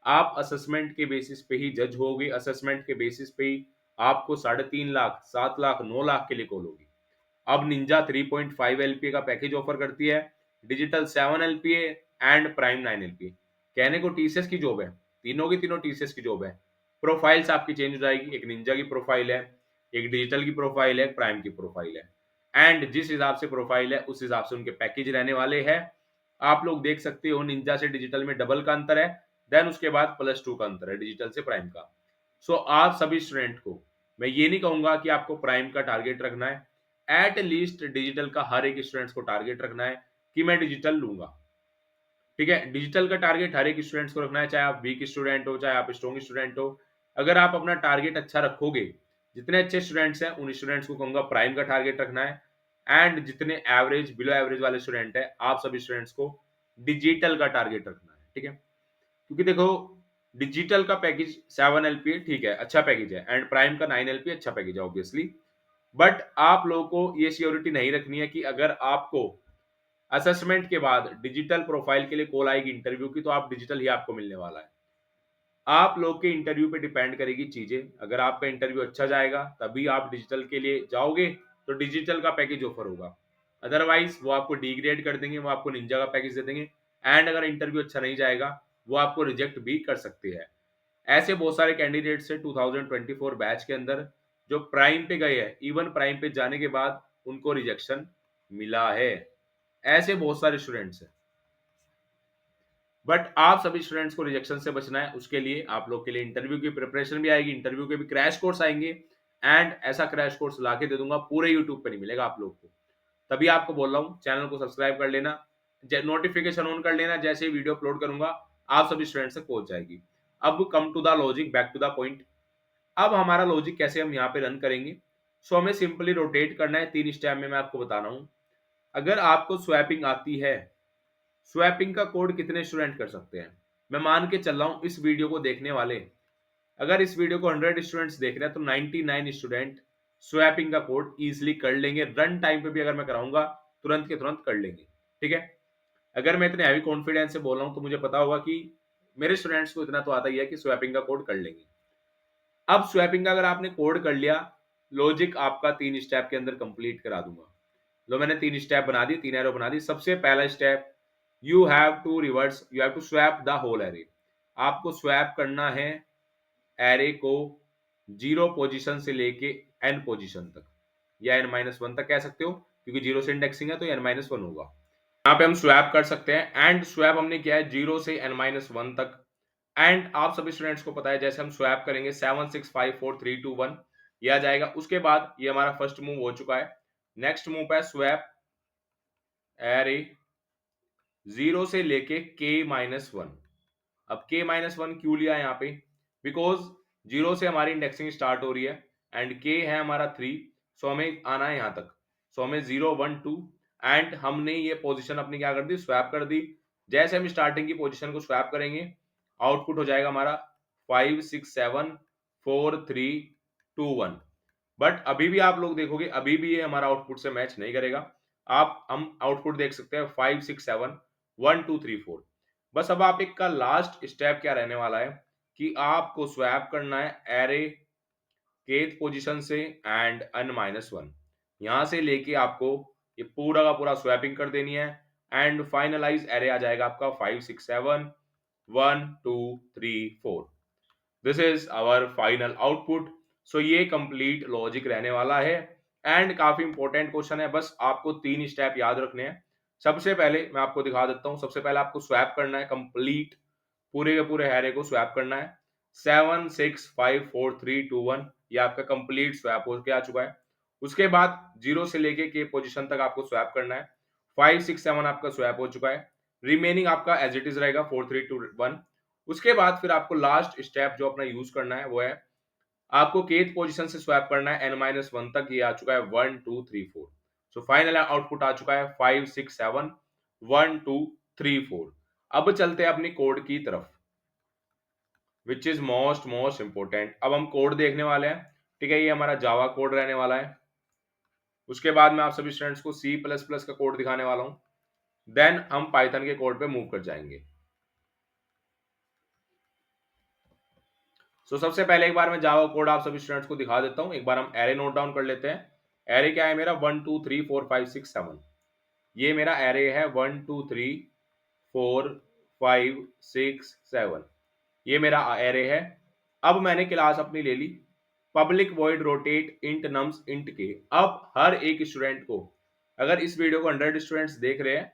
आप असेसमेंट के बेसिस पे ही जज होगे। असेसमेंट के बेसिस पे ही आपको 3.5 लाख, 7 लाख, 9 लाख के लिए कॉल होगी। अब निंजा 3.5 एलपीए का पैकेज ऑफर करती है, digital 7 LPA and prime 9 LPA. कहने को टीसीएस की जॉब है, तीनों की तीनों टीसीएस की जॉब है। प्रोफाइल्स आपकी चेंज हो जाएगी, एक निंजा की प्रोफाइल है, एक डिजिटल की प्रोफाइल है, एक प्राइम की प्रोफाइल है। एंड जिस हिसाब से प्रोफाइल है उस हिसाब से उनके पैकेज रहने वाले हैं। आप लोग देख सकते हो निंजा से डिजिटल में डबल का अंतर है, देन उसके बाद +2 का अंतर है डिजिटल से प्राइम का। सो आप सभी स्टूडेंट को मैं ये नहीं कहूंगा कि आपको प्राइम का टारगेट रखना है, एट लीस्ट डिजिटल का हर एक स्टूडेंट्स को टारगेट रखना है कि मैं डिजिटल लूंगा। ठीक है, डिजिटल का टारगेट हर एक स्टूडेंट्स को रखना है, चाहे आप वीक स्टूडेंट हो, चाहे आप स्ट्रॉन्ग स्टूडेंट हो। अगर आप अपना टारगेट अच्छा रखोगे, जितने अच्छे स्टूडेंट्स हैं उन स्टूडेंट्स को कहूंगा प्राइम का टारगेट रखना है। एंड जितने एवरेज, बिलो एवरेज वाले स्टूडेंट है, आप सभी स्टूडेंट्स को डिजिटल का टारगेट रखना है। ठीक है, क्योंकि देखो डिजिटल का पैकेज 7 एलपीए ठीक है, अच्छा पैकेज है, एंड प्राइम का 9 एलपीए अच्छा पैकेज है ऑब्वियसली। बट आप लोगों को ये श्योरिटी नहीं रखनी है कि अगर आपको असेसमेंट के बाद डिजिटल प्रोफाइल के लिए कॉल आएगी इंटरव्यू की, तो आप डिजिटल ही आपको मिलने वाला है। आप लोग के इंटरव्यू पे डिपेंड करेगी चीजें। अगर आपका इंटरव्यू अच्छा जाएगा तभी आप डिजिटल के लिए जाओगे, तो डिजिटल का पैकेज ऑफर होगा। अदरवाइज वो आपको डिग्रेड कर देंगे, वो आपको निंजा का पैकेज दे देंगे। एंड अगर इंटरव्यू अच्छा नहीं जाएगा, वो आपको रिजेक्ट भी कर सकते हैं। ऐसे बहुत सारे कैंडिडेट्स है 2024 बैच के अंदर जो प्राइम पे गए हैं, इवन प्राइम पे जाने के बाद उनको रिजेक्शन मिला है। ऐसे बहुत सारे स्टूडेंट्स हैं। बट आप सभी स्टूडेंट्स को रिजेक्शन से बचना है, उसके लिए आप लोग के लिए इंटरव्यू की प्रिपरेशन भी आएगी, इंटरव्यू के भी क्रैश कोर्स आएंगे। एंड ऐसा क्रैश कोर्स लाके दे दूंगा, पूरे यूट्यूब पे नहीं मिलेगा आप लोग को। तभी आपको बोल रहा हूँ चैनल को सब्सक्राइब कर लेना, नोटिफिकेशन ऑन कर लेना, जैसे ही वीडियो अपलोड करूंगा आप सभी स्टूडेंट्स तक पहुंच जाएगी। अब come to the logic, back to the point. अब हमारा लॉजिक कैसे हम यहाँ पे रन करेंगे। सो हमें सिंपली रोटेट करना है, 3 स्टेप में मैं आपको बता रहा हूँ। अगर आपको स्वैपिंग आती है, स्वैपिंग का कोड कितने स्टूडेंट कर सकते हैं? मैं मान के चल रहा हूं इस वीडियो को देखने वाले, अगर इस वीडियो को 100 स्टूडेंट्स देख रहे हैं तो 99 स्टूडेंट स्वैपिंग का कोड इजीली कर लेंगे। रन टाइम पे भी अगर मैं कराऊंगा तुरंत के तुरंत कर लेंगे। ठीक है, अगर मैं इतने हैवी कॉन्फिडेंस से बोल रहा हूं तो मुझे पता होगा कि मेरे स्टूडेंट्स को इतना तो आता ही है कि स्वैपिंग का कोड कर लेंगे। अब स्वैपिंग का अगर आपने कोड कर लिया, लॉजिक आपका 3 स्टेप के अंदर कंप्लीट करा दूंगा। लो मैंने 3 स्टेप बना दी, 3 एरो बना दी। सबसे पहला step, you have to reverse, you have to swap the whole array. आपको स्वैप करना है एरे को 0 पोजीशन से लेके n पोजीशन तक, या n-1 तक कह सकते हो, क्योंकि 0 से इंडेक्सिंग है तो n-1 होगा। यहाँ पे हम स्वैप कर सकते हैं। एंड स्वैप हमने किया है 0 से n-1 तक। एंड आप सभी स्टूडेंट्स को पता है जैसे हम स्वैप करेंगे 7 6 5 4 3 2 1 ये आ जाएगा। उसके बाद ये हमारा फर्स्ट मूव हो चुका है। नेक्स्ट मूव है स्वैप एरे 0 से लेके k-1। अब k-1 क्यों लिया यहाँ पे? बिकॉज 0 से हमारी इंडेक्सिंग स्टार्ट हो रही है एंड k है हमारा 3, सो हमें आना है यहाँ तक। सो हमें 0 1 2 एंड हमने ये पोजीशन अपनी क्या कर दी, स्वैप कर दी। जैसे हम स्टार्टिंग की पोजीशन को स्वैप करेंगे, आउटपुट हो जाएगा हमारा 5 6 7 4 3 2 1। बट अभी भी आप लोग देखोगे, अभी भी ये हमारा आउटपुट से मैच नहीं करेगा। आप हम आउटपुट देख सकते हैं 5 6 7 1 2 3 4। बस अब आप एक का लास्ट स्टेप क्या रहने वाला है कि आपको स्वैप करना है एरे केथ पोजीशन से एंड n माइनस वन, यहां से लेके आपको ये पूरा का पूरा स्वैपिंग कर देनी है एंड फाइनलाइज एरे आ जाएगा आपका 5 6 7 1 2 3 4। This is our final output. So ये कंप्लीट लॉजिक रहने वाला है एंड काफी इंपॉर्टेंट क्वेश्चन है। बस आपको तीन स्टेप याद रखने हैं। सबसे पहले मैं आपको दिखा देता हूं। सबसे पहले आपको स्वैप करना है कंप्लीट पूरे के पूरे हैरे को स्वैप करना है। 7 6 5 4 3 2 1 ये आपका कंप्लीट स्वैप होके आ चुका है। उसके बाद जीरो से लेके के पोजीशन तक आपको स्वैप करना है। 5 6 7 आपका स्वैप हो चुका है। रिमेनिंग आपका एज इट इज रहेगा 4 3 2 1। उसके बाद फिर आपको लास्ट स्टेप जो अपना यूज करना है वो है आपको केथ पोजीशन से स्वैप करना है n-1 तक। ये आ चुका है 1 2 3 4। सो फाइनल आउटपुट आ चुका है 5 6 7 1 2 3 4। अब चलते हैं अपनी कोड की तरफ, विच इज मोस्ट इंपोर्टेंट। अब हम कोड देखने वाले हैं, ठीक है। ये हमारा जावा कोड रहने वाला है। उसके बाद मैं आप सभी स्टूडेंट्स को सी प्लस प्लस का कोड दिखाने वाला हूं। देन हम पाइथन के कोड पे मूव कर जाएंगे। सबसे पहले एक बार मैं जावा कोड आप सभी स्टूडेंट्स को दिखा देता हूं। एक बार हम एरे नोट डाउन कर लेते हैं। एरे क्या है मेरा 1 2 3 4 5 6 7। ये मेरा एरे है 1 2 3 4 5 6 7। ये मेरा एरे है। अब मैंने क्लास अपनी ले ली public void rotate int nums int के। अब हर एक स्टूडेंट को, अगर इस वीडियो को 100 स्टूडेंट्स देख रहे हैं,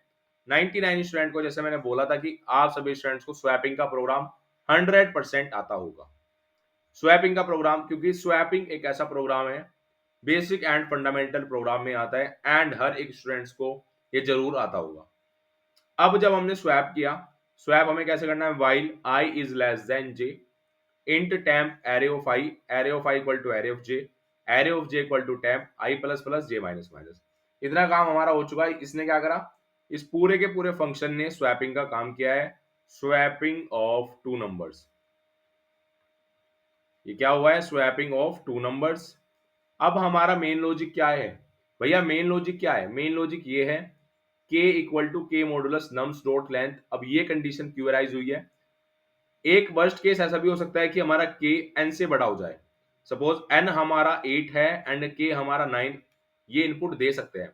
99 स्टूडेंट को, जैसे मैंने बोला था कि आप सभी स्टूडेंट्स को स्वैपिंग का प्रोग्राम 100% आता होगा। स्वैपिंग का प्रोग्राम, क्योंकि स्वैपिंग एक ऐसा प्रोग्राम है बेसिक एंड फंडामेंटल प्रोग्राम में आता है एंड हर एक स्टूडेंट्स को ये जरूर आता होगा। अब जब हमने स्वैप किया, स्वैप हमें कैसे करना है, while i is less than j int temp array of i, array of i equal to array of j, array of j equal to temp i plus plus j minus minus. इतना काम हमारा हो चुका है। इसने क्या करा, इस पूरे के पूरे फंक्शन ने स्वैपिंग का काम किया है, स्वैपिंग ऑफ टू नंबर्स। ये क्या हुआ है, स्वैपिंग ऑफ टू नंबर्स। अब हमारा मेन लॉजिक क्या है भैया, मेन लॉजिक क्या है, मेन लॉजिक ये है k equal to k modulus nums dot length. अब ये कंडीशन क्यों अराइज हुई है, एक वर्स्ट केस ऐसा भी हो सकता है कि हमारा k n से बड़ा हो जाए। सपोज n हमारा 8 है एंड k हमारा 9, ये इनपुट दे सकते हैं।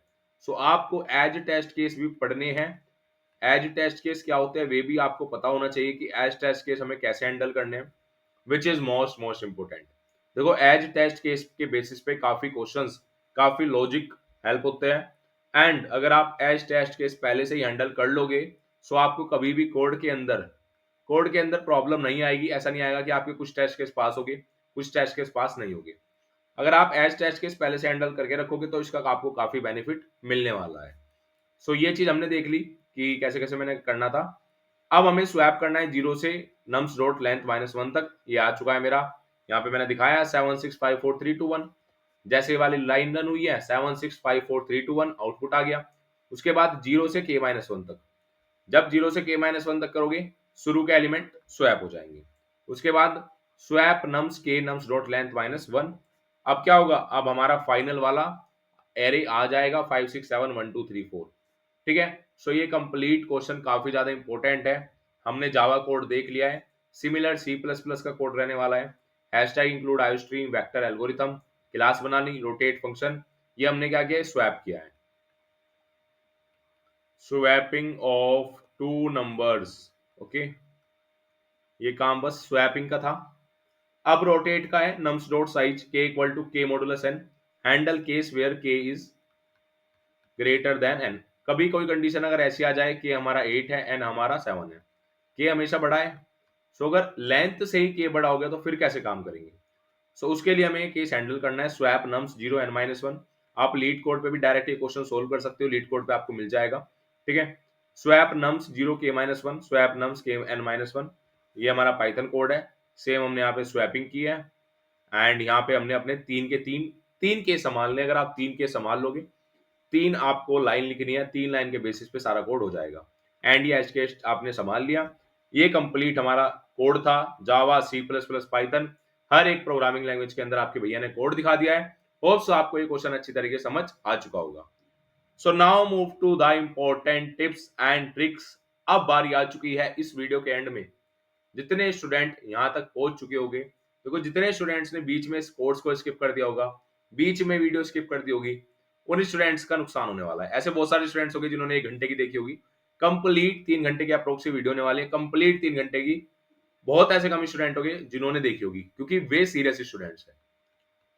सो आपको एज टेस्ट केस भी पढ़ने हैं। एज टेस्ट केस क्या होते हैं वे भी आपको पता होना चाहिए कि एज टेस्ट केस हमें कैसे हैंडल करने हैं, विच इज मोस्ट इंपोर्टेंट। देखो एज टेस्ट केस के बेसिस पे काफी क्वेश्चंस, काफी लॉजिक हेल्प होते हैं एंड अगर आप एज टेस्ट केस पहले से ही हैंडल कर लोगे सो आपको कभी भी कोड के अंदर प्रॉब्लम नहीं आएगी। ऐसा नहीं आएगा कि आपके कुछ टेस्ट केस पास होगे, कुछ टेस्ट केस पास नहीं होगे। अगर आप एज टेस्ट केस पहले से हैंडल करके रखोगे तो इसका आपको काफी बेनिफिट मिलने वाला है। ये चीज हमने देख ली कि कैसे कैसे मैंने करना था। अब हमें स्वैप करना है जीरो से नम्स डॉट लेंथ -1 तक। ये आ चुका है मेरा, यहाँ पे मैंने दिखाया 7 6 5 4 3 2 1। जैसे वाली लाइन रन हुई है 7 6 5 4 3 2 1 आउटपुट आ गया। उसके बाद जीरो से k-1 तक, जब जीरो से k-1 तक करोगे शुरू के एलिमेंट स्वैप हो जाएंगे। उसके बाद स्वैप नम्स के नम्स डॉट लेंथ -1। अब क्या होगा, अब हमारा फाइनल वाला एरे आ जाएगा 5 6 7 1 2 3 4। ठीक है। ये कंप्लीट क्वेश्चन काफी ज्यादा इंपॉर्टेंट है। हमने जावा कोड देख लिया है, सिमिलर सी प्लस प्लस का कोड रहने वाला है। Hashtag include iostream vector algorithm, class बनानी, रोटेट फंक्शन, ये हमने क्या किया है, स्वैप किया है। Swapping of two numbers, okay, ये काम बस स्वैपिंग का था। अब रोटेट का है, nums dot size k equal to k modulus n, handle case where k is greater than n. कभी कोई कंडीशन अगर ऐसी आ जाए कि हमारा 8 है एन हमारा 7 है, के हमेशा बड़ा है। अगर लेंथ से ही के बड़ा हो गया तो फिर कैसे काम करेंगे। उसके लिए हमें केस हैंडल करना है स्वैप नम्स 0 n-1। आप लीड कोड पे भी डायरेक्ट ये क्वेश्चन सोल्व कर सकते हो, लीड कोड पे आपको मिल जाएगा। ठीक है। Swap nums 0 k-1, swap nums के n-1, ये हमारा पाइथन कोड है। सेम हमने यहाँ पे स्वैपिंग की है एंड यहाँ पे हमने अपने तीन के तीन के संभालने। अगर आप 3 के संभाल लोगे, 3 आपको लाइन लिखनी है, 3 लाइन के बेसिस पे सारा कोड हो जाएगा। एंड ये एज केस आपने संभाल लिया। ये कंप्लीट हमारा कोड था, जावा, सी प्लस प्लस, पाइथन, हर एक प्रोग्रामिंग लैंग्वेज के अंदर आपके भैया ने कोड दिखा दिया है। होप्स आपको ये क्वेश्चन अच्छी तरीके से समझ आ चुका होगा। So now move to the important tips and tricks. अब बारी आ चुकी है इस वीडियो के एंड में। जितने स्टूडेंट यहां तक पहुंच चुके होंगे, देखो जितने स्टूडेंट्स ने बीच में इस कोर्स को स्किप कर दिया होगा, बीच में वीडियो स्किप कर दी होगी, उन स्टूडेंट्स का नुकसान होने वाला है। ऐसे बहुत सारे स्टूडेंट्स होंगे जिन्होंने 1 घंटे की देखी होगी, कंप्लीट 3 घंटे की अप्रोक्सी वीडियो होने वाली है, कंप्लीट 3 घंटे की। बहुत ऐसे कम स्टूडेंट होंगे जिन्होंने देखी होगी, क्योंकि वे सीरियस स्टूडेंट्स हैं।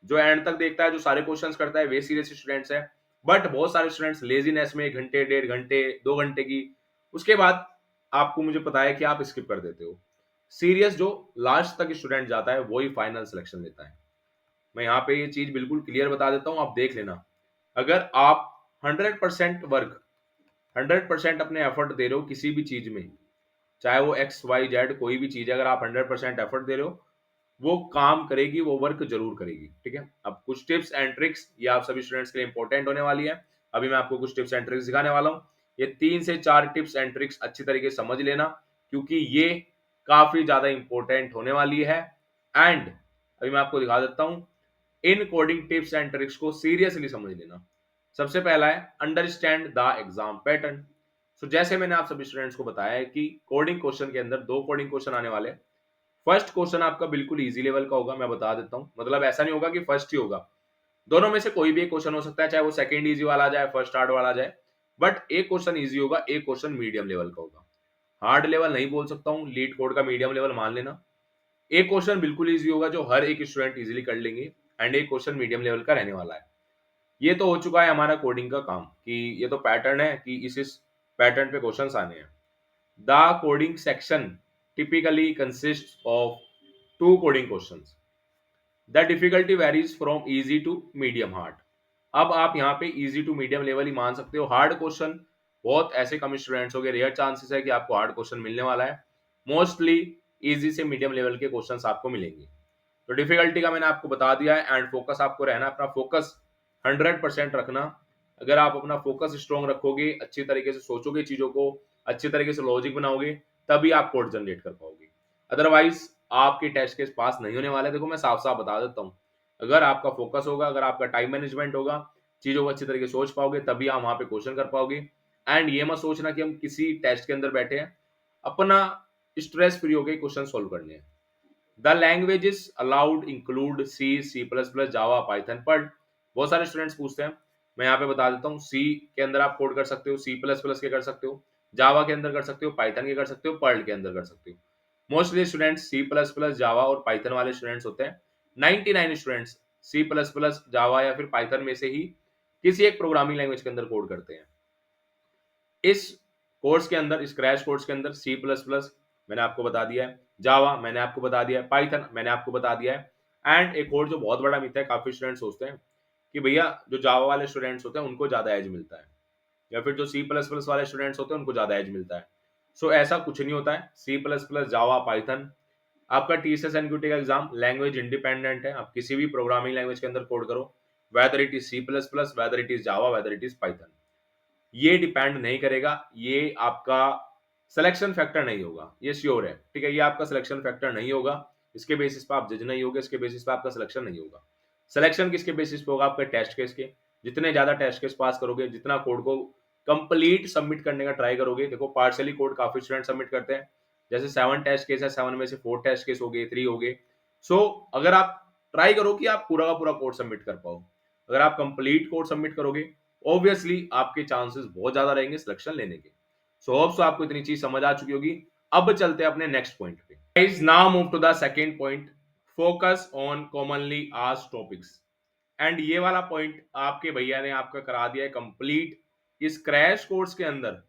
जो एंड तक देखता है, जो सारे क्वेश्चंस करता है, वे सीरियस स्टूडेंट्स है। बट बहुत सारे स्टूडेंट्स लेजीनेस में 1 घंटे, 1.5 घंटे, 2 घंटे की, उसके बाद आपको मुझे पता है कि आप स्किप कर देते हो। सीरियस जो लास्ट तक स्टूडेंट जाता है वही फाइनल सिलेक्शन लेता है। मैं यहाँ पे ये चीज बिल्कुल क्लियर बता देता हूँ, आप देख लेना। अगर आप 100% वर्क, 100% अपने एफर्ट दे रहे हो किसी भी चीज में, चाहे वो XYZ कोई भी चीज है, अगर आप 100% एफर्ट दे रहे हो, वो काम करेगी, वो वर्क जरूर करेगी। ठीक है, अब कुछ टिप्स एंड ट्रिक्स ये आप सभी स्टूडेंट्स के लिए इंपॉर्टेंट होने वाली है। अभी मैं आपको कुछ टिप्स एंड ट्रिक्स दिखाने वाला हूँ। ये 3 से 4 टिप्स एंड ट्रिक्स अच्छी तरीके से समझ लेना, क्योंकि ये काफी ज्यादा इंपॉर्टेंट होने वाली है। एंड अभी मैं आपको दिखा देता हूँ, in coding tips and tricks को सीरियसली समझ लेना। सबसे पहला है अंडरस्टैंड द एग्जाम पैटर्न। सो जैसे मैंने आप सभी स्टूडेंट्स को बताया है कि कोडिंग क्वेश्चन के अंदर 2 कोडिंग क्वेश्चन आने वाले हैं। फर्स्ट क्वेश्चन आपका बिल्कुल इजी लेवल का होगा, मैं बता देता हूं। मतलब ऐसा नहीं होगा कि फर्स्ट ही होगा, दोनों में से कोई भी एक क्वेश्चन हो सकता है, चाहे वो सेकंड इजी वाला आ जाए, फर्स्ट हार्ड वाला आ जाए। बट एक क्वेश्चन इजी होगा, एक क्वेश्चन मीडियम लेवल का होगा। हार्ड लेवल नहीं बोल सकता हूं, लीड कोड का मीडियम लेवल मान लेना। एक क्वेश्चन बिल्कुल इजी होगा जो हर एक स्टूडेंट इजीली कर लेंगे, एंड एक क्वेश्चन मीडियम लेवल का रहने वाला है। ये तो हो चुका है हमारा कोडिंग का काम, कि ये तो पैटर्न है कि इस पैटर्न पे क्वेश्चंस आने हैं। The coding section typically consists of 2 coding questions. The difficulty varies from easy to medium hard. अब आप यहाँ पे easy to medium level ही मान सकते हो। हार्ड क्वेश्चन बहुत ऐसे कम स्टूडेंट्स हो गए, रेयर चांसेस है कि आपको हार्ड क्वेश्चन मिलने वाला है। मोस्टली इजी से मीडियम लेवल के क्वेश्चंस आपको मिलेंगे। तो डिफिकल्टी का मैंने आपको बता दिया है, एंड फोकस आपको रहना, अपना फोकस 100% रखना। अगर आप अपना फोकस स्ट्रॉन्ग रखोगे, अच्छी तरीके से सोचोगे चीजों को, अच्छी तरीके से लॉजिक बनाओगे, तभी आप कोड जनरेट कर पाओगे। अदरवाइज आपके टेस्ट केस पास नहीं होने वाले। देखो मैं साफ साफ बता देता हूँ, अगर आपका फोकस होगा, अगर आपका टाइम मैनेजमेंट होगा, चीजों को अच्छी तरीके से सोच पाओगे, तभी आप वहां पे क्वेश्चन कर पाओगे। एंड ये मत सोचना कि हम किसी टेस्ट के अंदर बैठे हैं, अपना स्ट्रेस फ्री होकर क्वेश्चन सोल्व करने हैं। The languages allowed include C, C plus plus, Java, Python, Perl. बहुत सारे स्टूडेंट्स पूछते हैं, मैं यहाँ पे बता देता हूँ। सी के अंदर आप कोड कर सकते हो, सी प्लस प्लस के कर सकते हो, जावा के अंदर कर सकते हो, पाइथन के कर सकते हो, पर्ल के अंदर कर सकते हो। Mostly students C plus plus, Java और पाइथन वाले स्टूडेंट्स होते हैं। 99 students C plus plus, Java या फिर पाइथन में से ही किसी एक प्रोग्रामिंग लैंग्वेज के अंदर कोड करते हैं। इस कोर्स के अंदर, इस क्रैश कोर्स के अंदर सी प्लस प्लस मैंने आपको बता दिया है, जावा मैंने आपको बता दिया है, पाइथन मैंने आपको बता दिया है। एंड एक और जो बहुत बड़ा मिथ है, काफी स्टूडेंट सोचते हैं कि भैया जो जावा वाले स्टूडेंट्स होते हैं उनको ज्यादा एज मिलता है, या फिर जो सी प्लस प्लस वाले स्टूडेंट्स होते हैं उनको ज्यादा एज मिलता है। सो ऐसा कुछ नहीं होता है। सी प्लस प्लस, जावा, पाइथन, आपका TCS एनक्यूटी का एग्जाम लैंग्वेज इंडिपेंडेंट है। आप किसी भी प्रोग्रामिंग लैंग्वेज के अंदर कोड करो, whether it is C plus plus, whether it is Java, whether it is Python, ये डिपेंड नहीं करेगा, ये आपका सिलेक्शन फैक्टर नहीं होगा, ये श्योर है। ठीक है, ये आपका सिलेक्शन फैक्टर नहीं होगा, इसके बेसिस पे आप जज नहीं होगे, इसके बेसिस पे आपका सिलेक्शन नहीं होगा। सिलेक्शन किसके बेसिस पे होगा? आपके टेस्ट केस के। जितने ज्यादा टेस्ट केस पास करोगे, जितना कोड को कंप्लीट सबमिट करने का ट्राई करोगे। देखो पार्शियली कोड काफी स्टूडेंट सबमिट करते हैं, जैसे 7 टेस्ट केस है, 7 में से 4 टेस्ट केस हो गए, 3 हो गए। सो अगर आप ट्राई करो कि आप पूरा का पूरा कोड सबमिट कर पाओ, अगर आप कंप्लीट कोड सबमिट करोगे, ऑब्वियसली आपके चांसेस बहुत ज्यादा रहेंगे सिलेक्शन लेने के। सो होप सो आपको इतनी चीज समझ आ चुकी होगी। अब चलते हैं अपने नेक्स्ट पॉइंट पे। Guys now move to the second point, focus on commonly asked topics. And ये वाला पॉइंट आपके भैया ने आपका करा दिया है कंप्लीट। इस क्रैश कोर्स के अंदर,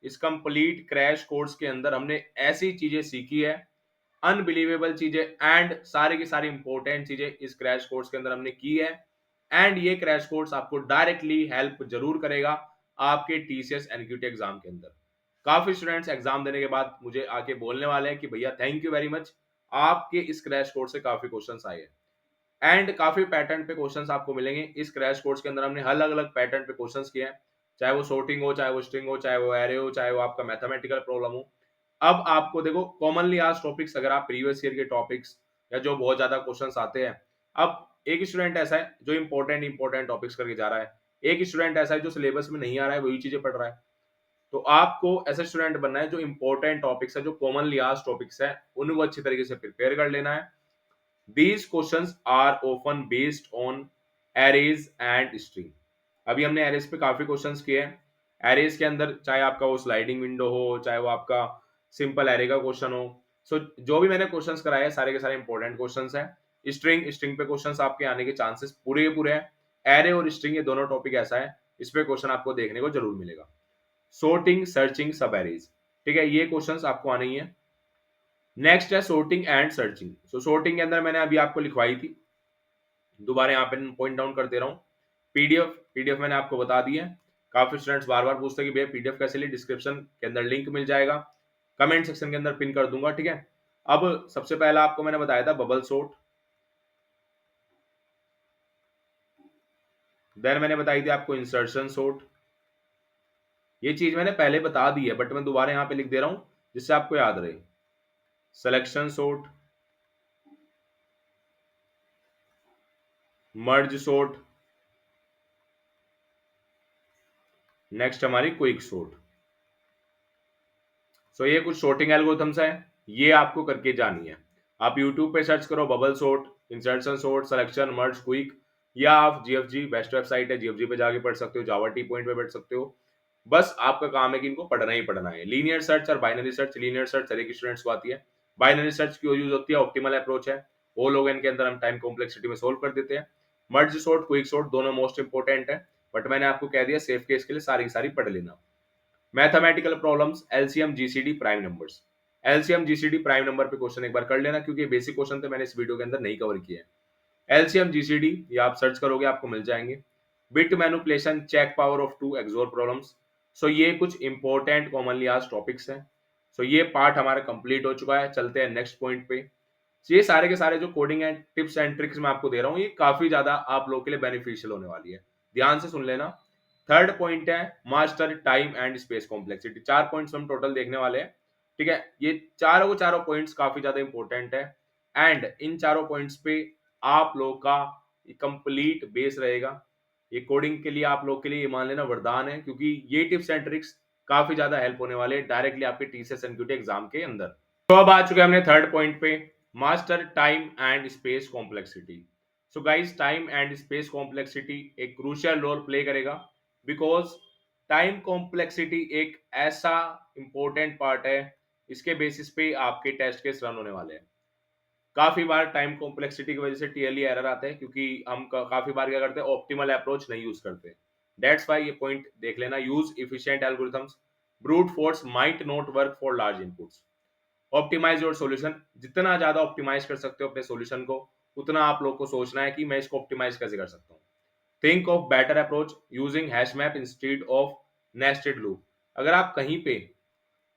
इस कंप्लीट क्रैश कोर्स के अंदर हमने ऐसी चीजें सीखी है, अनबिलीवेबल चीजें, एंड सारी की सारी इंपॉर्टेंट चीजें इस क्रैश कोर्स के अंदर हमने की है। एंड ये क्रैश कोर्स आपको डायरेक्टली हेल्प जरूर करेगा आपके TCS एनक्यूटी एग्जाम के अंदर। काफी स्टूडेंट्स एग्जाम देने के बाद मुझे आके बोलने वाले हैं कि भैया थैंक यू वेरी मच, आपके इस क्रैश कोर्स से काफी क्वेश्चंस आए हैं, एंड काफी पैटर्न पे क्वेश्चंस आपको मिलेंगे। इस क्रैश कोर्स के अंदर हमने अलग अलग पैटर्न पे क्वेश्चंस किए हैं, चाहे वो sorting हो, चाहे वो string हो, चाहे वो array हो, चाहे वो आपका मैथमेटिकल प्रॉब्लम हो। अब आपको देखो कॉमनली आज टॉपिक्स, अगर आप प्रीवियस ईयर के टॉपिक्स या जो बहुत ज्यादा क्वेश्चंस आते हैं, अब एक स्टूडेंट ऐसा है जो इंपॉर्टेंट टॉपिक्स करके जा रहा है, एक स्टूडेंट ऐसा है जो सिलेबस में नहीं आ रहा है, वही चीजें पढ़ रहा है। तो आपको ऐसा स्टूडेंट बनना है जो इंपॉर्टेंट टॉपिक्स है, जो कॉमनली आज टॉपिक्स है, उनको अच्छी तरीके से प्रिपेयर कर लेना है। These questions are often based on arrays and string। अभी हमने arrays पे काफी क्वेश्चंस किए हैं। arrays के अंदर चाहे आपका वो स्लाइडिंग विंडो हो, चाहे वो आपका सिंपल array का क्वेश्चन हो, सो जो भी मैंने क्वेश्चंस कराए हैं सारे के सारे इंपॉर्टेंट क्वेश्चंस हैं। स्ट्रिंग पे क्वेश्चंस आपके आने के चांसेस पूरे के पूरे हैं। एरे और स्ट्रिंग ये दोनों टॉपिक ऐसा है, इस पे क्वेश्चन आपको देखने को जरूर मिलेगा। sorting सर्चिंग सब एरेज, ठीक है, ये क्वेश्चंस आपको आने ही है। नेक्स्ट है sorting and searching. So sorting के अंदर मैंने अभी आपको लिखवाई थी, दोबारा यहाँ पे पॉइंट डाउन कर दे रहा हूँ। पीडीएफ मैंने आपको बता दी है। काफी स्टूडेंट्स बार बार पूछते हैं कि भैया पीडीएफ कैसे ली, डिस्क्रिप्शन के अंदर लिंक मिल जाएगा, कमेंट सेक्शन के अंदर पिन कर दूंगा, ठीक है। अब सबसे पहला आपको मैंने बताया था बबल सॉर्ट, देन मैंने बताई थी आपको इंसर्शन सॉर्ट। ये चीज मैंने पहले बता दी है बट मैं दोबारा यहाँ पे लिख दे रहा हूँ जिससे आपको याद रहे। Selection sort, merge sort, next हमारी क्विक सॉर्ट। सो ये कुछ सॉर्टिंग एल्गोरिथम्स है, ये आपको करके जानी है। आप यूट्यूब पे सर्च करो bubble sort, insertion sort, selection, merge, quick, या आप जीएफजी बेस्ट वेबसाइट है, जीएफजी पे जाके पढ़ सकते हो, जावा टी पॉइंट पे पढ़ सकते हो। बस आपका काम है कि इनको पढ़ना ही पढ़ना है। लीनियर सर्च और binary search, linear search her एक स्टूडेंट्स को आती है, बाइनरी सर्च क्यों यूज होती है, ऑप्टिमल अप्रोच है, वो लोग इनके अंदर हम टाइम कॉम्प्लेक्सिटी में सोल्व कर देते हैं। मर्ज सॉर्ट, क्विक सॉर्ट दोनों मोस्ट इंपोर्टेंट है, बट मैंने आपको कह दिया सेफ केस के लिए सारी की सारी पढ़ लेना। Mathematical problems, LCM GCD prime numbers. LCM GCD prime number पे क्वेश्चन एक बार कर लेना क्योंकि बेसिक क्वेश्चन तो मैंने इस वीडियो के अंदर नहीं कवर किया है। एलसीएम जीसीडी ये आप सर्च करोगे आपको मिल जाएंगे। Bit manipulation, check power of two, XOR problems. So ये कुछ इंपॉर्टेंट कॉमनली आज टॉपिक्स हैं। सो ये पार्ट हमारा कंप्लीट हो चुका है, चलते हैं नेक्स्ट पॉइंट पे। ये सारे के सारे जो coding and tips and tricks मैं आपको दे रहा हूँ ये काफी ज्यादा आप लोगों के लिए बेनिफिशियल होने वाली है, ध्यान से सुन लेना। थर्ड पॉइंट है master time and space complexity. 4 points हम टोटल देखने वाले हैं, ठीक है। ये चारों पॉइंट्स काफी ज्यादा इंपॉर्टेंट है एंड इन चारों पॉइंट्स पे आप लोग का कंप्लीट बेस रहेगा। ये कोडिंग के लिए आप लोग के लिए ये मान लेना वरदान है क्योंकि ये टिप्स एंड ट्रिक्स काफी ज्यादा हेल्प होने वाले हैं डायरेक्टली आपके टीसीएस एनक्यूटी एग्जाम के अंदर। तो अब आ चुके हैं हमने थर्ड पॉइंट पे, master time and space complexity. So guys time and space complexity एक क्रूशियल रोल प्ले करेगा बिकॉज टाइम कॉम्प्लेक्सिटी एक ऐसा इंपॉर्टेंट पार्ट है, इसके बेसिस पे आपके टेस्ट केस रन होने वाले हैं। काफी बार टाइम कॉम्प्लेक्सिटी की वजह से टीएलई एरर आते हैं क्योंकि हम काफी बार क्या करते हैं ऑप्टिमल अप्रोच नहीं यूज करते। दैट्स व्हाई ये पॉइंट देख लेना, use efficient algorithms, brute force might not work for large inputs. Optimize your solution, जितना ज्यादा ऑप्टिमाइज कर सकते हो अपने सॉल्यूशन को उतना आप लोग को सोचना है कि मैं इसको ऑप्टिमाइज कैसे कर सकता हूँ। Think of better approach using hash map instead of nested loop. अगर आप कहीं पे,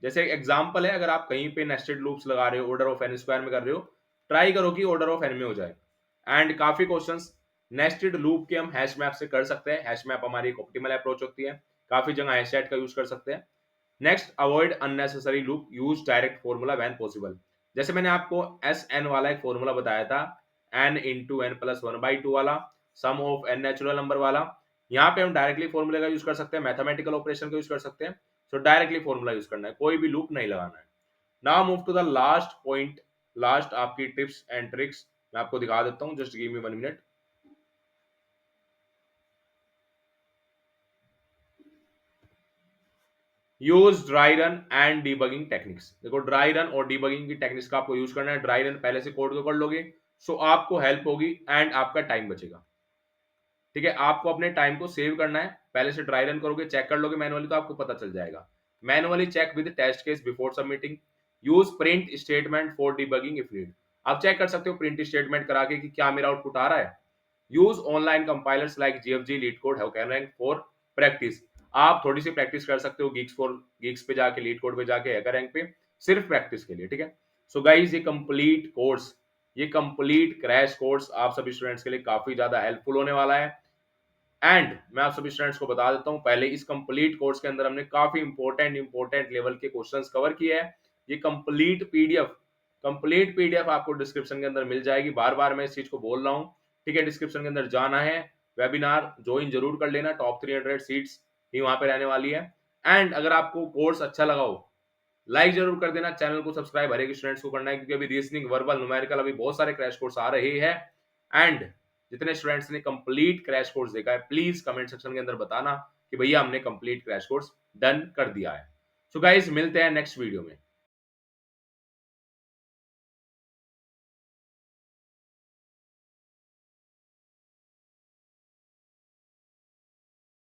जैसे एग्जांपल है, अगर आप कहीं पे नेस्टेड लूप्स लगा रहे हो, ऑर्डर ऑफ एन स्क्वायर में कर रहे हो, ट्राई करो कि ऑर्डर ऑफ एन में हो जाए। एंड काफी क्वेश्चंस नेस्टेड लूप के हम हैश मैप से कर सकते हैं, हैश मैप हमारी एक ऑप्टिमल अप्रोच होती है, काफी जगह हैशटैग का यूज कर सकते हैं। Next, avoid unnecessary loop, use direct formula when possible. जैसे मैंने आपको एस एन वाला एक फॉर्मूला बताया था, n into n plus one by two वाला, sum of n natural number वाला, यहाँ पे हम डायरेक्टली फॉर्मूले का यूज कर सकते हैं, मैथमेटिकल ऑपरेशन का यूज कर सकते हैं। सो डायरेक्टली फॉर्मूला यूज करना है, कोई भी लूप नहीं लगाना है। Now move to the last point, last आपकी टिप्स एंड ट्रिक्स मैं आपको दिखा देता हूँ, just give me 1 minute. Use dry run and debugging techniques. देखो ड्राई रन और डीबगिंग की टेक्निक्स का आपको यूज करना है। ड्राई रन पहले से कोड को कर लोगे सो आपको हेल्प होगी एंड आपका टाइम बचेगा, ठीक है। आपको अपने टाइम को सेव करना है, पहले से ड्राई रन करोगे, चेक कर लोगे मैनुअली तो आपको पता चल जाएगा। Manually check with test case before submitting. Use print statement for debugging if need. आप चेक कर सकते हो प्रिंट स्टेटमेंट करा के कि क्या मेरा आउटपुट आ रहा है। Use online compilers like GFG, LeetCode, HackerRank for practice. आप थोड़ी सी प्रैक्टिस कर सकते हो गीक्स पे जाके, लीड कोड पे जाके, हैकररैंक पे, सिर्फ प्रैक्टिस के लिए, ठीक है। सो गाइस ये कंप्लीट कोर्स, ये कंप्लीट क्रैश कोर्स आप सभी स्टूडेंट्स के लिए काफी ज्यादा हेल्पफुल होने वाला है। एंड मैं आप सभी स्टूडेंट्स को बता देता हूं, पहले इस कंप्लीट कोर्स के अंदर हमने काफी इंपॉर्टेंट लेवल के क्वेश्चंस कवर किए हैं। ये कंप्लीट पीडीएफ आपको डिस्क्रिप्शन के अंदर मिल जाएगी। बार बार मैं इस चीज को बोल रहा हूँ, ठीक है। डिस्क्रिप्शन के अंदर जाना है, वेबिनार ज्वाइन जरूर कर लेना, टॉप 300 सीट्स ही वहां पे रहने वाली है। एंड अगर आपको कोर्स अच्छा लगा हो, लाइक जरूर कर देना, चैनल को सब्सक्राइब हर एक स्टूडेंट्स को करना है, क्योंकि अभी रीजनिंग, वर्बल, न्यूमेरिकल अभी बहुत सारे क्रैश कोर्स आ रहे हैं। एंड जितने स्टूडेंट्स ने कंप्लीट क्रैश कोर्स देखा है, प्लीज कमेंट सेक्शन के अंदर बताना कि भैया हमने कंप्लीट क्रैश कोर्स डन कर दिया है। सो गाइस, मिलते हैं नेक्स्ट वीडियो में।